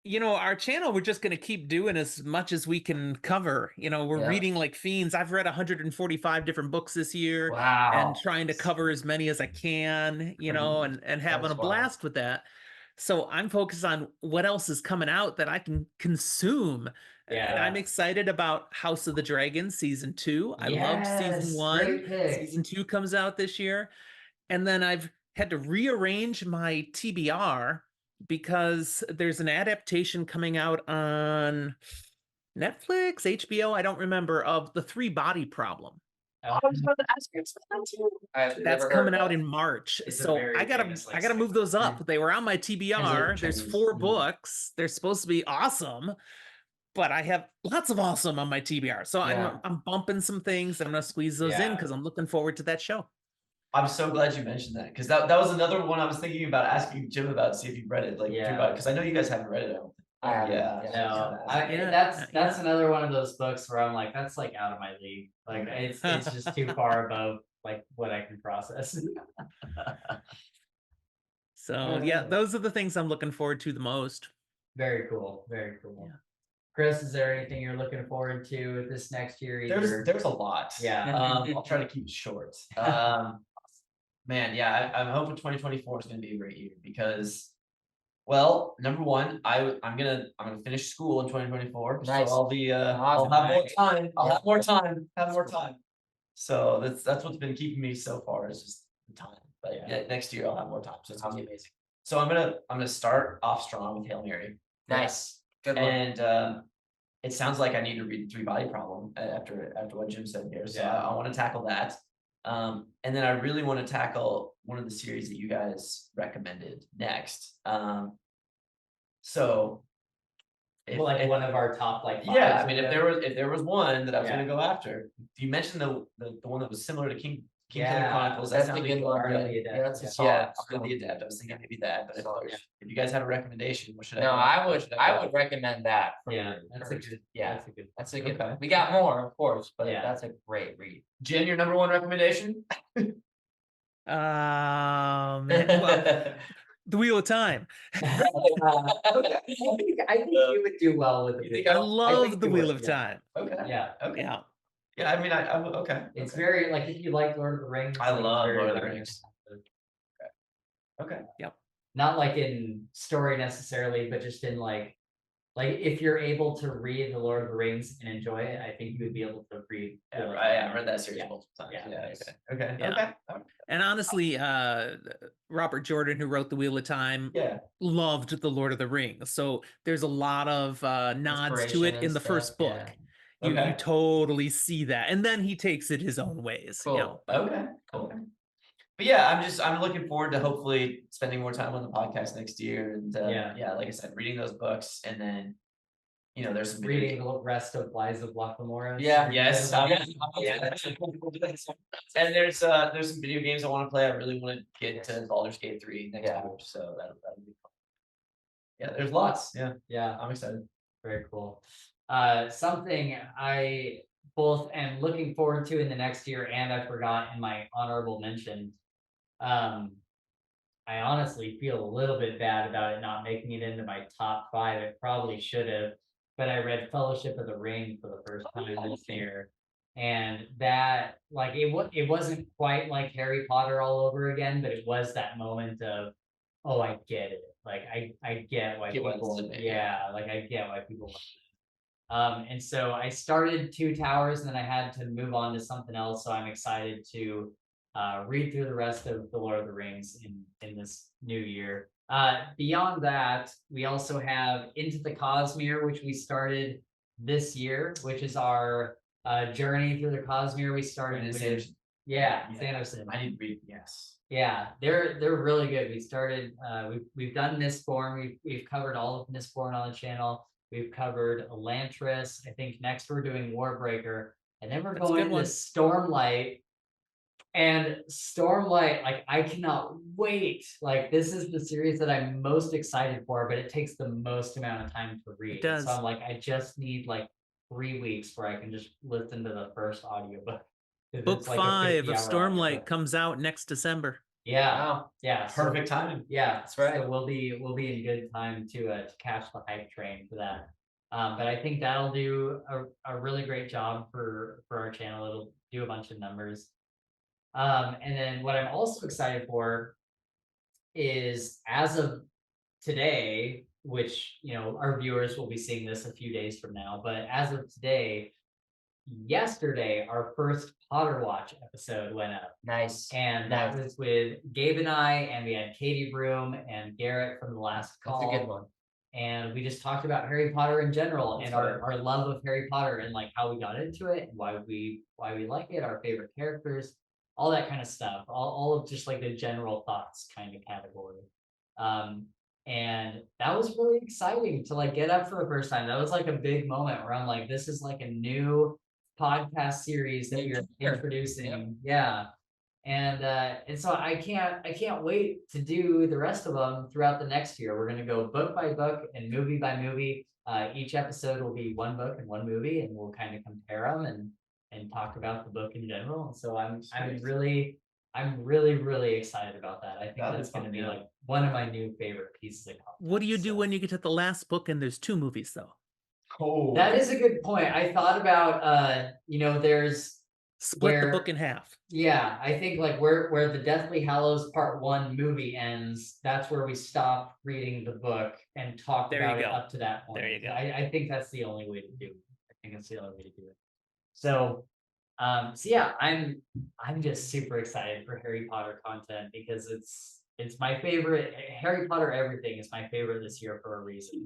You know, our channel, we're just going to keep doing as much as we can cover. You know, we're Yeah. reading like fiends. I've read 145 different books this year. Wow. And trying to cover as many as I can, you know, and having That's a wild. blast with that. So I'm focused on what else is coming out that I can consume. Yeah. And I'm excited about House of the Dragon season 2. I loved Yes, season 1. great pick. Season 2 comes out this year. And then I've had to rearrange my TBR because there's an adaptation coming out on Netflix, HBO, I don't remember, of The 3-Body Problem. I was about to ask you something too. I've That's never heard coming of out that. in March. It's a So very I gotta famous, like, move those sci-fi. up. They were on my TBR. There's Chinese. 4 books. They're supposed to be awesome, but I have lots of awesome on my TBR. So Yeah. I'm bumping some things. I'm gonna squeeze those in Yeah. because I'm looking forward to that show. I'm so glad you mentioned that because that was another one I was thinking about asking Jim about, see if you read it. Like, Yeah. because I know you guys haven't read it. I don't think. I haven't, Yeah. yeah. No, Yeah, that's another one of those books where I'm like, that's like out of my league. Like it's just too far above like what I can process. So yeah, those are the things I'm looking forward to the most. Very cool. Very cool. Yeah. Chris, is there anything you're looking forward to this next year? Either? There's a lot. Yeah. I'll try to keep it short. Man, yeah, I'm hoping 2024 is going to be a great year because, well, number one, I'm gonna finish school in 2024, Nice. so I'll be Awesome. I'll have more time. I'll Yeah. have more time. Have more time. So that's what's been keeping me so far is just the time. But Yeah. yeah, next year I'll have more time, so it's gonna be amazing. So I'm gonna start off strong with Hail Mary. Nice. Good one. And it sounds like I need to read the 3-Body Problem after what Jim said here. So Yeah. I want to tackle that. And then I really want to tackle one of the series that you guys recommended next. So if, Well, like if- one of our top like yeah, fives I mean or if there was one that I was Yeah. gonna go after, you mentioned the one that was similar to King Killer Yeah, Chronicles. That's That a sounded good one. Army of the Yeah, Adept, that's a yeah. solid. Yeah, solid. the Adept. I was thinking maybe that, but Solid. if you guys had a recommendation, what should No, I? I would recommend that. for Yeah, that's a first. good. Yeah, That's a good. that's a good. Okay. We got more, of course, but Yeah. that's a great read. Jen, your number one recommendation? Man, well, The Wheel of Time. I think you would do well with You it. think I I love think The you Wheel would, of yeah. Time. Okay. Yeah, Okay. Yeah. Yeah, I mean, I okay. it's okay. very like if you like Lord of the Rings. I like, it's love very Lord of the like- Rings. Okay. Not like in story necessarily, but just in like if you're able to read the Lord of the Rings and enjoy it, I think you would be able to read. Yeah, Wheel of I Time. read that series Yeah. multiple times. Yeah, Yeah. nice. Okay. Yeah. Okay. Okay. And honestly, Robert Jordan, who wrote The Wheel of Time, Yeah. loved The Lord of the Rings. So there's a lot of nods to it Inspiration in and the first stuff, book. yeah. You Okay. totally see that. And then he takes it his own ways. You know? Cool. Okay. Cool. But yeah, I'm looking forward to hopefully spending more time on the podcast next year and Yeah. yeah, like I said, reading those books and then you know, there's some video Reading the rest of Lies of Lockamora. Yes. And there's some video games I want to play. I really want to get to Baldur's Gate 3 next Yeah. year, so that'll be fun. Yeah, there's lots. Yeah, Yeah, I'm excited. very cool. Something I both am looking forward to in the next year, and I forgot in my honorable mention. I honestly feel a little bit bad about it not making it into my top 5. It probably should have, but I read Fellowship of the Ring for the first time this year. And that, like, it wasn't quite like Harry Potter all over again, but it was that moment of, oh, I get it. Like, I get why Get why people, this is a bit, yeah. like, I get why people love it. And so I started Two Towers, and then I had to move on to something else. So I'm excited to read through the rest of the Lord of the Rings in this new year. Beyond that, we also have Into the Cosmere, which we started this year, which is our journey through the Cosmere. We started with Sanderson. yeah, Sanderson. I need to read. Yes. Yeah, they're really good. We started we've done Mistborn. We've covered all of Mistborn on the channel. We've covered Elantris. I think next we're doing Warbreaker, and then we're That's a good going to one. Stormlight. And Stormlight, like, I cannot wait. Like, this is the series that I'm most excited for, but it takes the most amount of time to read. does. So I'm like, I just need like 3 weeks where I can just listen to the first audiobook. 'Cause Book it's like a 5 of 50-hour Stormlight audiobook. comes out next December. Yeah, Wow. yeah. so- Perfect timing. yeah, That's right. So we'll be in good time to catch the hype train for that. But I think that'll do a really great job for our channel. It'll do a bunch of numbers. And then what I'm also excited for is, as of today, which, you know, our viewers will be seeing this a few days from now, but as of today, yesterday, our first Potter Watch episode went up. Nice. And that was with Gabe and I, and we had Katie Broom and Garrett from the last That's call. a good one. And we just talked about Harry Potter in general That's and our love of Harry Potter and like how we got into it and why we like it, our favorite characters, all that kind of stuff. All of just like the general thoughts kind of category. And that was really exciting to like get up for the first time. That was like a big moment where I'm like, this is like a new podcast series that you're Sure. introducing. Yep. Yeah. And so I can't wait to do the rest of them throughout the next year. We're gonna go book by book and movie by movie. Each episode will be one book and one movie, and we'll kind of compare them and talk about the book in general. And so I'm really excited about that. I think That'll be that's gonna fun, be yeah. like one of my new favorite pieces of content. What do you do So- when you get to the last book and there's 2 movies though? Oh, That is a good point. I thought about you know, there's Split the Where- book in half. yeah, I think like where the Deathly Hallows Part 1 movie ends, that's where we stop reading the book and talk There you about it go. up to that point. There you go. I think that's the only way to do it. I think that's the only way to do it. So yeah, I'm just super excited for Harry Potter content because it's my favorite. Harry Potter everything is my favorite this year for a reason.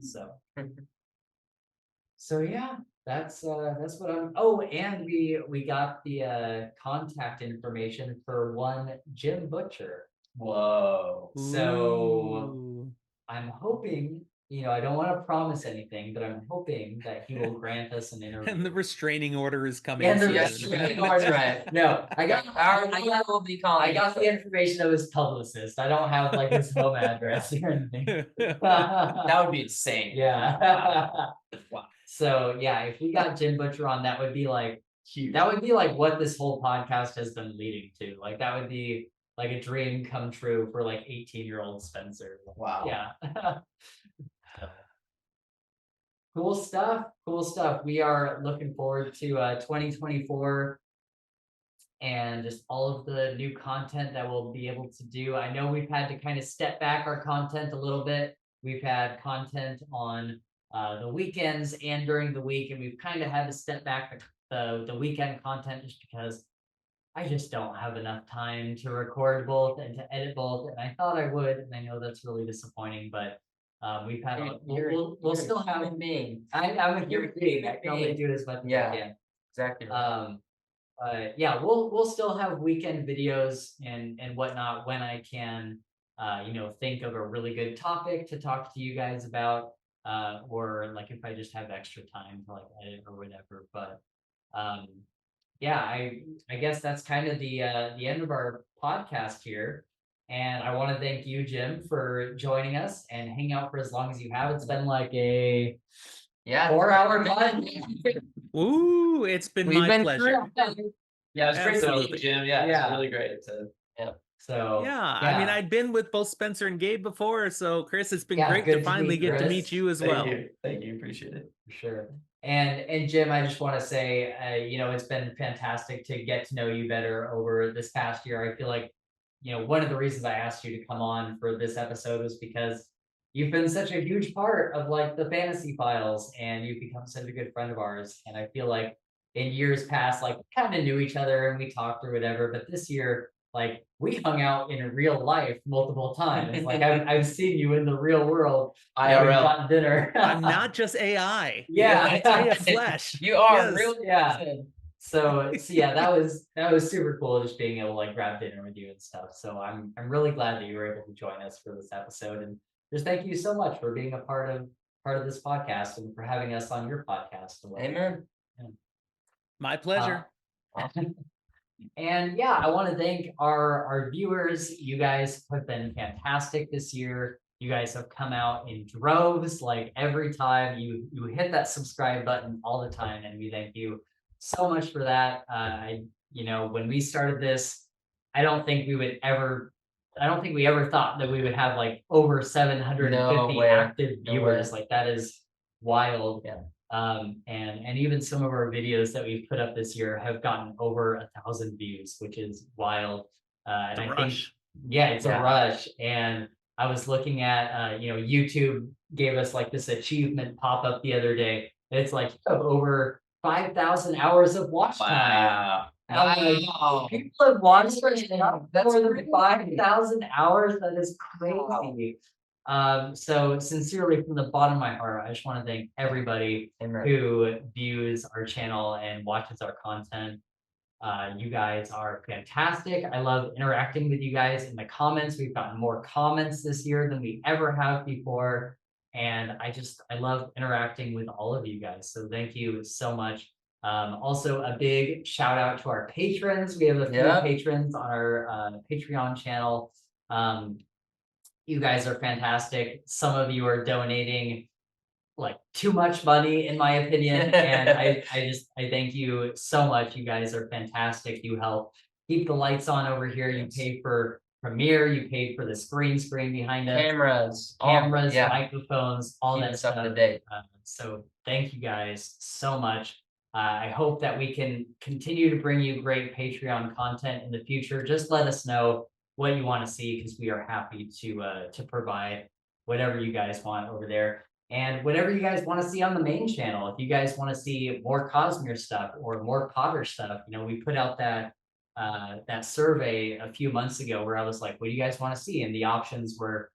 So yeah, that's what I'm. Oh, and we got the contact information for one Jim Butcher. whoa. So Ooh. I'm hoping, you know, I don't want to promise anything, but I'm hoping that he will grant us an interview. And the restraining order is coming. And the Yes, soon. restraining that's order. right. No, I got Our will be calling. I got the information of his publicist. I don't have like his home address or anything. That would be insane. Yeah. Wow. So yeah, if we got Jim Butcher on, that would be like Huge. what this whole podcast has been leading to. Like that would be like a dream come true for like 18-year-old Spencer. Wow. Yeah. So, cool stuff. We are looking forward to 2024 and just all of the new content that we'll be able to do. I know we've had to kind of step back our content a little bit. We've had content on the weekends and during the week, and we've kind of had to step back the weekend content just because I just don't have enough time to record both and to edit both. And I thought I would, and I know that's really disappointing, but we've had we'll still have me. I'm a human being. I can only do as much as Yeah. I can. Exactly. Yeah, we'll still have weekend videos and whatnot when I can, you know, think of a really good topic to talk to you guys about. or like if I just have extra time to like edit or whatever. But yeah, I guess that's kind of the end of our podcast here. And I want to thank you, Jim, for joining us and hanging out for as long as you have. It's been like a Yeah. 4-hour pod. Ooh, it's been We've my been pleasure. Yeah, it was great to meet Absolutely. you, Jim. Yeah, Yeah. it's really great to. So Yeah, I mean, I'd been with both Spencer and Gabe before, so Chris, it's been Yeah, great good to to finally meet get to Chris. meet you as Thank well. you. Thank you. Appreciate it. for sure. And Jim, I just want to say, it's been fantastic to get to know you better over this past year. I feel like, one of the reasons I asked you to come on for this episode was because you've been such a huge part of like the Fantasy Files, and you've become such a good friend of ours. And I feel like in years past, like kind of knew each other and we talked or whatever, but this year, like we hung out in real life multiple times. Like I've seen you in the real world. We've IRL. gotten dinner. I'm not just AI. Yeah. I have flesh. You are Yes. really Yeah. good. So yeah, that was super cool just being able to like grab dinner with you and stuff. So I'm really glad that you were able to join us for this episode, and just thank you so much for being a part of this podcast and for having us on your podcast. Amen. My pleasure. And yeah, I want to thank our viewers. You guys have been fantastic this year. You guys have come out in droves, like every time you hit that subscribe button all the time, and we thank you so much for that. When we started this, I don't think we ever thought that we would have like over 750 No way. active No viewers. way. Like that is wild. Yeah. And even some of our videos that we've put up this year have gotten over 1,000 views, which is wild. And I think, yeah, it's a rush. And I was looking at, YouTube gave us like this achievement pop up the other day. It's like you have over 5,000 hours of watch time. Wow. And I'm like, Wow. people have watched it That's more than crazy. 5,000 hours. That is crazy. So sincerely from the bottom of my heart, I just want to thank everybody Amen. who views our channel and watches our content. You guys are fantastic. I love interacting with you guys in the comments. We've gotten more comments this year than we ever have before. And I love interacting with all of you guys. So thank you so much. Also a big shout out to our patrons. We have a few patrons on our Patreon channel. You guys are fantastic. Some of you are donating like too much money, in my opinion. And I thank you so much. You guys are fantastic. You help keep the lights on over here. You pay for Premiere, you paid for the screen behind us. Cameras, microphones, all that stuff. So thank you guys so much. I hope that we can continue to bring you great Patreon content in the future. Just let us know what you want to see, because we are happy to provide whatever you guys want over there. And whatever you guys want to see on the main channel, if you guys want to see more Cosmere stuff or more Potter stuff, we put out that survey a few months ago where I was like, what do you guys want to see? And the options were,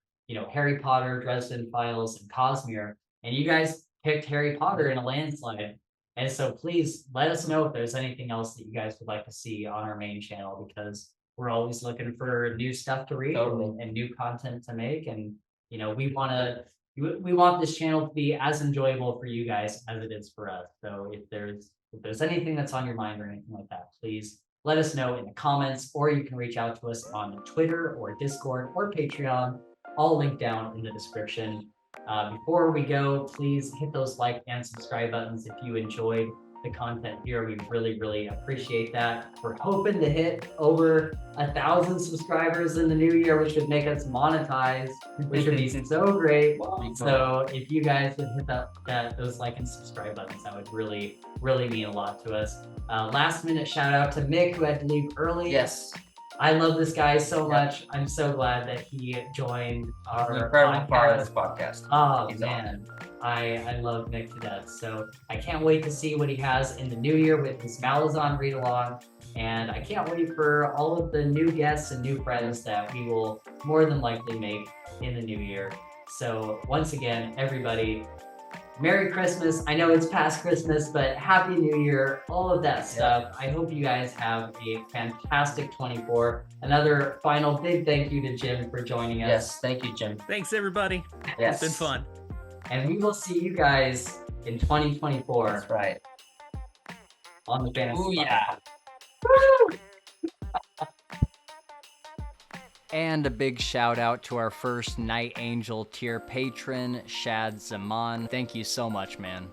Harry Potter, Dresden Files, and Cosmere. And you guys picked Harry Potter in a landslide. And so please let us know if there's anything else that you guys would like to see on our main channel, because we're always looking for new stuff to read and new content to make. And, we want this channel to be as enjoyable for you guys as it is for us. So if there's anything that's on your mind or anything like that, please let us know in the comments, or you can reach out to us on Twitter or Discord or Patreon, all linked down in the description. Before we go, please hit those like and subscribe buttons if you enjoyed the content here. We really, really appreciate that. We're hoping to hit over 1,000 subscribers in the new year, which would make us monetize, which would be so great. So if you guys would hit those like and subscribe buttons, that would really, really mean a lot to us. Last minute shout out to Mick, who had to leave early. Yes. I love this guy so much. I'm so glad that he joined our incredible part of this podcast. Oh man, I love Mick to death. So I can't wait to see what he has in the new year with his Malazan read along. And I can't wait for all of the new guests and new friends that we will more than likely make in the new year. So once again, everybody, Merry Christmas. I know it's past Christmas, but Happy New Year, all of that stuff. I hope you guys have a fantastic 24. Another final big thank you to Jim for joining us. Yes, thank you, Jim. Thanks, everybody. Yes. It's been fun. And we will see you guys in 2024 That's right. on the Fantasy Ooh, Fund. yeah. And a big shout out to our first Night Angel tier patron, Shad Zaman. Thank you so much, man.